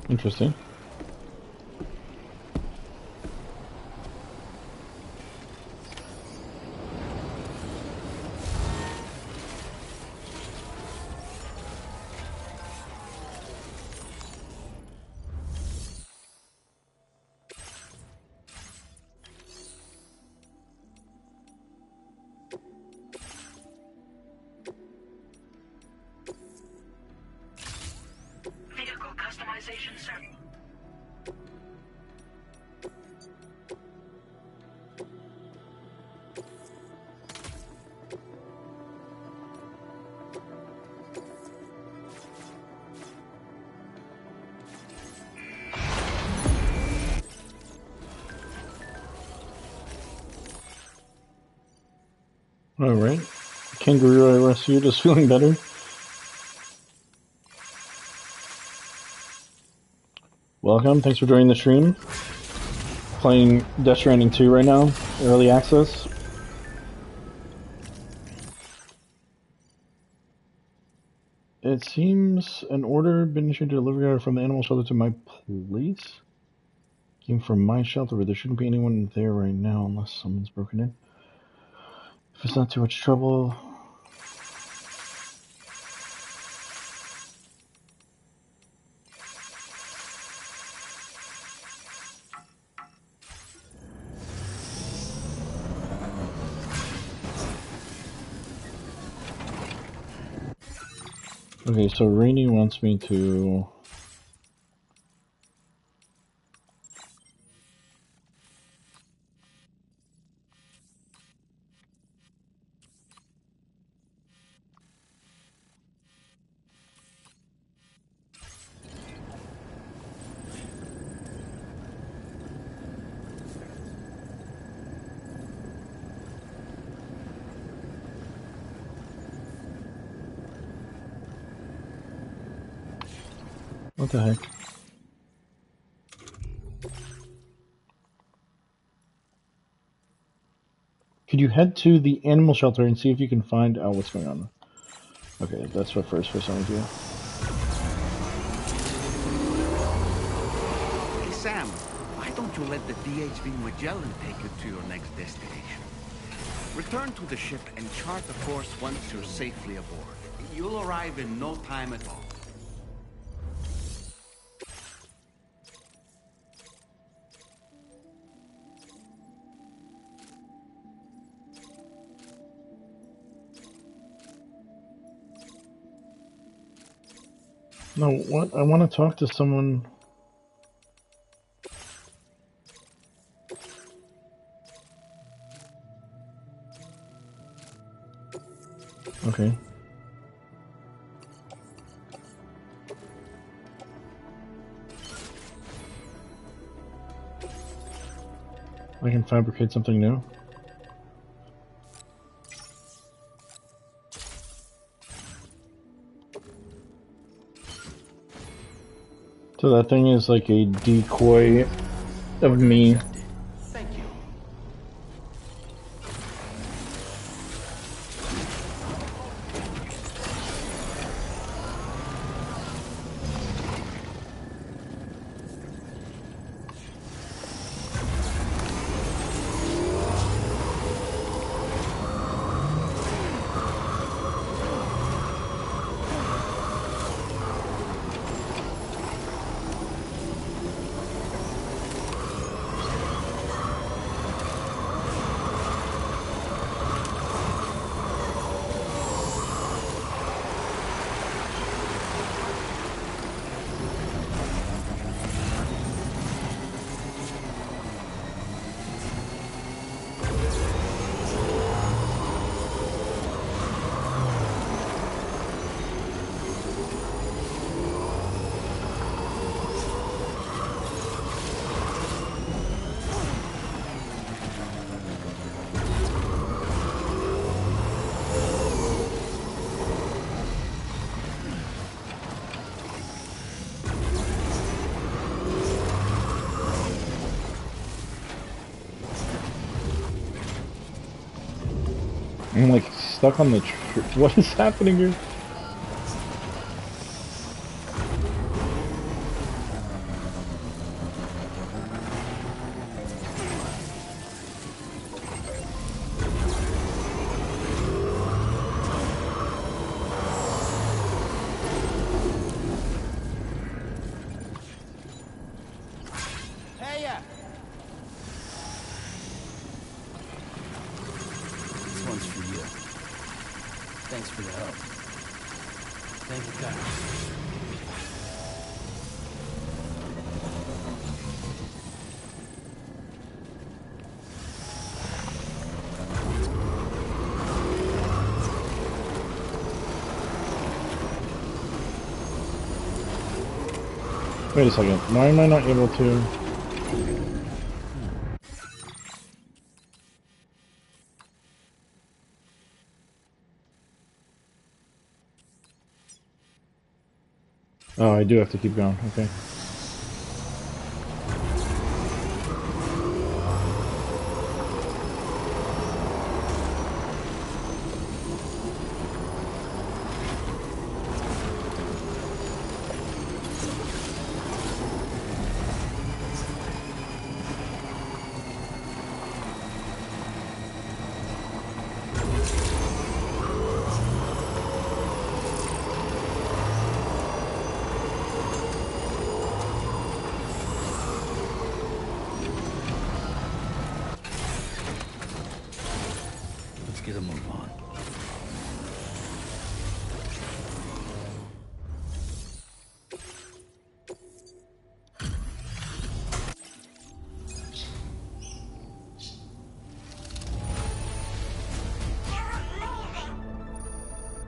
Interesting. Vehicle customization, sir. All right. Kangaroo I rescued is feeling better. Welcome. Thanks for joining the stream. Playing Death Stranding 2 right now. Early access. It seems an order been issued to deliver from the animal shelter to my place. Came from my shelter, but there shouldn't be anyone there right now unless someone's broken in. If it's not too much trouble. Okay, so Rainey wants me to... What the heck? Could you head to the animal shelter and see if you can find out what's going on? Okay, that's what first person I do. Hey, Sam, why don't you let the DHV Magellan take you to your next destination? Return to the ship and chart the course once you're safely aboard. You'll arrive in no time at all. No, what? I want to talk to someone. Okay. I can fabricate something new. So that thing is like a decoy of me. Thank you. I'm like stuck on the what is happening here? Hey, this one's for you. Thanks for the help. Thank you, guys. Wait a second. Why am I not able to? Oh, I do have to keep going. Okay. Let's get a move on.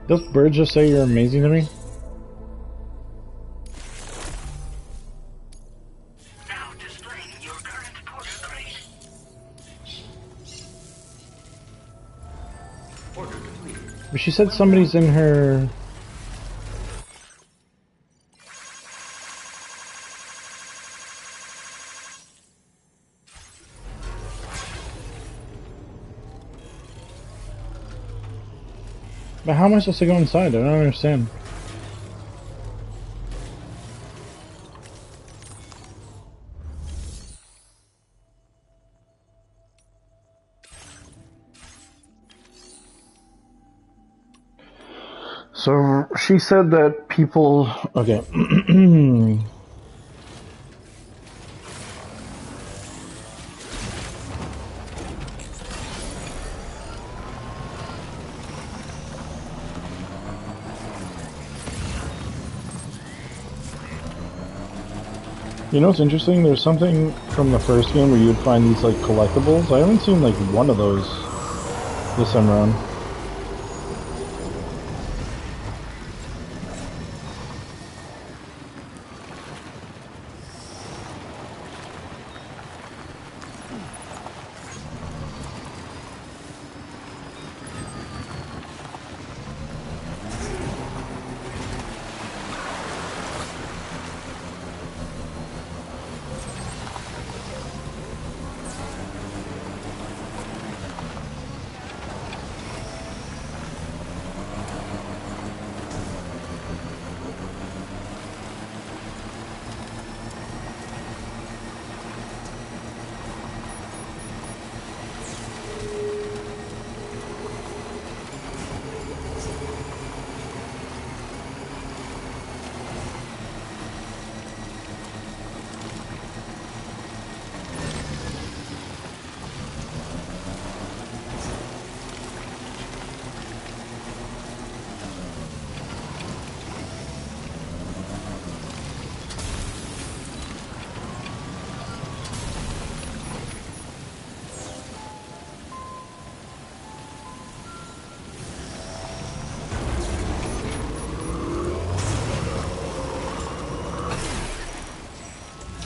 Does Bird just say you're amazing to me? Now displaying your current porter grade. Order complete. But she said somebody's in her... But how am I supposed to go inside? I don't understand. So she said that people... Okay. You know what's interesting? There's something from the first game where you'd find these like collectibles. I haven't seen like one of those this time around.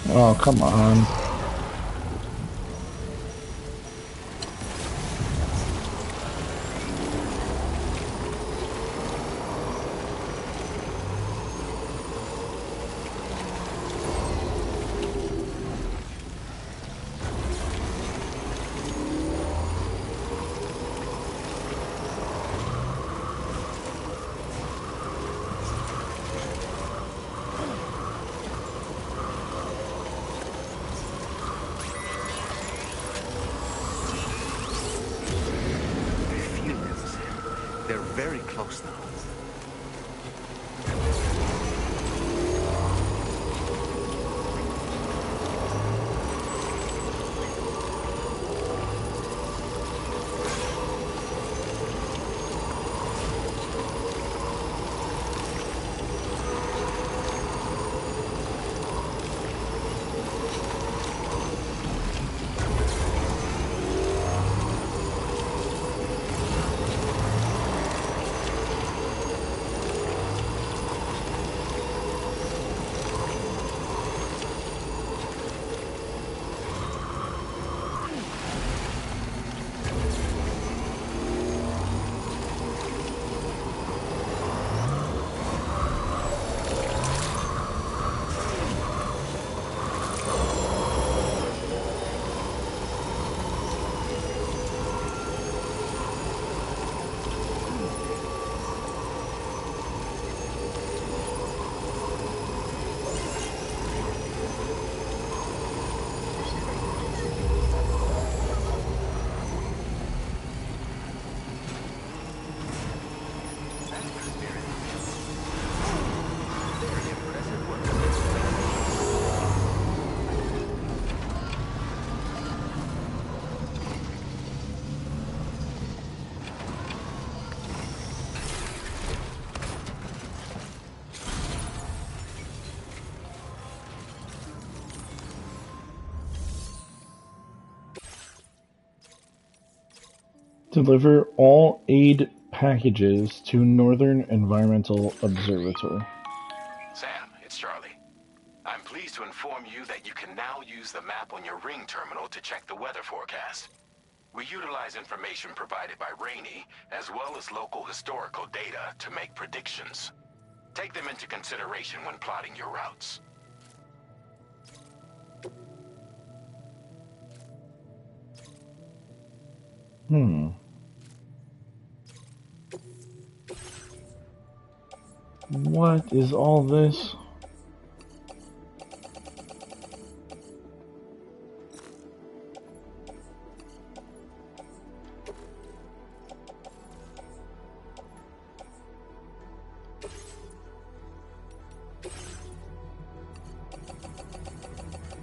Oh, come on. They're very close now. Deliver all aid packages to Northern Environmental Observatory. Sam, it's Charlie. I'm pleased to inform you that you can now use the map on your ring terminal to check the weather forecast. We utilize information provided by Rainey, as well as local historical data, to make predictions. Take them into consideration when plotting your routes. What is all this?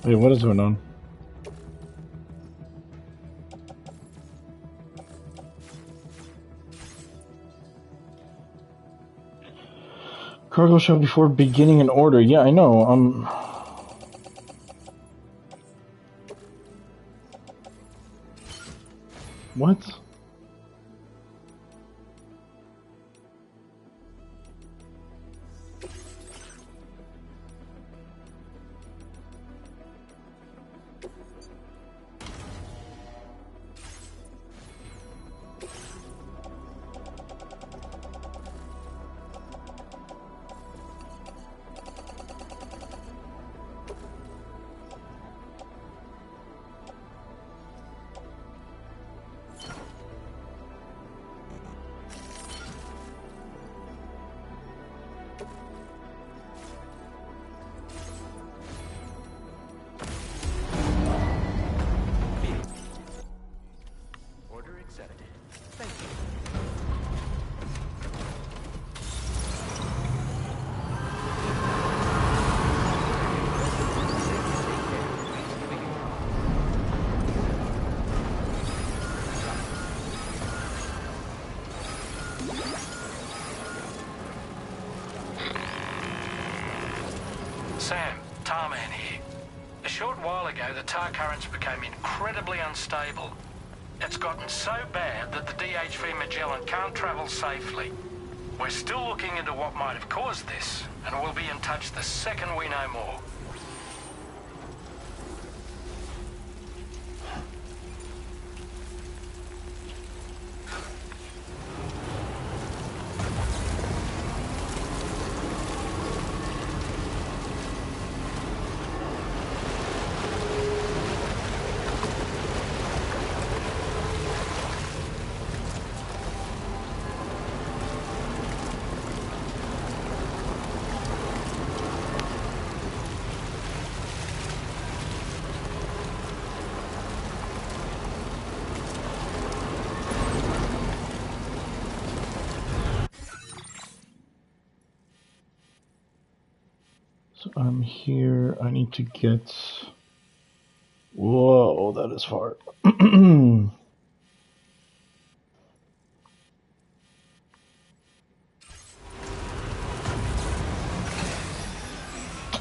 Wait, what is going on? Cargo shell before beginning an order. Yeah, I know. What? Sam, Tarman here. A short while ago, the tar currents became incredibly unstable. It's gotten so bad that the DHV Magellan can't travel safely. We're still looking into what might have caused this, and we'll be in touch the second we know more. I'm here. I need to get... Whoa, that is far.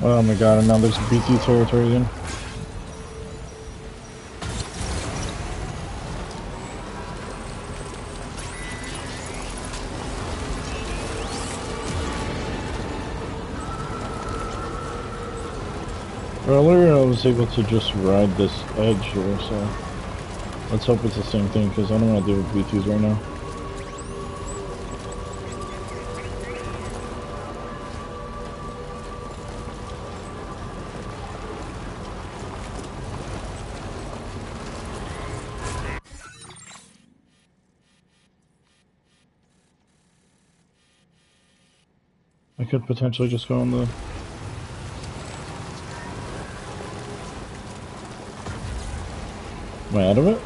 Oh my god, and now there's BT territory again. Earlier I was able to just ride this edge here, so let's hope it's the same thing, because I don't want to deal with BTs right now. I could potentially just go on the... Am I out of it?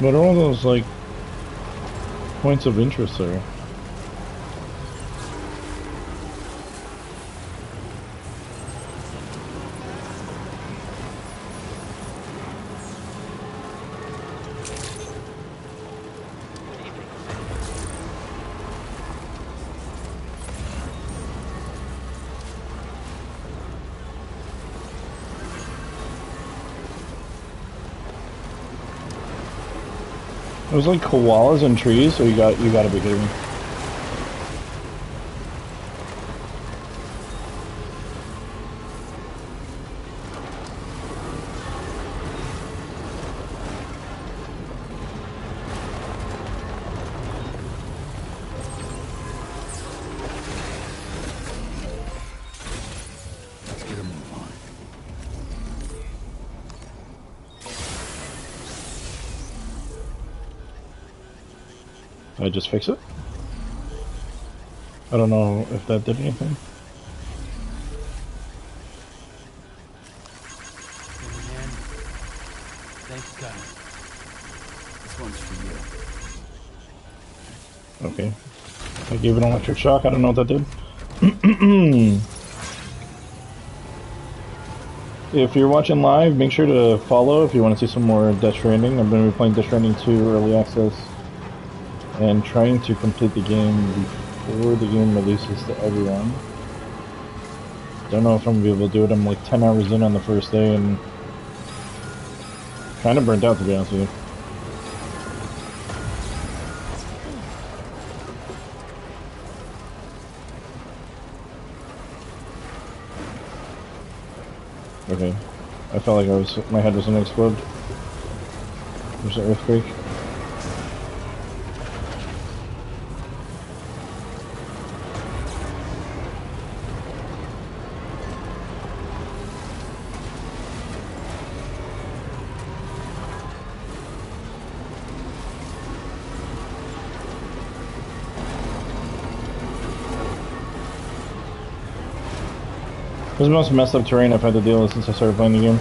What are all those, like, points of interest there? It was like koalas and trees, so you gotta be kidding me. Let's get a move on. Did I just fix it? I don't know if that did anything. Man, thank God. This one's for you. Okay. I gave it an electric shock, I don't know what that did. If you're watching live, make sure to follow if you want to see some more Death Stranding. I'm going to be playing Death Stranding 2 Early Access and trying to complete the game before the game releases to everyone. Don't know if I'm going to be able to do it. I'm like 10 hours in on the first day and kind of burnt out, to be honest with you. Okay, I felt like my head was gonna explode. There's an earthquake. This is the most messed up terrain I've had to deal with since I started playing the game.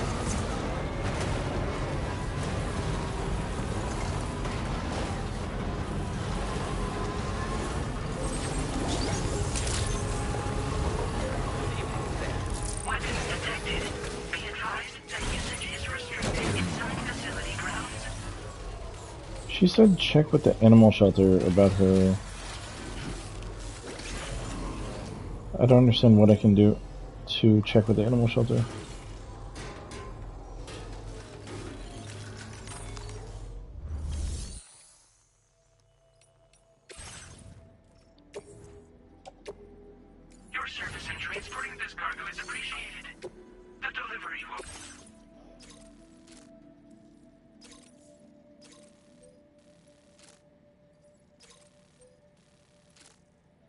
She said check with the animal shelter about her. I don't understand what I can do to check with the animal shelter. Your service in transporting this cargo is appreciated. The delivery will...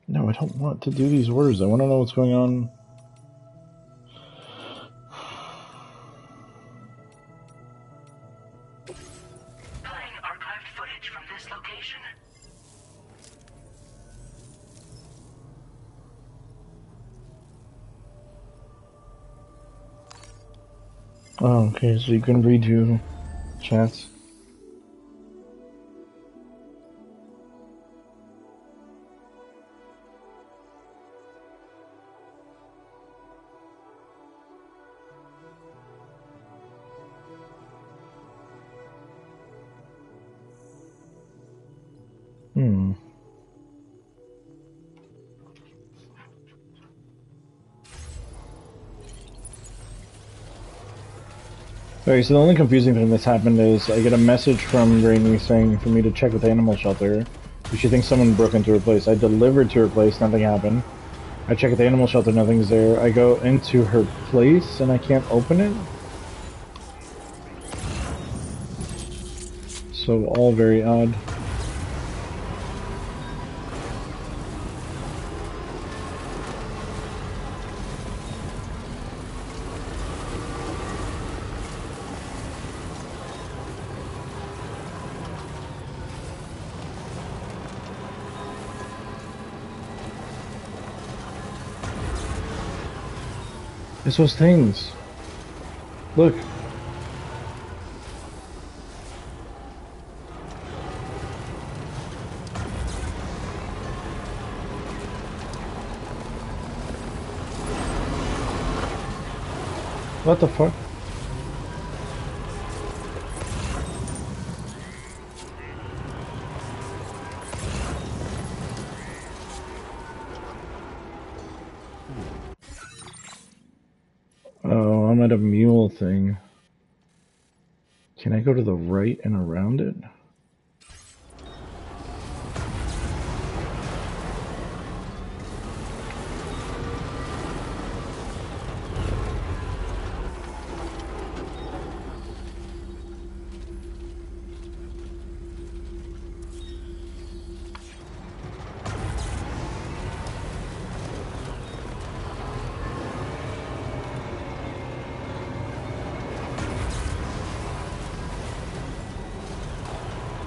No, I don't want to do these orders. I want to know what's going on. Playing archived footage from this location. Oh, okay, so you can redo chats. Okay, so the only confusing thing that's happened is I get a message from Rainy saying for me to check with the animal shelter. She thinks someone broke into her place. I delivered to her place, nothing happened. I check at the animal shelter, nothing's there. I go into her place and I can't open it. So all very odd. It's those things. Look. What the fuck? Oh, I'm at a mule thing. Can I go to the right and around it?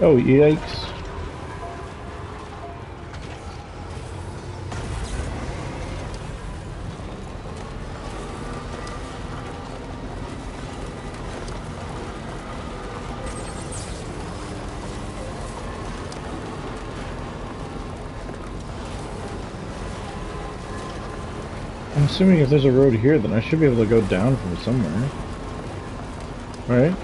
Oh, yikes. I'm assuming if there's a road here, then I should be able to go down from somewhere. Right?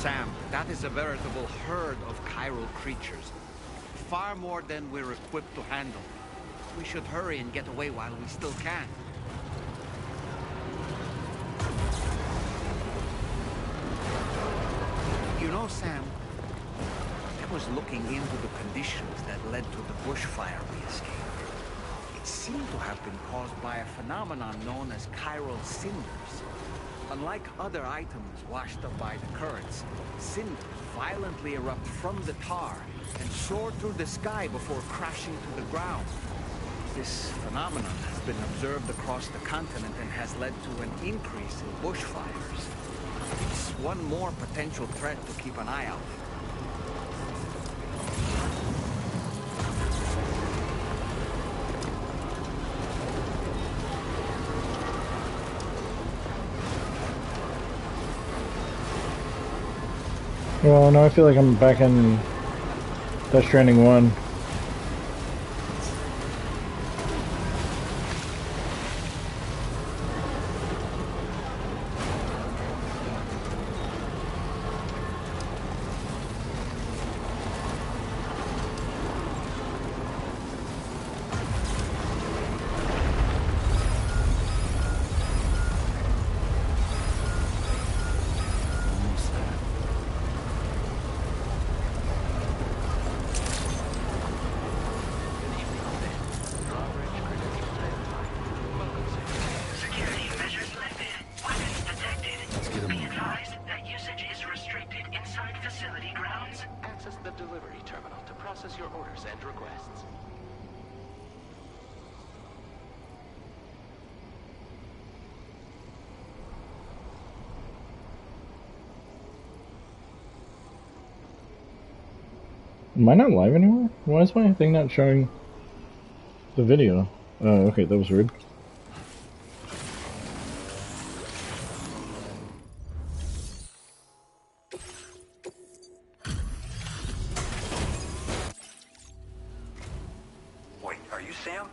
Sam, that is a veritable herd of chiral creatures. Far more than we're equipped to handle. We should hurry and get away while we still can. You know, Sam, I was looking into the conditions that led to the bushfire we escaped. It seemed to have been caused by a phenomenon known as chiral cinders. Unlike other items washed up by the currents, cinders violently erupt from the tar and soar through the sky before crashing to the ground. This phenomenon has been observed across the continent and has led to an increase in bushfires. It's one more potential threat to keep an eye out for. Well, now I feel like I'm back in Death Stranding 1. Am I not live anymore? Why is my thing not showing the video? Oh, okay, that was weird. Wait, are you Sam?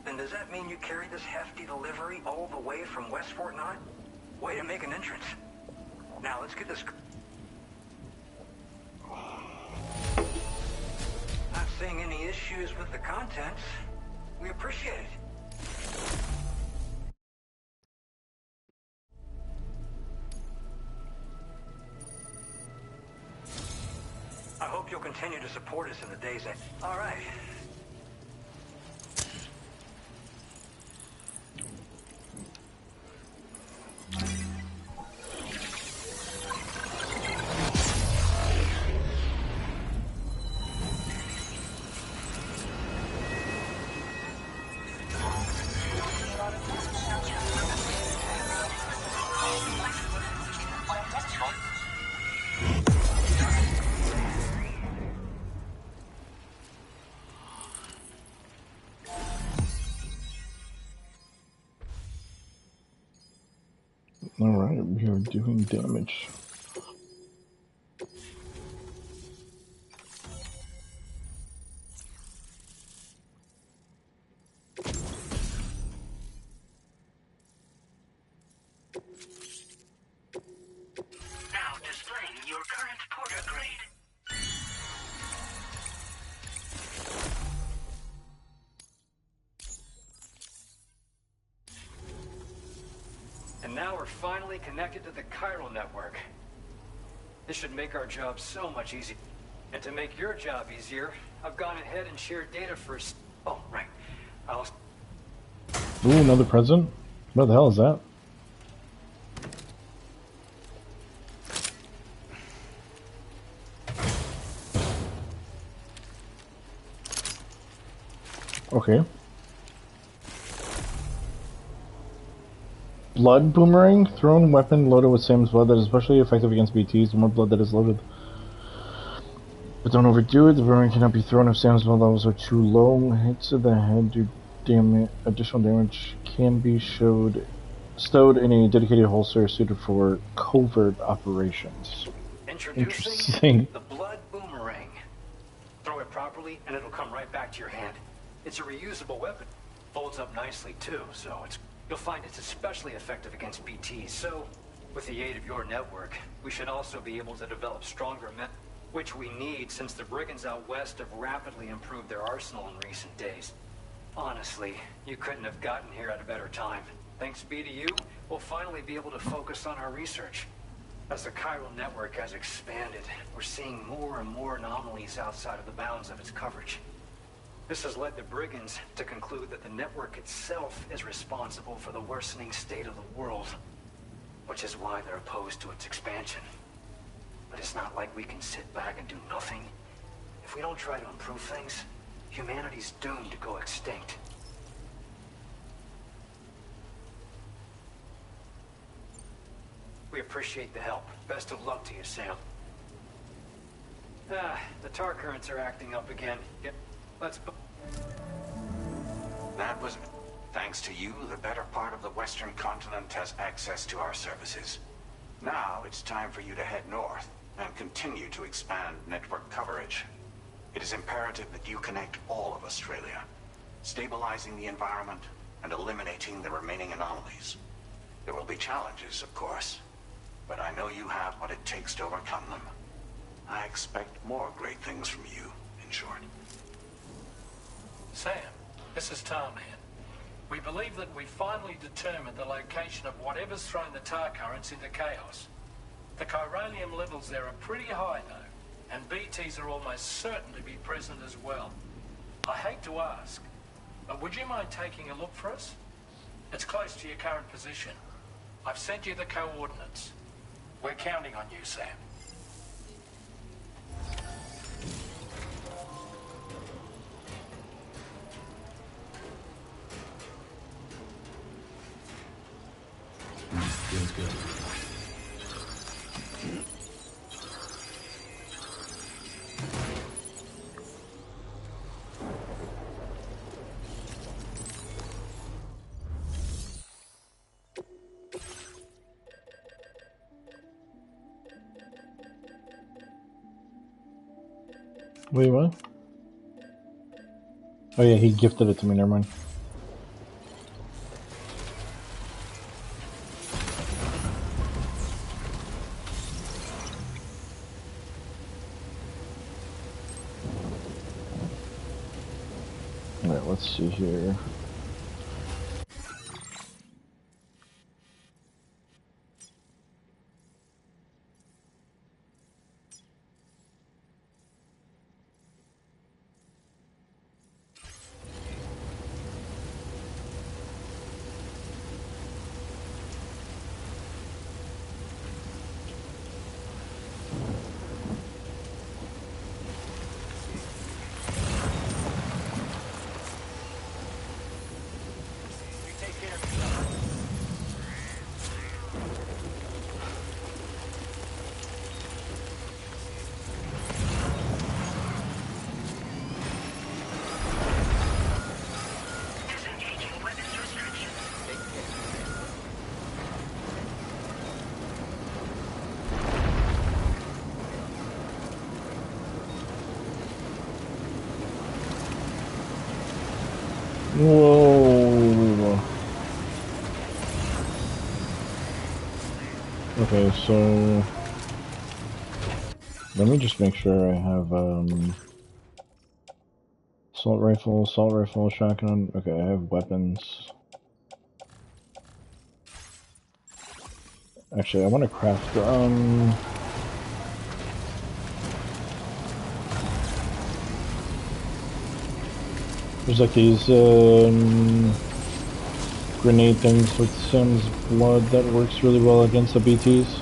Then does that mean you carried this hefty delivery all the way from West Fort Knott? Way to make an entrance. Now, let's get this... Not seeing any issues with the contents. We appreciate it. I hope you'll continue to support us in the days ahead. All right. Alright, we are doing damage. Now displaying your current porter grade. And now we're finally connected to the chiral network. This should make our job so much easier. And to make your job easier, I've gone ahead and shared data first. Oh, right. Ooh, another present? What the hell is that? Okay. Blood boomerang? Thrown weapon loaded with Sam's blood that is especially effective against BTs. The more blood that is loaded. But don't overdo it. The boomerang cannot be thrown if Sam's blood levels are too low. Hits to the head do damage. Additional damage can be stowed in a dedicated holster suited for covert operations. Introducing the blood boomerang. Throw it properly and it'll come right back to your hand. It's a reusable weapon. Folds up nicely too, so you'll find it's especially effective against BTs. So, with the aid of your network, we should also be able to develop stronger methods, which we need since the brigands out west have rapidly improved their arsenal in recent days. Honestly, you couldn't have gotten here at a better time. Thanks be to you, we'll finally be able to focus on our research. As the chiral network has expanded, we're seeing more and more anomalies outside of the bounds of its coverage. This has led the brigands to conclude that the network itself is responsible for the worsening state of the world, which is why they're opposed to its expansion. But it's not like we can sit back and do nothing. If we don't try to improve things, humanity's doomed to go extinct. We appreciate the help. Best of luck to you, Sam. The tar currents are acting up again. Yep, let's... That was... Thanks to you, the better part of the Western continent has access to our services. Now it's time for you to head north and continue to expand network coverage. It is imperative that you connect all of Australia, stabilizing the environment and eliminating the remaining anomalies. There will be challenges, of course, but I know you have what it takes to overcome them. I expect more great things from you, in short. Sam, this is Tarman. We believe that we finally determined the location of whatever's thrown the tar currents into chaos. The chiralium levels there are pretty high, though, and BTs are almost certain to be present as well. I hate to ask, but would you mind taking a look for us? It's close to your current position. I've sent you the coordinates. We're counting on you, Sam. Feels good. Wait, what? Oh yeah, he gifted it to me, never mind. Alright, let's see here. Whoa. Okay, so let me just make sure I have assault rifle, shotgun. Okay, I have weapons. Actually, I want to craft there's like these grenade things with Sim's blood that works really well against the BTs.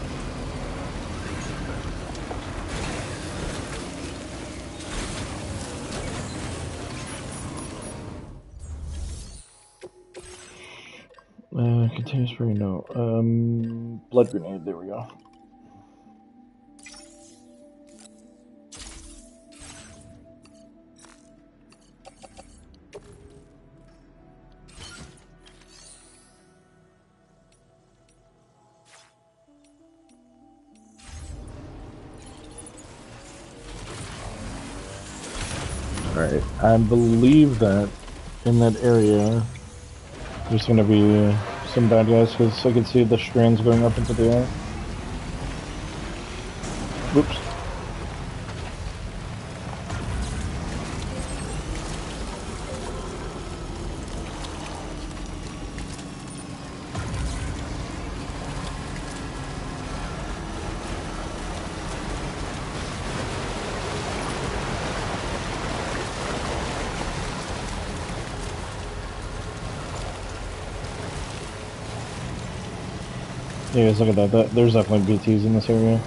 Container spray, no. Blood grenade, there we go. Alright, I believe that in that area there's gonna be some bad guys because I can see the strands going up into the air. Whoops. Yeah, guys, look at that. There's definitely BTs in this area.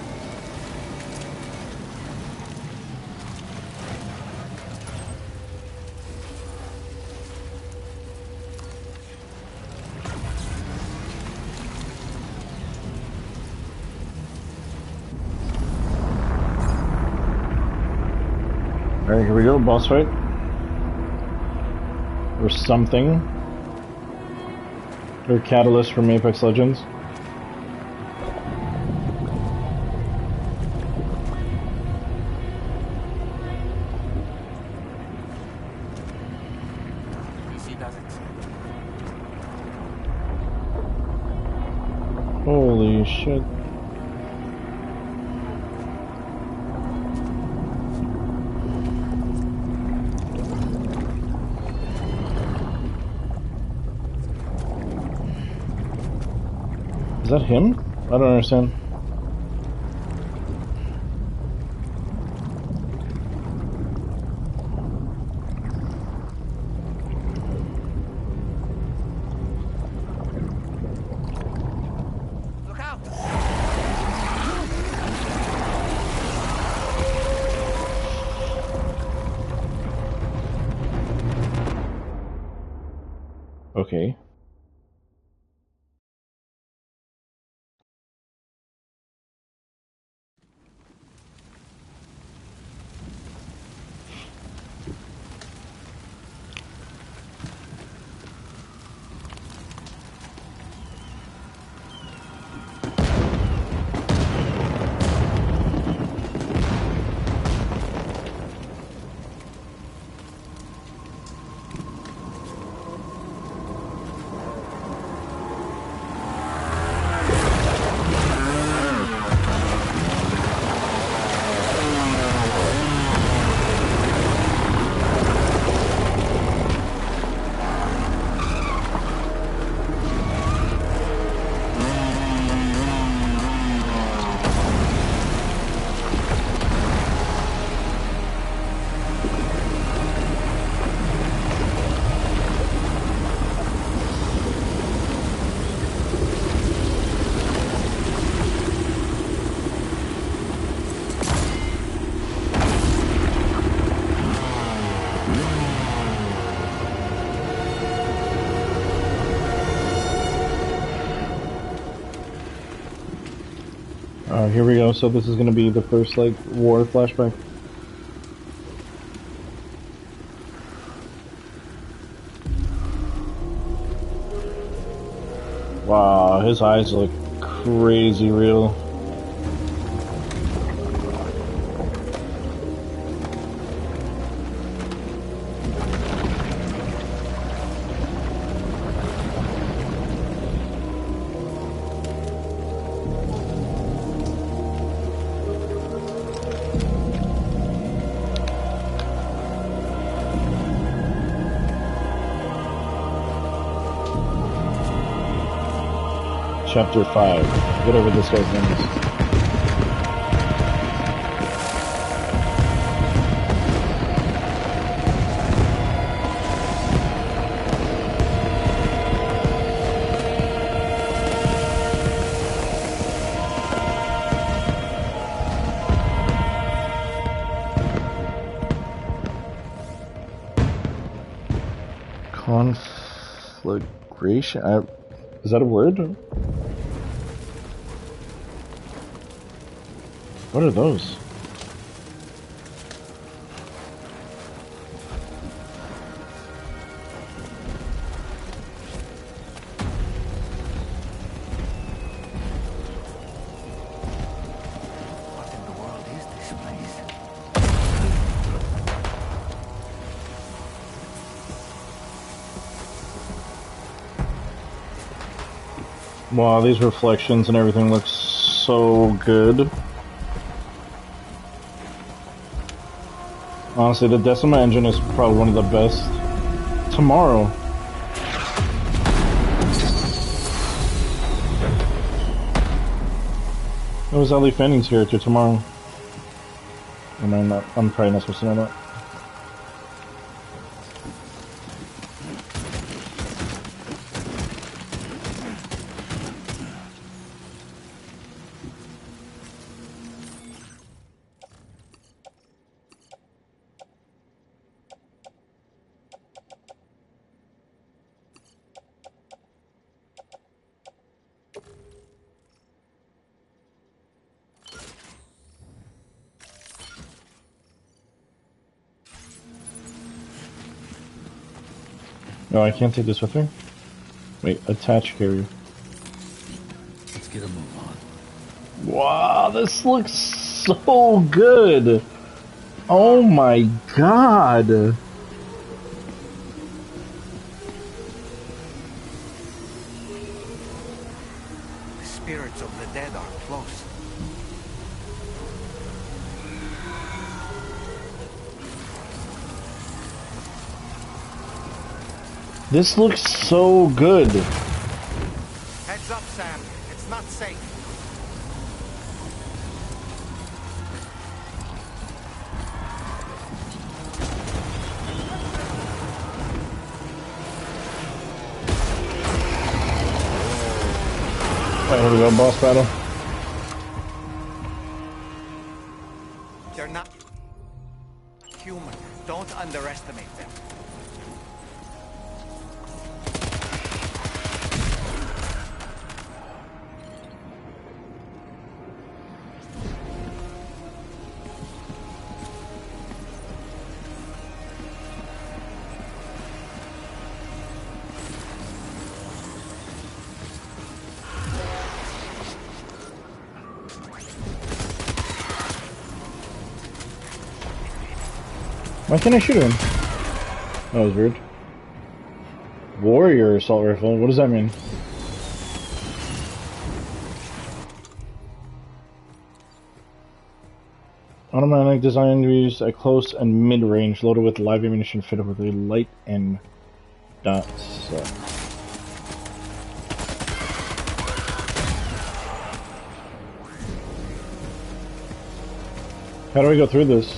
Alright, here we go, boss fight. Or something. Or catalyst from Apex Legends. Holy shit. Is that him? I don't understand. Okay. Here we go. So this is gonna be the first, like, war flashback. Wow, his eyes look crazy real. Chapter 5. Whatever this guy's name is. Conflagration? Is that a word? What are those? What in the world is this place? Wow, these reflections and everything looks so good. Honestly, the Decima engine is probably one of the best. Tomorrow. It was Ali Fanning's character tomorrow. I'm probably not supposed to know that. No, I can't take this with me. Wait, attach carrier. Let's get a move on. Wow, this looks so good. Oh my god. The spirits of the dead are close. This looks so good. Heads up, Sam. It's not safe. Alright, here we go, boss battle. They're not human. Don't underestimate them. Why can't I shoot him? That was weird. Warrior assault rifle, what does that mean? Automatic design to be used at close and mid-range, loaded with live ammunition fitted with a light and dots. How do I go through this?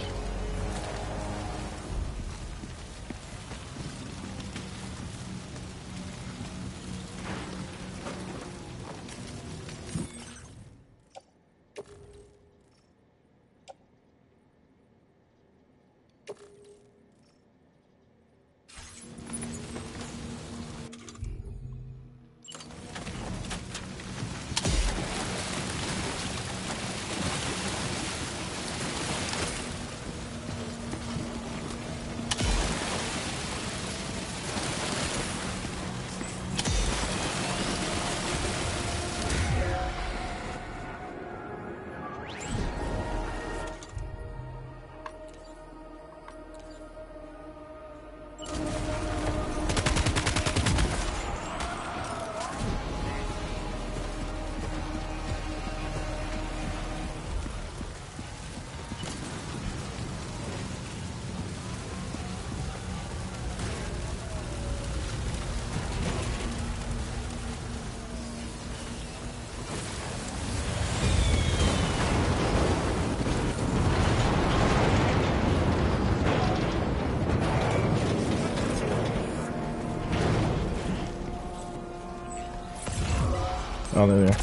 Oh, there they are.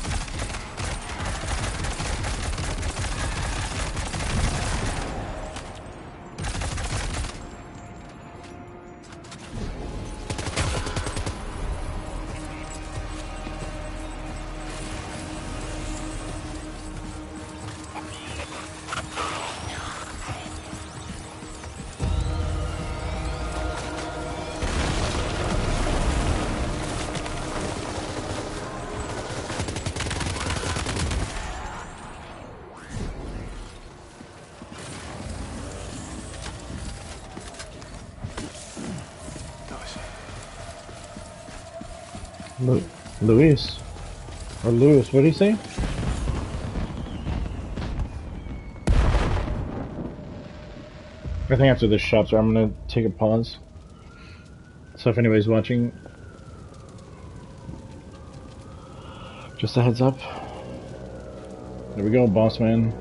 Luis? Or Lewis, what did he say? I think after this chapter I'm gonna take a pause. So if anybody's watching, just a heads up. There we go, boss man.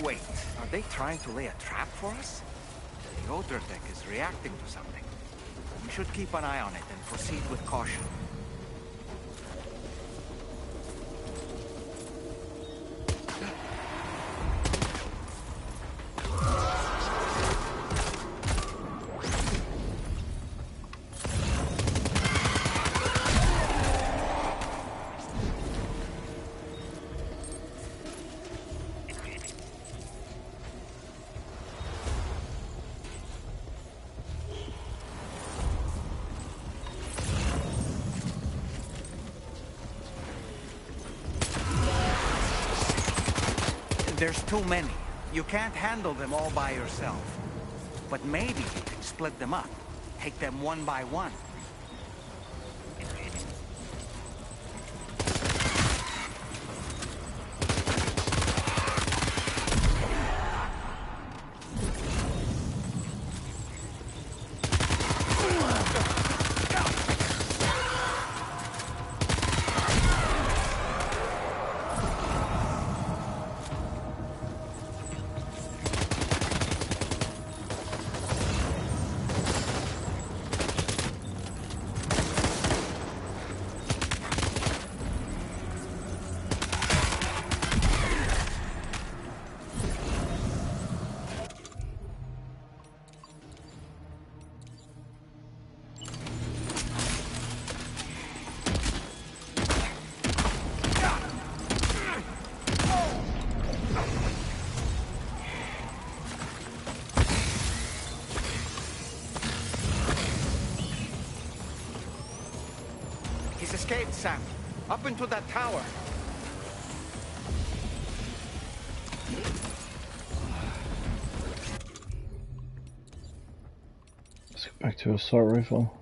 Wait, are they trying to lay a trap for us? The outer deck is reacting to something. We should keep an eye on it and proceed with caution. There's too many. You can't handle them all by yourself. But maybe you can split them up. Take them one by one. He's escaped, Sam. Up into that tower. Let's go back to assault rifle.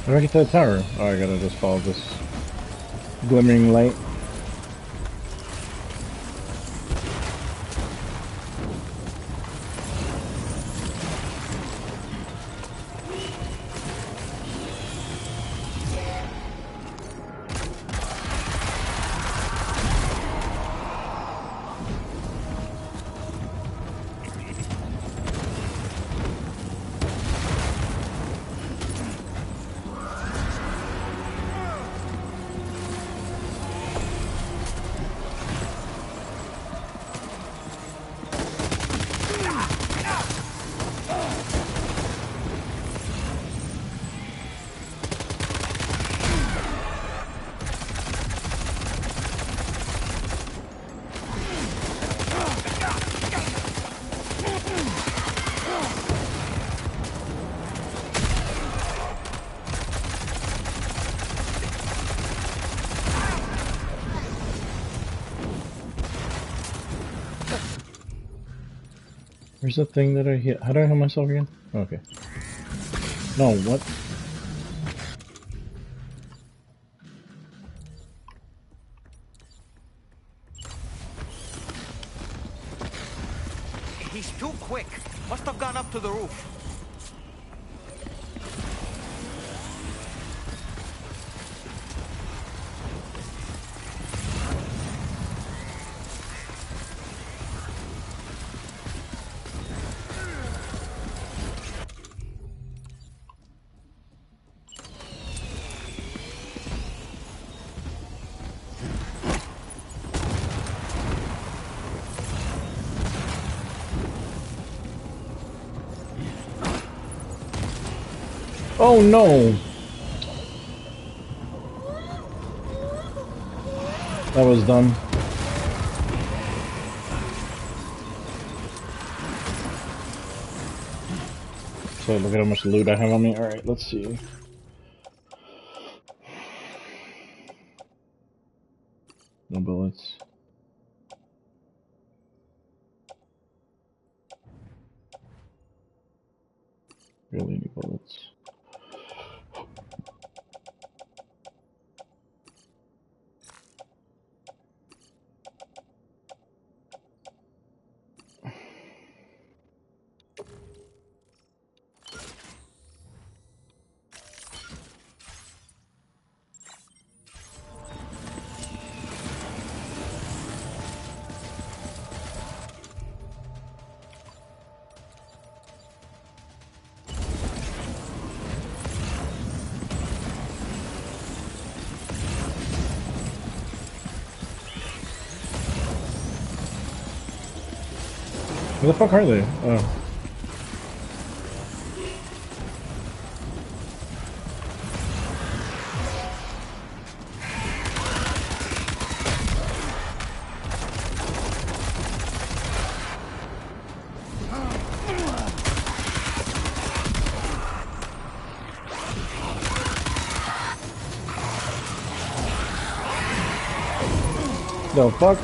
How do I get to the tower? Oh, I gotta just follow this glimmering light. Where's the thing that I hit? How do I hit myself again? Okay. No, what? He's too quick. Must have gone up to the roof. Oh no! That was dumb. So look at how much loot I have on me. Alright, let's see. No bullets. Barely any bullets. Where the fuck are they? Oh. The fuck?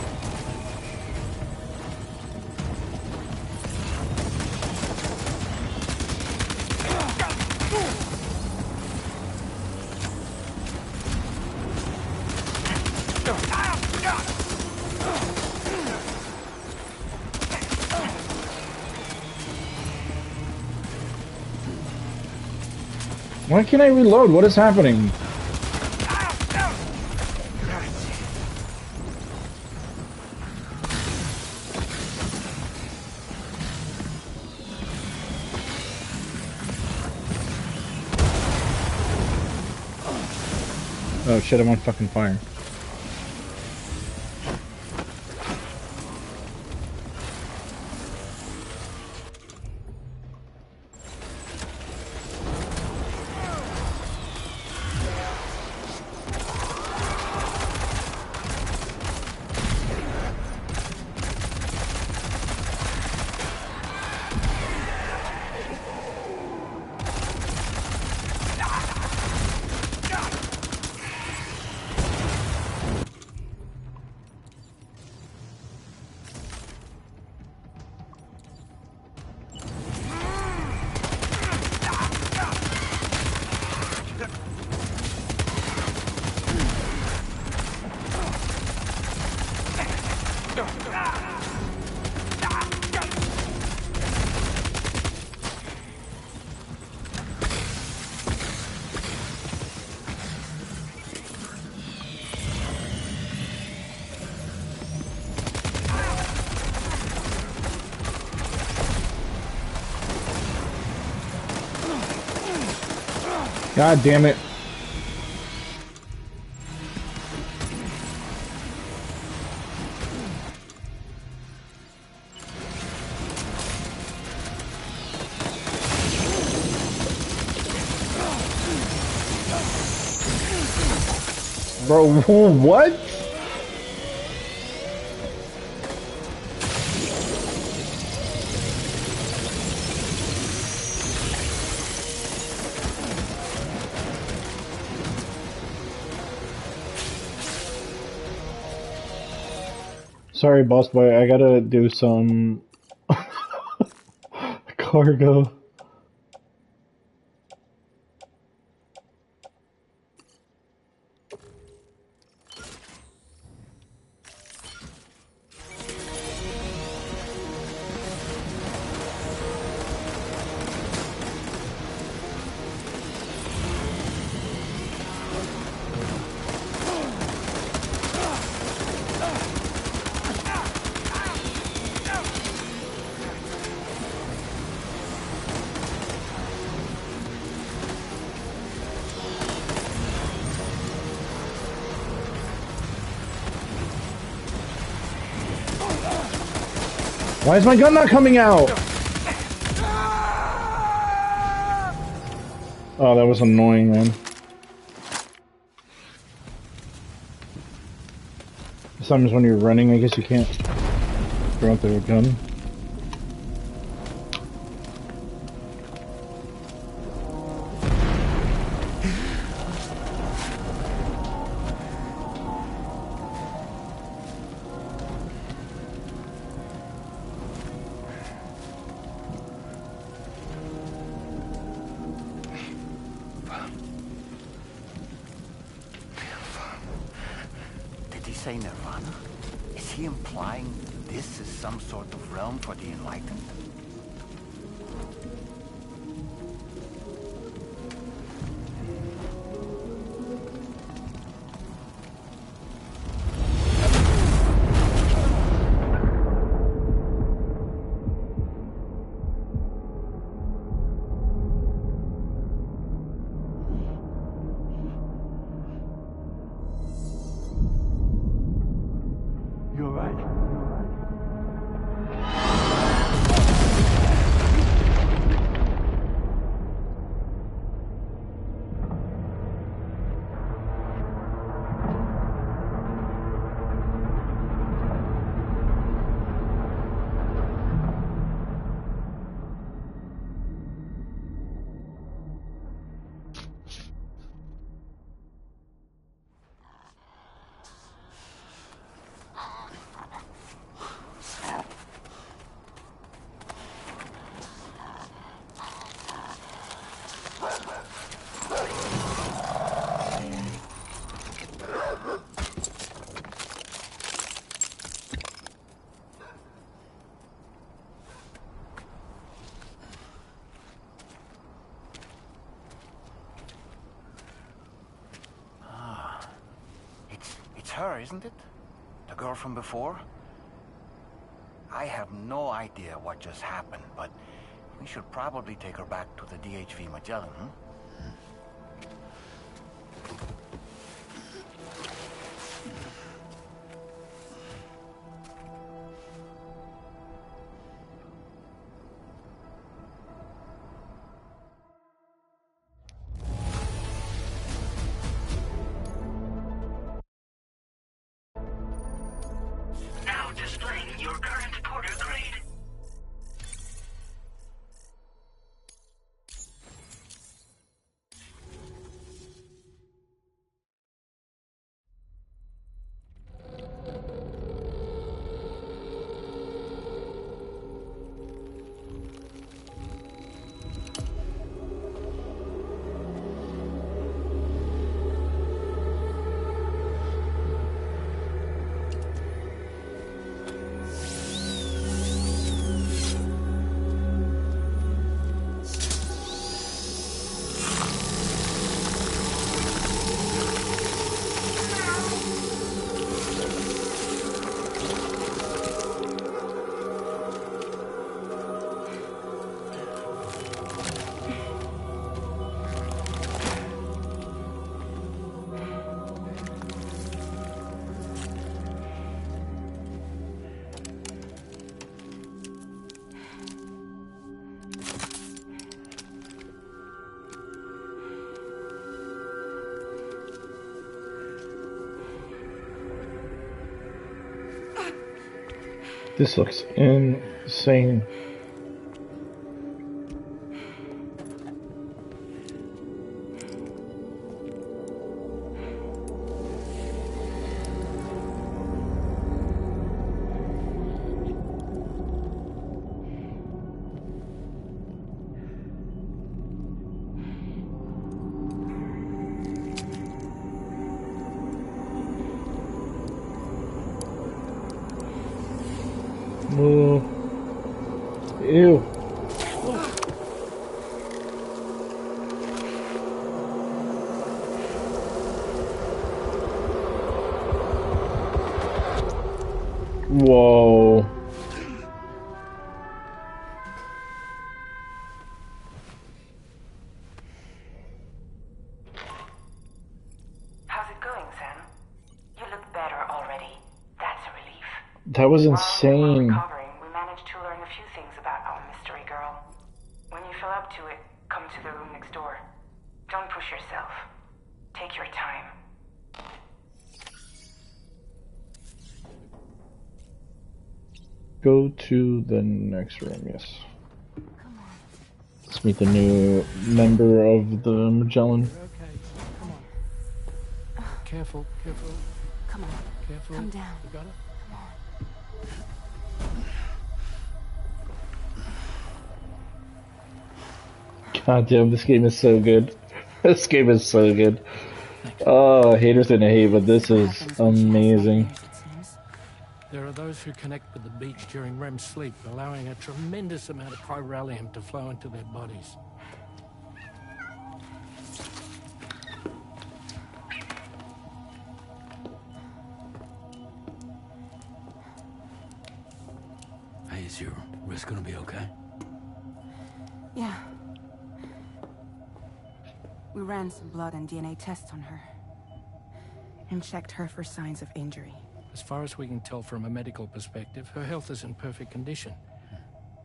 Why can't I reload? What is happening? Oh shit, I'm on fucking fire. God damn it. Bro, what? Sorry, boss boy, I gotta do some... cargo. Why is my gun not coming out? Oh, that was annoying, man. Sometimes when you're running, I guess you can't throw out the gun. Say Nirvana? Is he implying this is some sort of realm for the enlightened? Her, isn't it? The girl from before? I have no idea what just happened, but we should probably take her back to the DHV Magellan, hmm? This looks insane. Ew. Whoa. How's it going, Sam? You look better already. That's a relief. That was While we insane. were recovering, we managed to learn a few things about our mystery girl. When you feel up to it, come to the room next door. Don't push yourself. Take your time. Go to the next room, yes. Let's meet the new member of the Magellan. Okay, come on. Careful, careful. Come on. Careful. Come down. You got it? God damn, this game is so good. This game is so good. Oh, haters gonna hate, but this is amazing. There are those who connect with the beach during REM sleep, allowing a tremendous amount of chiralium to flow into their bodies. Hey, is your wrist gonna be okay? Yeah. We ran some blood and DNA tests on her. And checked her for signs of injury. As far as we can tell from a medical perspective, her health is in perfect condition.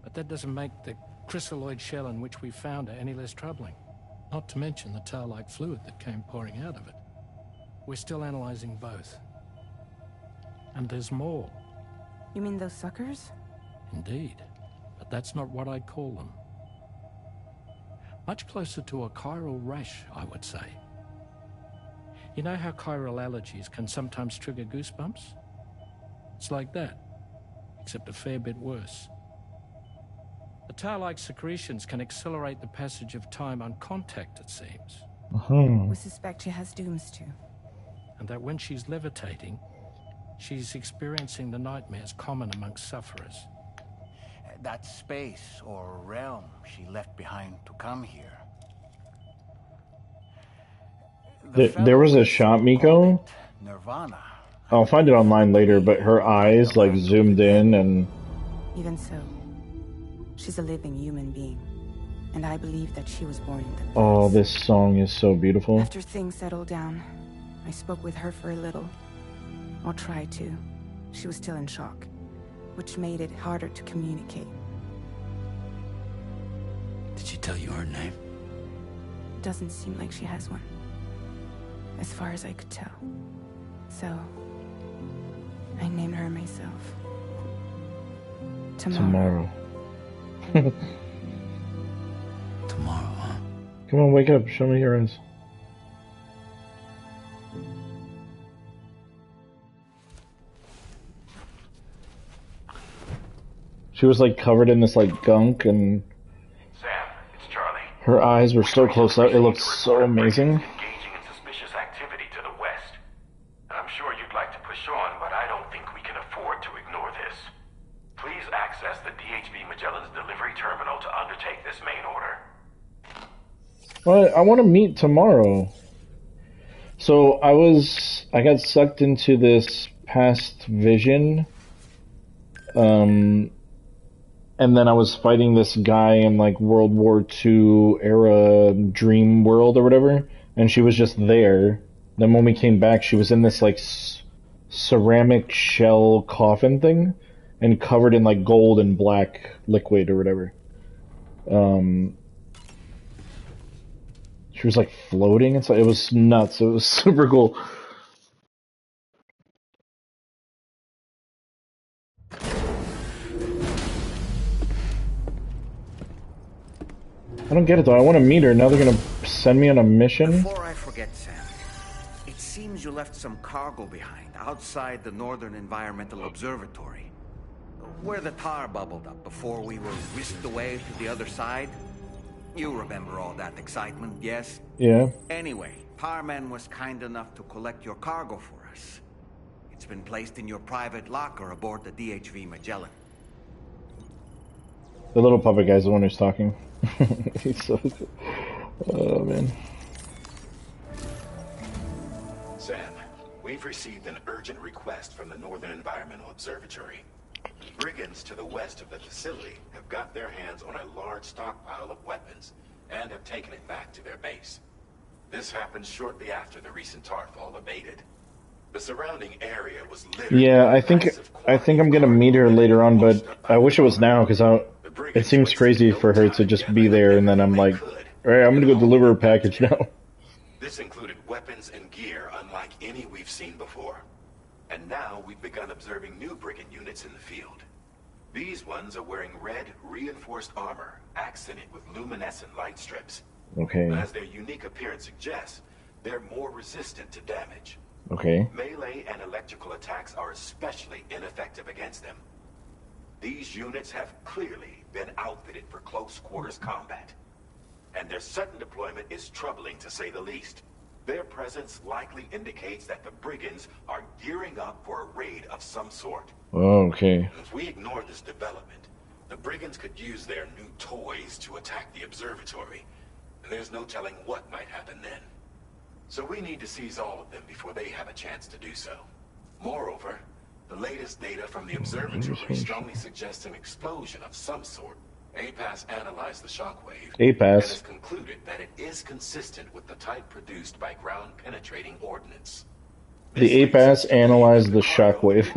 But that doesn't make the crystalloid shell in which we found her any less troubling. Not to mention the tar-like fluid that came pouring out of it. We're still analyzing both. And there's more. You mean those suckers? Indeed. But that's not what I'd call them. Much closer to a chiral rash, I would say. You know how chiral allergies can sometimes trigger goosebumps? It's like that, except a fair bit worse. The tar-like secretions can accelerate the passage of time on contact, it seems. We suspect she has dooms too. And that when she's levitating, she's experiencing the nightmares common amongst sufferers. That space or realm she left behind to come here. There was a shot, Miko. Nirvana. I'll find it online later, but her eyes like zoomed in and... Even so, she's a living human being. And I believe that she was born in the... Oh, this song is so beautiful. After things settled down, I spoke with her for a little. Or tried to. She was still in shock, which made it harder to communicate. Did she tell you her name? Doesn't seem like she has one. As far as I could tell. So, I named her myself. Tomorrow. Tomorrow, huh? Come on, wake up. Show me your eyes. She was like covered in this like gunk, and Sam, it's Charlie. her eyes were so close up. It looked so amazing. Engaging in suspicious activity to the west. I'm sure you'd like to push on, but I don't think we can afford to ignore this. Please access the DHV Magellan's delivery terminal to undertake this main order. Well, I want to meet tomorrow. So I got sucked into this past vision. And then I was fighting this guy in like World War II era dream world or whatever, and she was just there. Then when we came back, she was in this like ceramic shell coffin thing, and covered in like gold and black liquid or whatever. She was like floating, and so it was nuts. It was super cool. I don't get it though. I want to meet her. Now they're gonna send me on a mission. Before I forget, Sam, it seems you left some cargo behind outside the Northern Environmental Observatory, where the tar bubbled up before we were whisked away to the other side. You remember all that excitement, yes? Yeah. Anyway, Tarman was kind enough to collect your cargo for us. It's been placed in your private locker aboard the DHV Magellan. The little puppet guy's the one who's talking. He's so cool. Oh man. Sam, we've received an urgent request from the Northern Environmental Observatory. Brigands to the west of the facility have got their hands on a large stockpile of weapons and have taken it back to their base. This happened shortly after the recent Tarfall abated. The surrounding area was literally... Yeah, I think I'm gonna meet her later on, but I wish it was now, because it seems crazy for her to just be there, and then I'm like, alright, I'm gonna go deliver a package now. This included weapons and gear unlike any we've seen before. And now we've begun observing new brigand units in the field. These ones are wearing red, reinforced armor, accented with luminescent light strips. Okay. As their unique appearance suggests, they're more resistant to damage. Okay. Melee and electrical attacks are especially ineffective against them. These units have clearly been outfitted for close quarters combat. And their sudden deployment is troubling to say the least. Their presence likely indicates that the brigands are gearing up for a raid of some sort. Oh, okay. If we ignore this development, the brigands could use their new toys to attack the observatory. And there's no telling what might happen then. So we need to seize all of them before they have a chance to do so. Moreover, the latest data from the observatory strongly suggests an explosion of some sort. APAS analyzed the shockwave and has concluded that it is consistent with the type produced by ground-penetrating ordnance. The APAS analyzed the shockwave.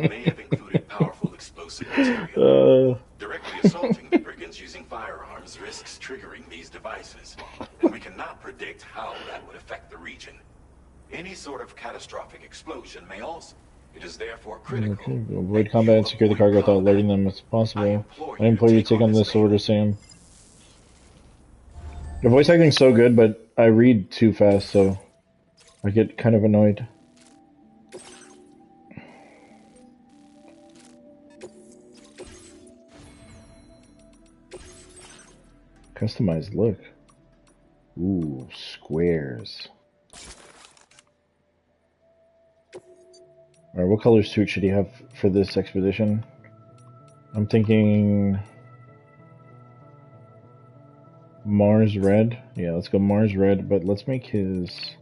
may have included powerful explosive material. Directly assaulting the brigands using firearms risks triggering these devices, and we cannot predict how that would affect the region. Any sort of catastrophic explosion may also... It is therefore critical. Avoid combat and secure the cargo without alerting them as possible. I implore you to take on this order, Sam. The voice acting's so good, but I read too fast, so I get kind of annoyed. Customized look. Ooh, squares. Alright, what color suit should he have for this expedition? I'm thinking... Mars red. Yeah, let's go Mars red, but let's make his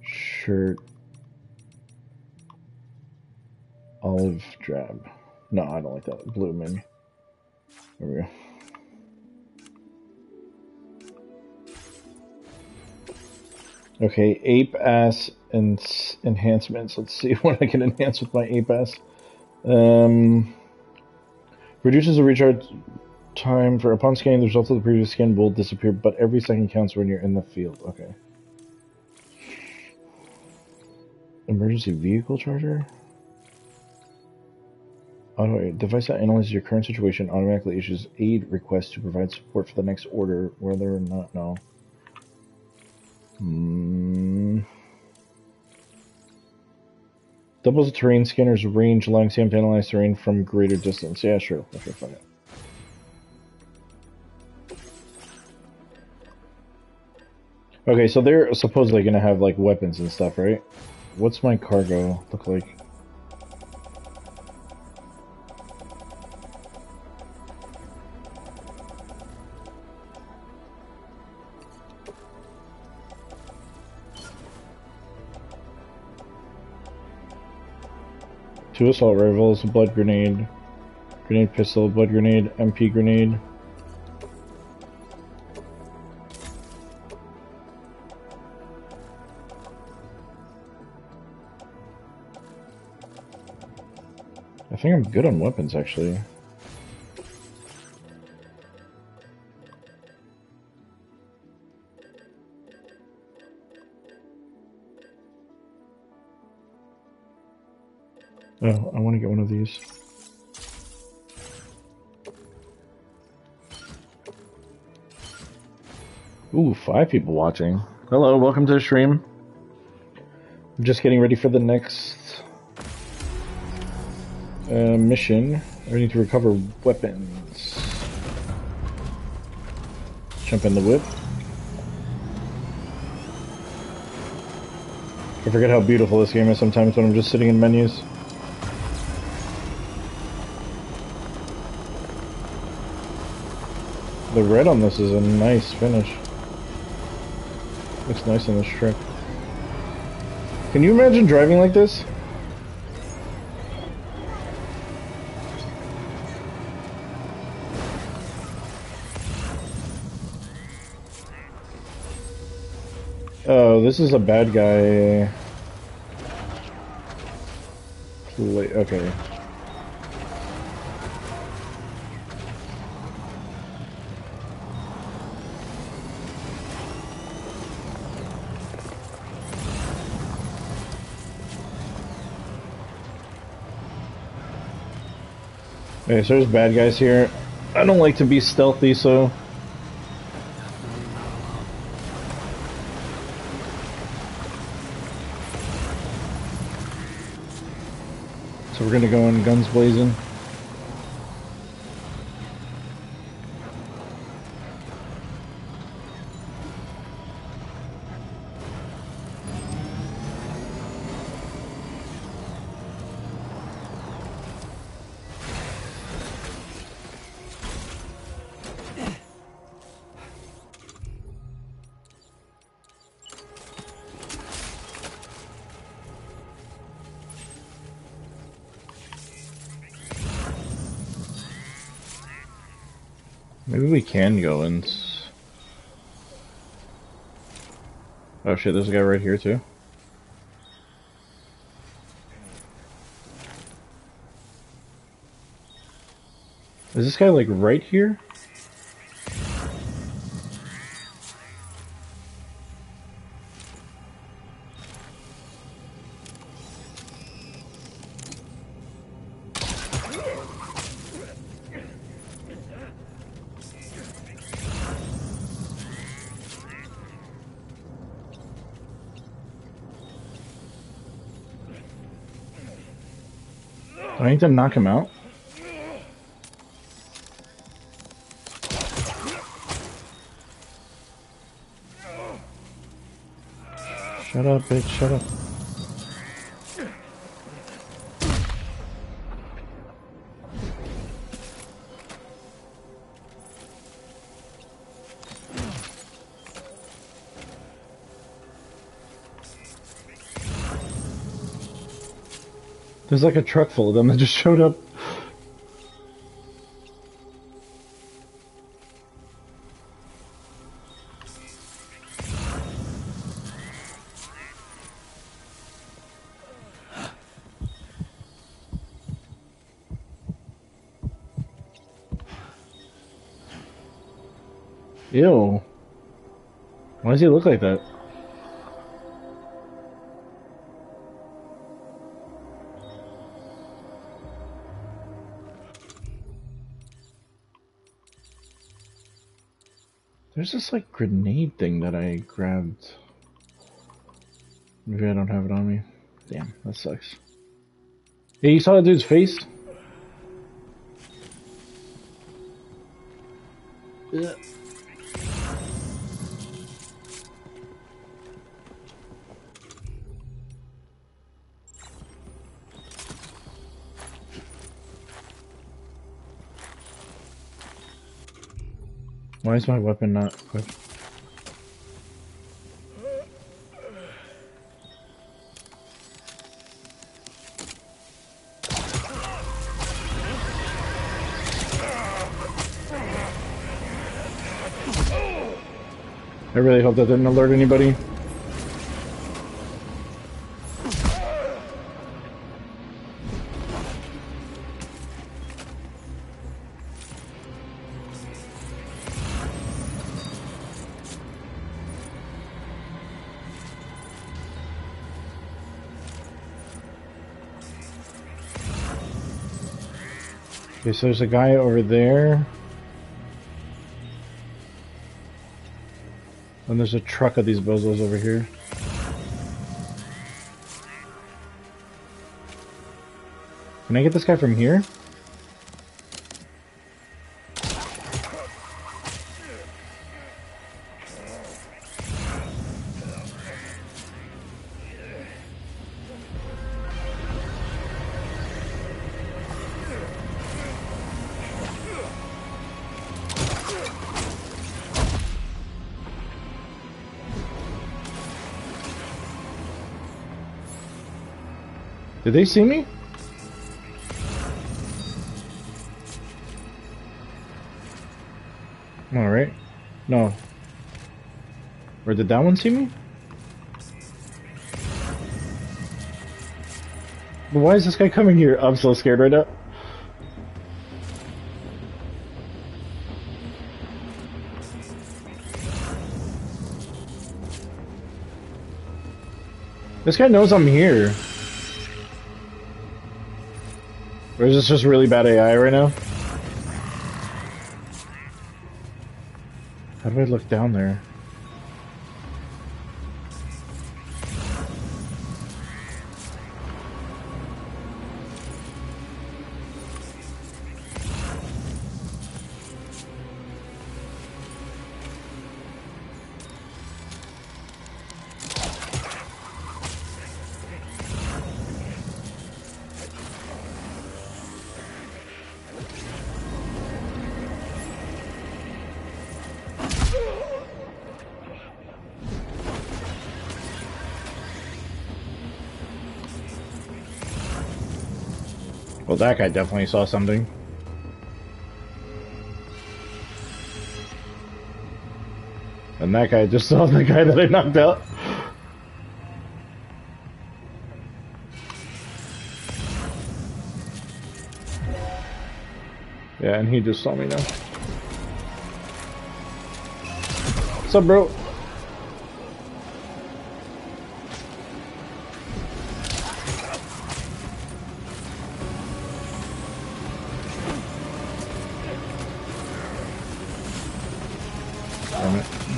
shirt olive drab. No, I don't like that. Blue, maybe. There we go. Okay, ape ass and enhancements. Let's see what I can enhance with my ape ass. Reduces the recharge time for upon scanning. The results of the previous scan will disappear, but every second counts when you're in the field. Okay. Emergency vehicle charger. Auto device that analyzes your current situation automatically issues aid requests to provide support for the next order, whether or not. No. Doubles the terrain scanner's range, allowing Sam to analyze terrain from greater distance. Yeah, sure. Okay, fuck it. Okay, so they're supposedly gonna have like weapons and stuff, right? What's my cargo look like? Two assault rifles, a blood grenade, grenade pistol, blood grenade, MP grenade. I think I'm good on weapons, actually. Oh, I want to get one of these. Ooh, 5 people watching. Hello, welcome to the stream. I'm just getting ready for the next mission. I need to recover weapons. Jump in the whip. I forget how beautiful this game is sometimes when I'm just sitting in menus. The red on this is a nice finish. Looks nice on the strip. Can you imagine driving like this? Oh, this is a bad guy. Okay. Okay, so there's bad guys here. I don't like to be stealthy, so... So we're gonna go in guns blazing. Maybe we can go in. Oh shit, there's a guy right here too. Is this guy like right here? Do I need to knock him out? Shut up, bitch, shut up. There's like a truck full of them that just showed up. Ew. Why does he look like that? There's this like grenade thing that I grabbed. Maybe I don't have it on me. Damn, that sucks. Yeah, you saw that dude's face? Yeah. Why is my weapon not equipped? I really hope that didn't alert anybody. Okay, so there's a guy over there. And there's a truck of these bozos over here. Can I get this guy from here? Did they see me? Alright. No. Or did that one see me? But why is this guy coming here? I'm so scared right now. This guy knows I'm here. Or is this just really bad AI right now? How do I look down there? Well, that guy definitely saw something. And that guy just saw the guy that I knocked out. Yeah, and he just saw me now. What's up, bro?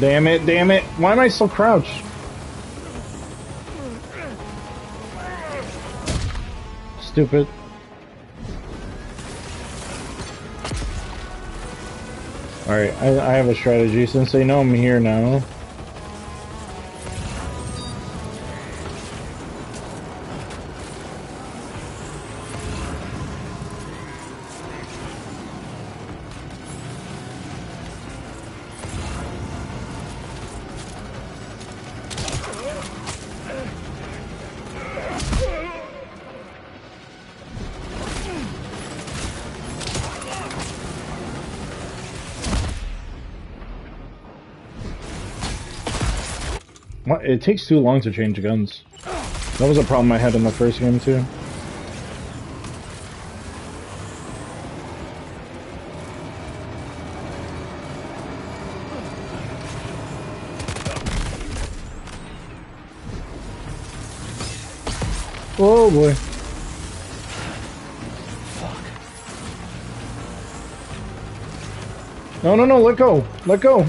Damn it, damn it. Why am I still crouched? Stupid. Alright, I have a strategy since they know I'm here now. It takes too long to change guns. That was a problem I had in the first game too. Oh boy. No, no, no, let go. Let go.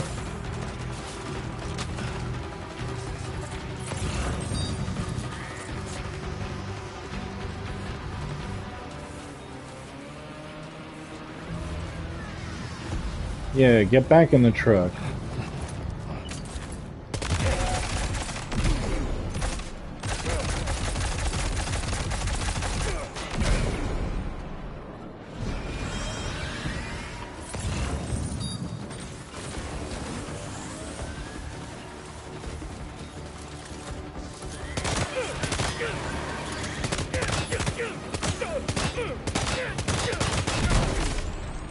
Yeah, get back in the truck.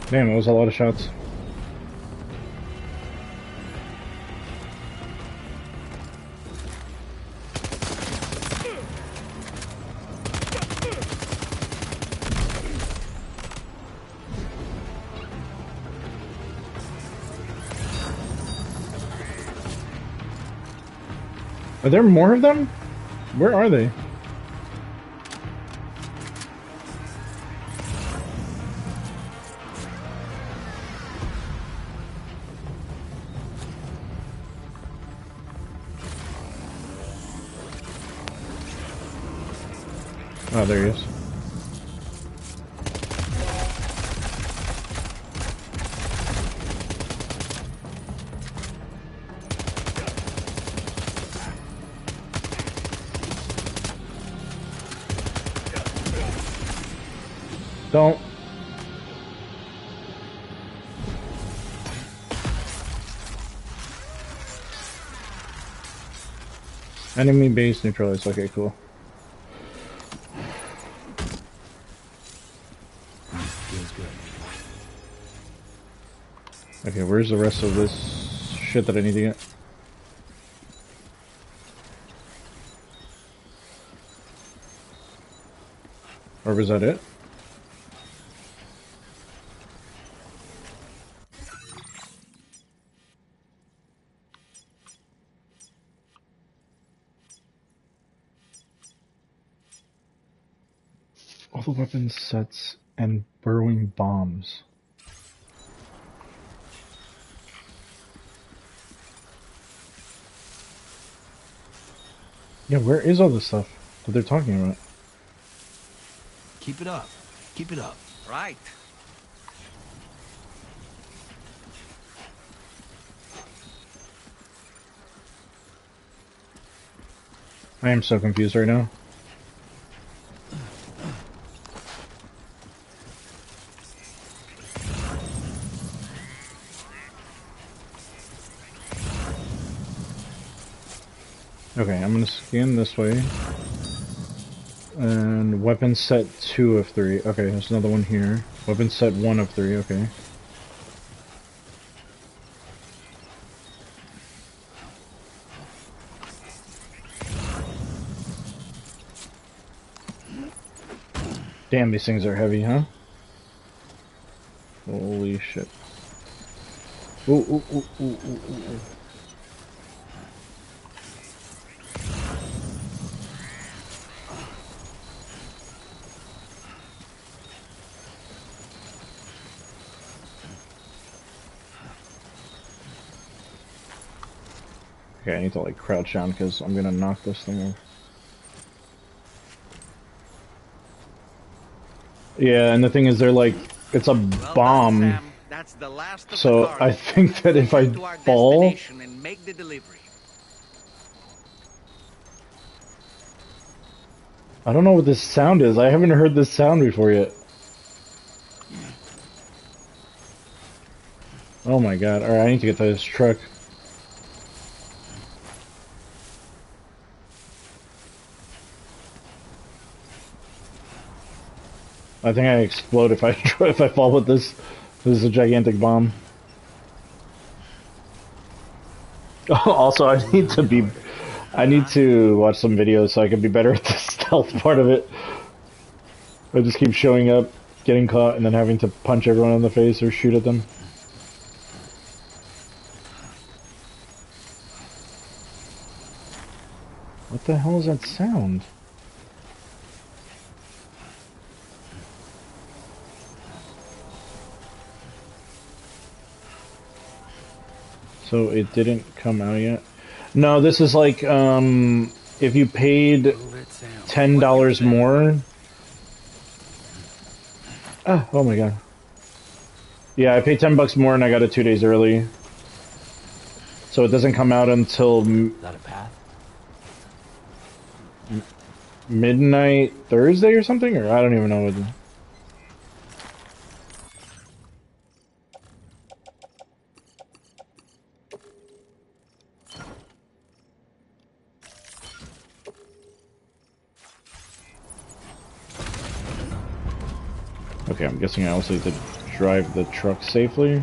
Damn, it was a lot of shots. Are there more of them? Where are they? Oh, there he is. Don't. Enemy base neutralized. Okay, cool. Okay, where's the rest of this shit that I need to get? Or was that it? All the weapon sets and burrowing bombs. Yeah, where is all this stuff that they're talking about? Keep it up. Keep it up. Right. I am so confused right now. Okay, I'm gonna scan this way. And weapon set 2 of 3. Okay, there's another one here. Weapon set 1 of 3, okay. Damn, these things are heavy, huh? Holy shit. Ooh, ooh, ooh, ooh, ooh, ooh. Okay, I need to like crouch down because I'm gonna knock this thing over. Yeah, and the thing is, they're like, it's a bomb. Done, Sam. That's the last of So the cargo. I think that if I To our fall, destination and make the delivery. I don't know what this sound is. I haven't heard this sound before yet. Oh my god. Alright, I need to get to this truck. I think I explode if I if I fall with this. This is a gigantic bomb. Also, I need to watch some videos so I can be better at the stealth part of it. I just keep showing up, getting caught, and then having to punch everyone in the face or shoot at them. What the hell is that sound? So it didn't come out yet? No, this is like, if you paid $10 more... Ah, oh my god. Yeah, I paid $10 more and I got it 2 days early. So it doesn't come out until... Is that a path? midnight Thursday or something? Or I don't even know what... Okay, I'm guessing I also need to drive the truck safely.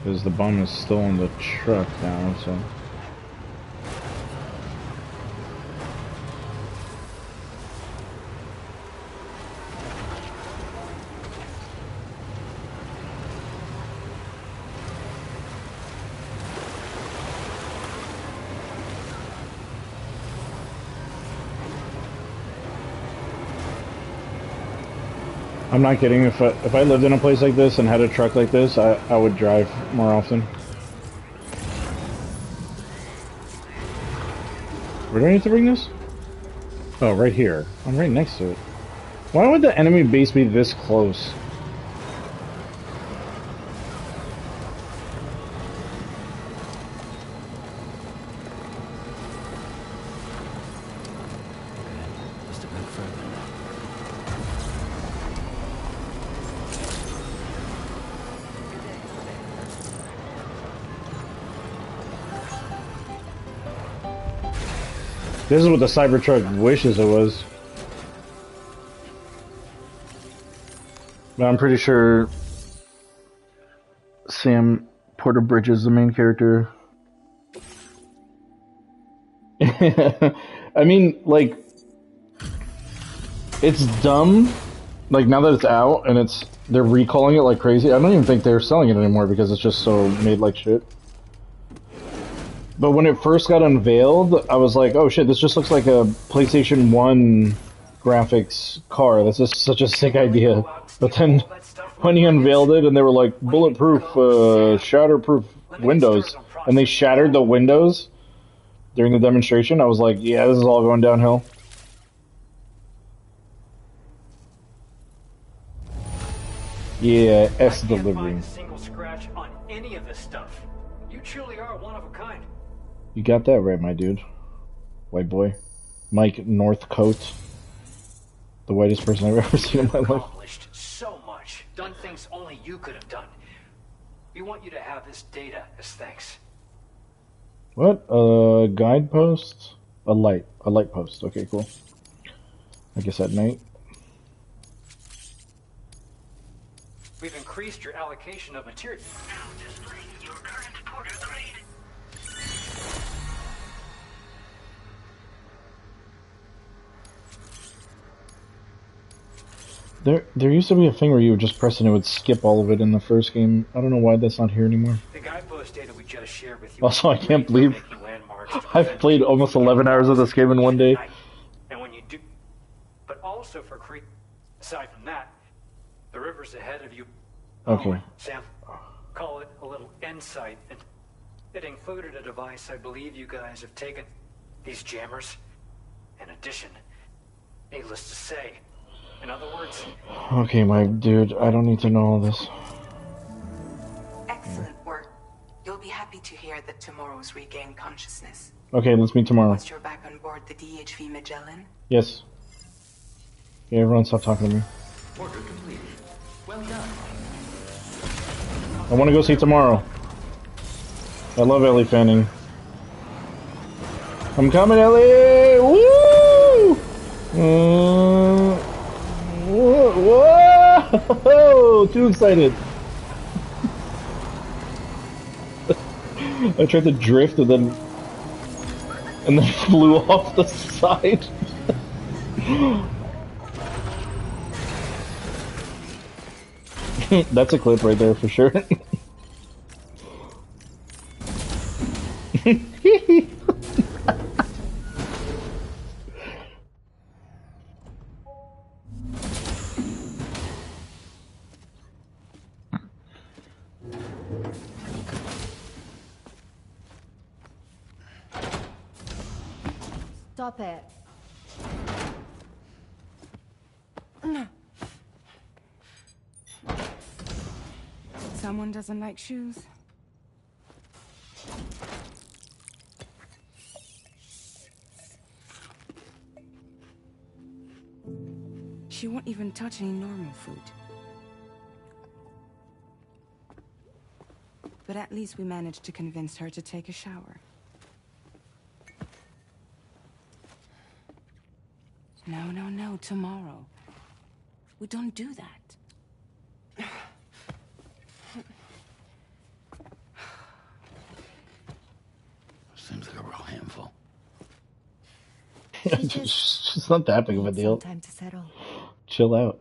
Because the bomb is still in the truck now, so... I'm not kidding. If I lived in a place like this and had a truck like this, I would drive more often. Where do I need to bring this? Oh, right here. I'm right next to it. Why would the enemy base be this close? Just a bit further. This is what the Cybertruck wishes it was. But I'm pretty sure Sam Porter Bridges, the main character. I mean, like, it's dumb. Like, now that it's out and they're recalling it like crazy. I don't even think they're selling it anymore because it's just so made like shit. But when it first got unveiled, I was like, oh shit, this just looks like a PlayStation 1 graphics car. That's just such a sick idea. But then when he unveiled it and they were like, bulletproof, shatterproof windows, and they shattered the windows during the demonstration, I was like, yeah, this is all going downhill. Yeah, S delivery. Find a single scratch on any of this stuff. You truly are one of a kind. You got that right, my dude. White boy. Mike Northcote. The whitest person I've ever seen in my life. Accomplished so much. Done things only you could have done. We want you to have this data as thanks. What? A guidepost? A light post. Okay, cool. I guess at night. We've increased your allocation of material. Now displaying your current Porter grade. There used to be a thing where you would just press and it would skip all of it in the first game. I don't know why that's not here anymore. The guidepost data we just shared with you. Also, I can't believe I've played almost 11 hours of this game in one day. And when you do, but also for Creek. Aside from that, the river's ahead of you. Okay. Sam, call it a little insight, and it included a device I believe you guys have taken. These jammers. In addition, needless to say. In other words... Okay, my dude, I don't need to know all this. Excellent work. You'll be happy to hear that tomorrow's regained consciousness. Okay, let's meet tomorrow. Once you're back on board the DHV Magellan. Yes. Okay, everyone stop talking to me. Order complete. Well done. I want to go see tomorrow. I love Ellie Fanning. I'm coming, Ellie! Woo! Whoa! Too excited. I tried to drift and then flew off the side. That's a clip right there for sure. Stop it. Someone doesn't like shoes. She won't even touch any normal food. But at least we managed to convince her to take a shower. No, tomorrow. We don't do that. Seems like a real handful. It's not that big of a deal. Time to settle. Chill out.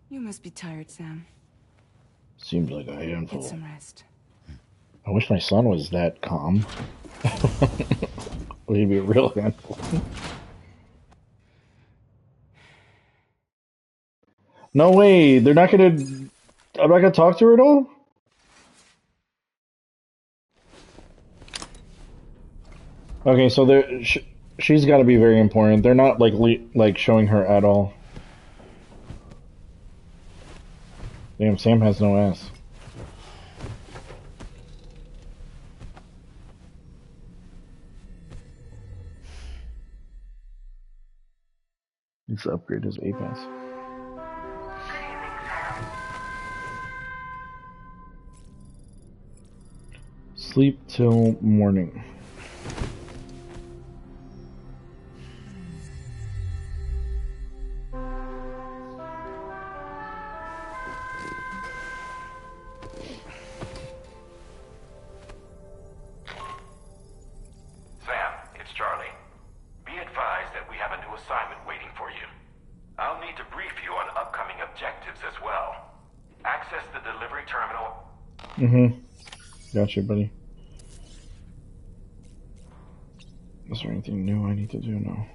You must be tired, Sam. Seems like a Get handful. some rest. I wish my son was that calm. Well, he'd be a real handful. No way, they're not gonna... I'm not gonna talk to her at all? Okay, so she's gotta be very important. They're not, like showing her at all. Damn, Sam has no ass. Needs to upgrade his A-Pass. Sleep till morning. Gotcha, buddy. Is there anything new I need to do now?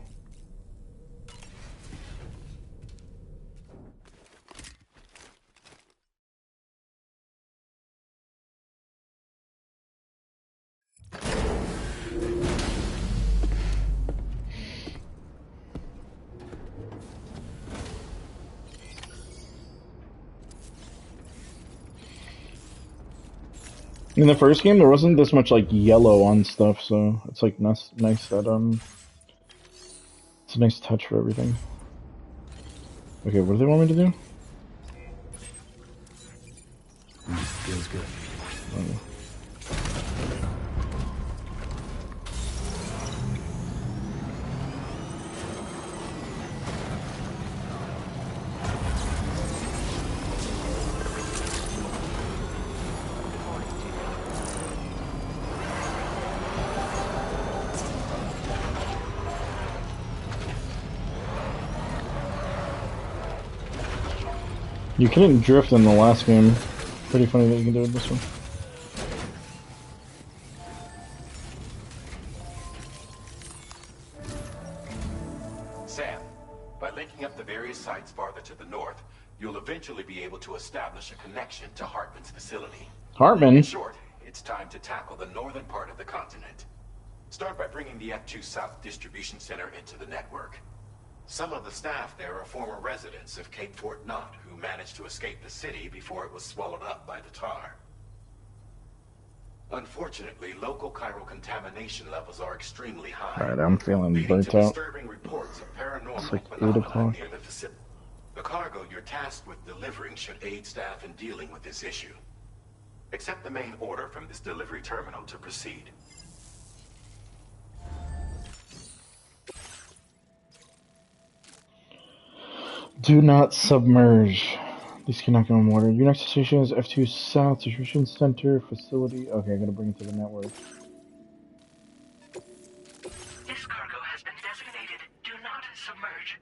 In the first game, there wasn't this much like yellow on stuff, so it's like nice that it's a nice touch for everything. Okay, what do they want me to do? Feels good. Oh. You couldn't drift in the last game. Pretty funny that you can do it this one. Sam, by linking up the various sites farther to the north, you'll eventually be able to establish a connection to Hartman's facility. Hartman? In short, it's time to tackle the northern part of the continent. Start by bringing the F2 South Distribution Center into the network. Some of the staff there are former residents of Cape Fort Knot who managed to escape the city before it was swallowed up by the tar. Unfortunately, local chiral contamination levels are extremely high. Alright, I'm feeling burnt out. Reports of paranormal It's like 8 phenomena o'clock. near the facility. The cargo you're tasked with delivering should aid staff in dealing with this issue. Accept the main order from this delivery terminal to proceed. Do not submerge. These cannot go in water. Your next station is F2 South Distribution Center Facility. Okay, I'm gonna bring it to the network. This cargo has been designated Do Not Submerge.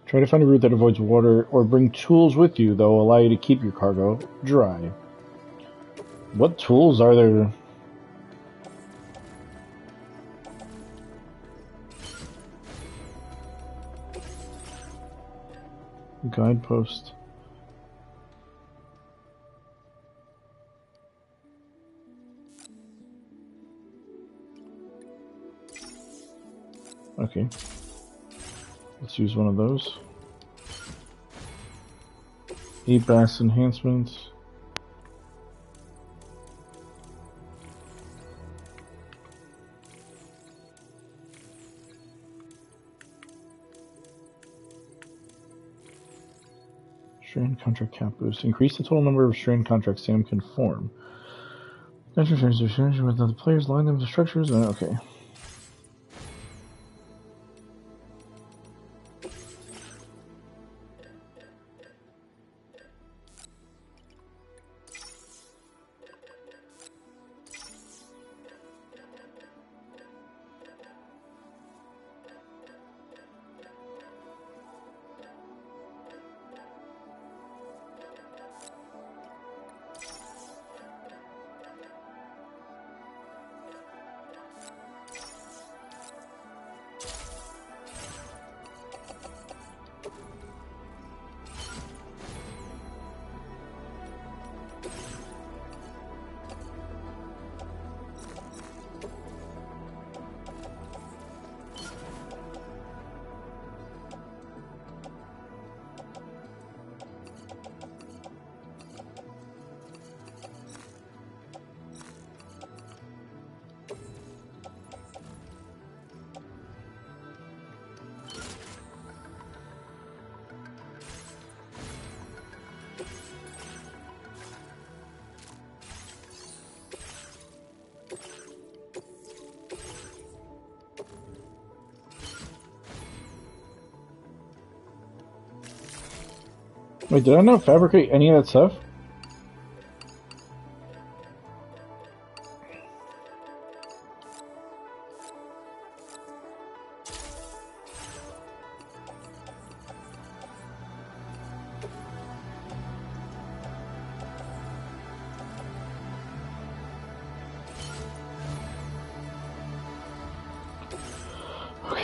Try to find a route that avoids water, or bring tools with you that will allow you to keep your cargo dry. What tools are there? Guidepost. Okay. Let's use one of those. E-Bass enhancements. Strand contract cap boost. Increase the total number of strand contracts Sam can form. Natural strands with other players, line them to structures. Okay. Wait, did I not fabricate any of that stuff?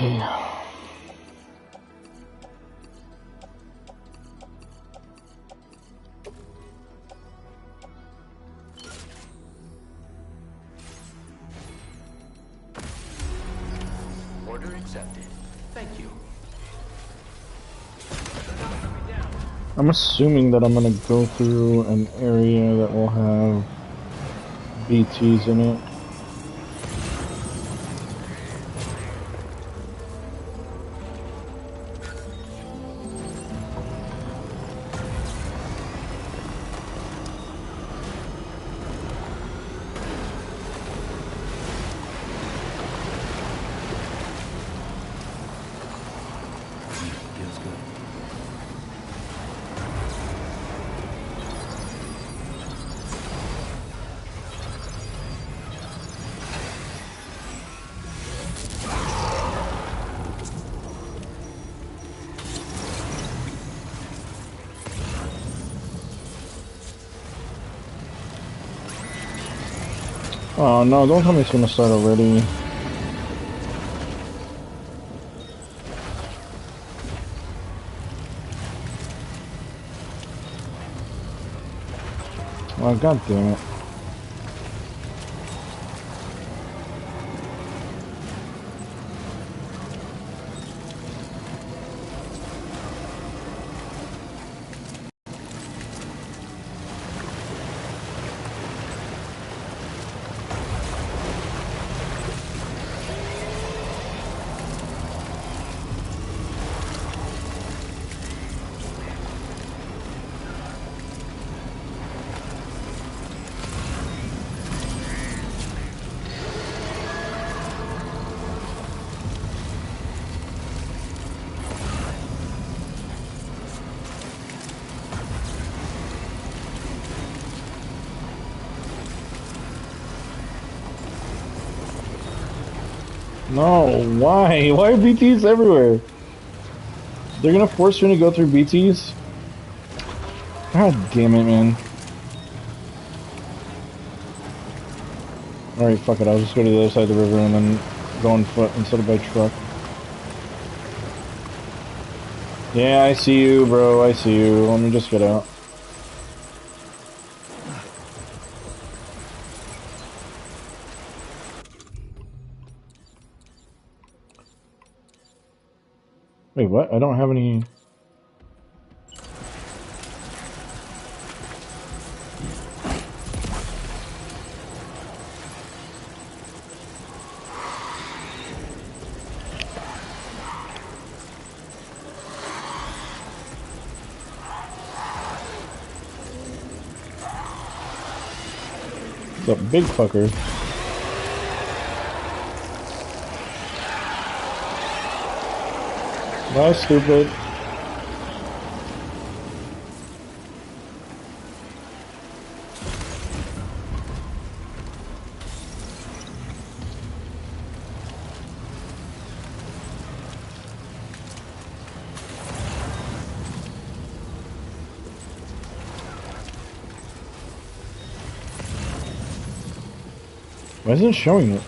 Okay. Order accepted. Thank you. I'm assuming that I'm gonna go through an area that will have BTs in it. Oh no, don't tell me it's gonna start already. Oh, god damn it. No, why? Why are BTs everywhere? They're gonna force me to go through BTs? God damn it, man. Alright, fuck it, I'll just go to the other side of the river and then go on foot instead of by truck. Yeah, I see you, bro, I see you. Let me just get out. Wait, what? I don't have any... What's up, big fucker? Bye, stupid. Why isn't it showing it?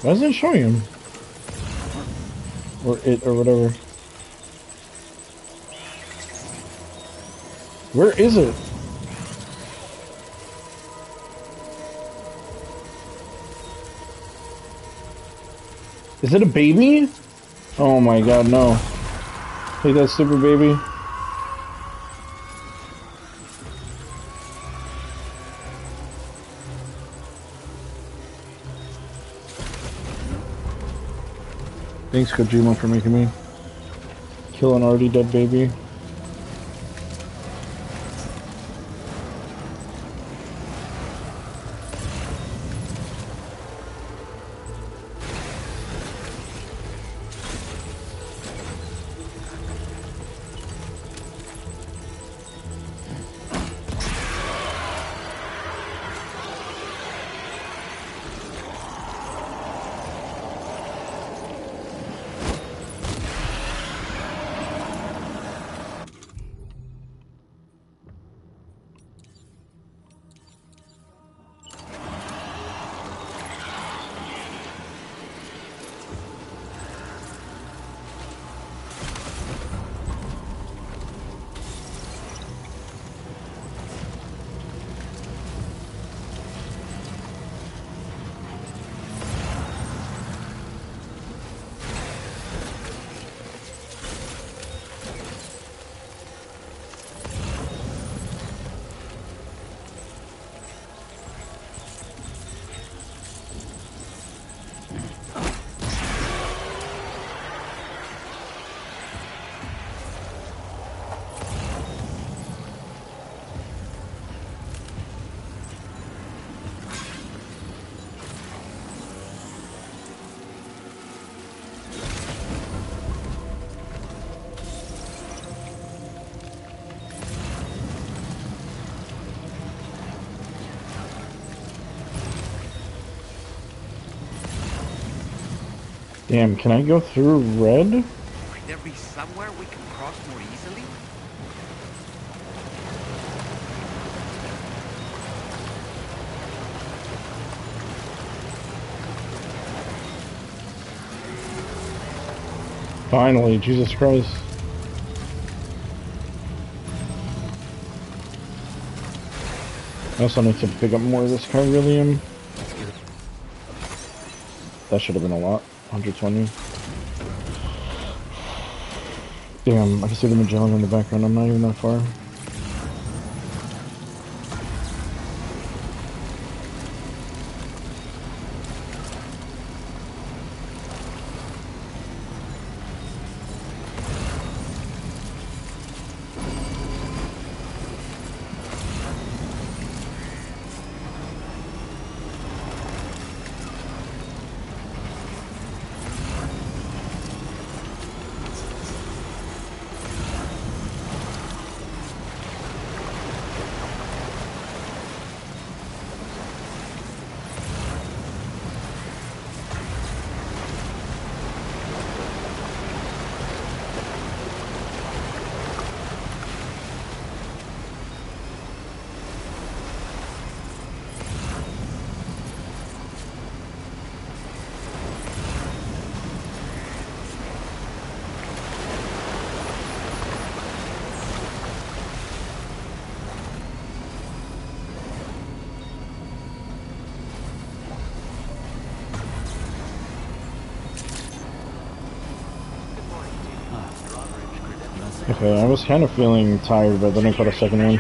Why isn't it showing him? Or it, or whatever. Where is it? Is it a baby? Oh my god, no. Hey, that stupid baby. Thanks, Kojima, for making me kill an already dead baby. Damn, can I go through red? Might there be somewhere we can cross more easily? Finally, Jesus Christ. I also need to pick up more of this Chiralium. That should have been a lot. 120. Damn, I can see the Magellan in the background. I'm not even that far. Okay, I was kind of feeling tired, but then I caught a second one.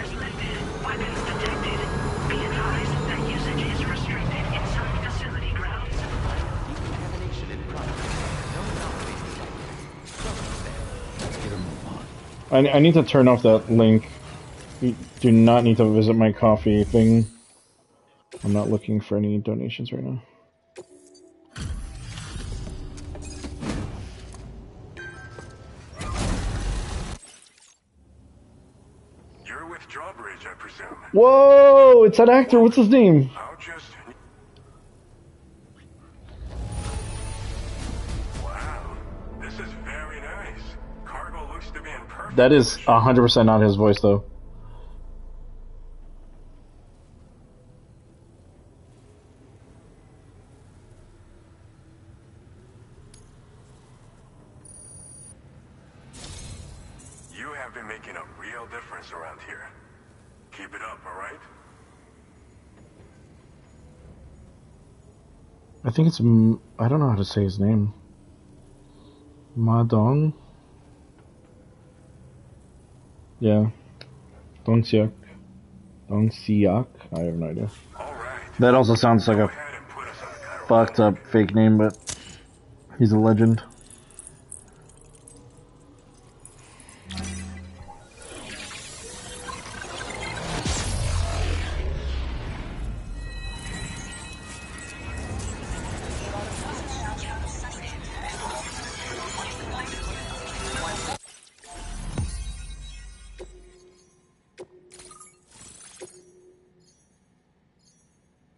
I need to turn off that link. You do not need to visit my coffee thing. I'm not looking for any donations right now. You're with Drawbridge, I presume. Whoa! It's that actor. What's his name? I'll just... Wow, this is very nice. Cargo looks to be in perfect. That is 100% not his voice, though. You have been making a real difference around here. Keep it up, alright? I think it's... I don't know how to say his name. Ma Dong? Yeah. Dong Siak. Dong Siak? I have no idea. That also sounds like a fucked up fake name, but he's a legend.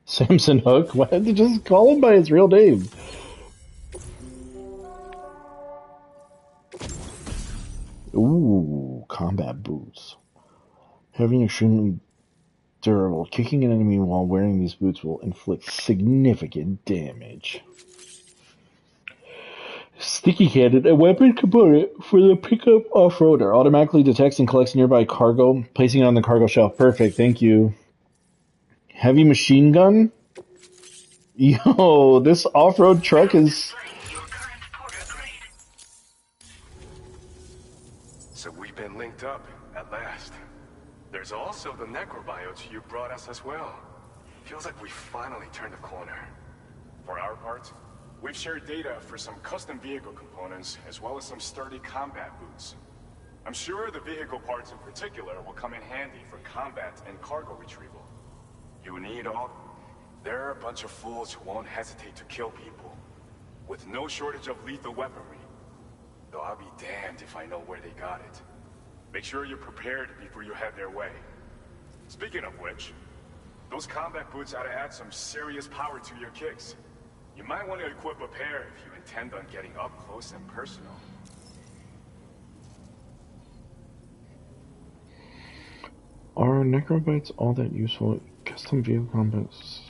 Samson Hook? Why did you just call him by his real name? Ooh, combat boots. Heavy and extremely durable. Kicking an enemy while wearing these boots will inflict significant damage. Sticky Cannon, a weapon component for the pickup off-roader. Automatically detects and collects nearby cargo, placing it on the cargo shelf. Perfect, thank you. Heavy machine gun? Yo, this off-road truck is... So we've been linked up, at last. There's also the necrobiotes you brought us as well. Feels like we finally turned a corner. For our part, we've shared data for some custom vehicle components, as well as some sturdy combat boots. I'm sure the vehicle parts in particular will come in handy for combat and cargo retrieval. You need all... There are a bunch of fools who won't hesitate to kill people, with no shortage of lethal weaponry. Though I'll be damned if I know where they got it. Make sure you're prepared before you head their way. Speaking of which, those combat boots ought to add some serious power to your kicks. You might want to equip a pair if you intend on getting up close and personal. Are necrobites all that useful? Custom vehicle combats.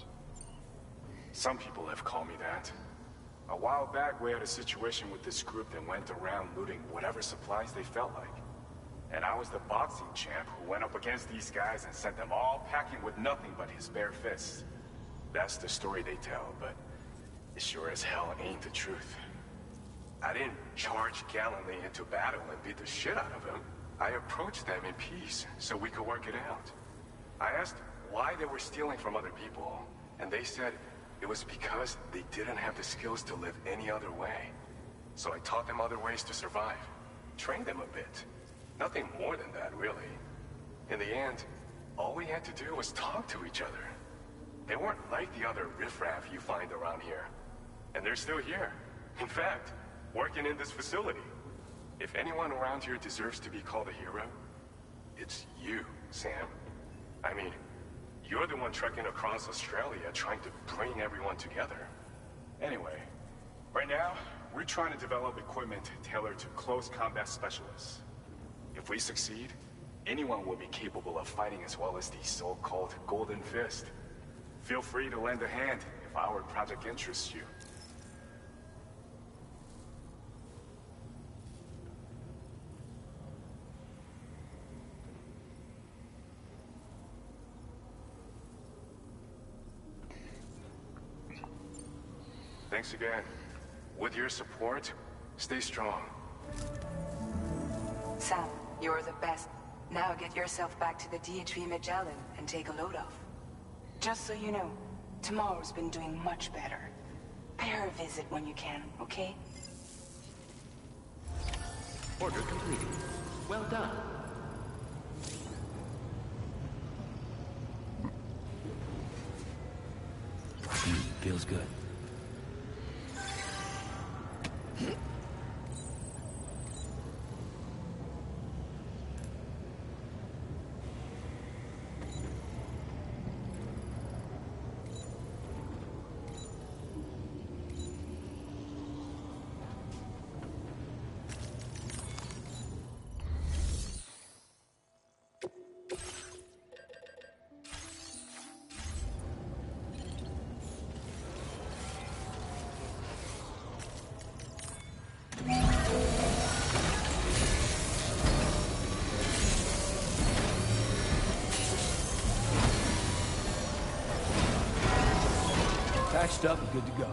Some people have called me that. A while back, we had a situation with this group that went around looting whatever supplies they felt like. And I was the boxing champ who went up against these guys and sent them all packing with nothing but his bare fists. That's the story they tell, but it sure as hell ain't the truth. I didn't charge gallantly into battle and beat the shit out of them. I approached them in peace so we could work it out. I asked why they were stealing from other people, and they said it was because they didn't have the skills to live any other way. So I taught them other ways to survive, trained them a bit. Nothing more than that, really. In the end, all we had to do was talk to each other. They weren't like the other riffraff you find around here. And they're still here. In fact, working in this facility. If anyone around here deserves to be called a hero, it's you, Sam. I mean, you're the one trekking across Australia trying to bring everyone together. Anyway, right now, we're trying to develop equipment tailored to close combat specialists. If we succeed, anyone will be capable of fighting as well as these so-called Golden Fist. Feel free to lend a hand if our project interests you. Thanks again. With your support, stay strong. Sam, you're the best. Now get yourself back to the DHV Magellan and take a load off. Just so you know, tomorrow's been doing much better. Pay her a visit when you can, okay? Order completed. Well done. Feels good. Patched up and good to go.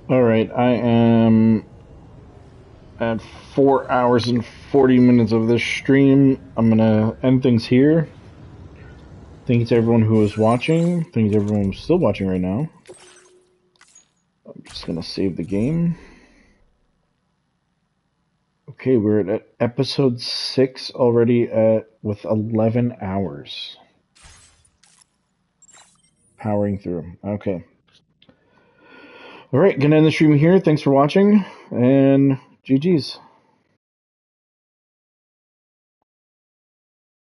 Alright, I am at 4 hours and 40 minutes of this stream. I'm gonna end things here. Thank you to everyone who was watching. Thank you to everyone who's still watching right now. I'm just gonna save the game. Okay, we're at episode 6 already with 11 hours. Powering through. Okay. Alright, gonna end the stream here. Thanks for watching, and GG's.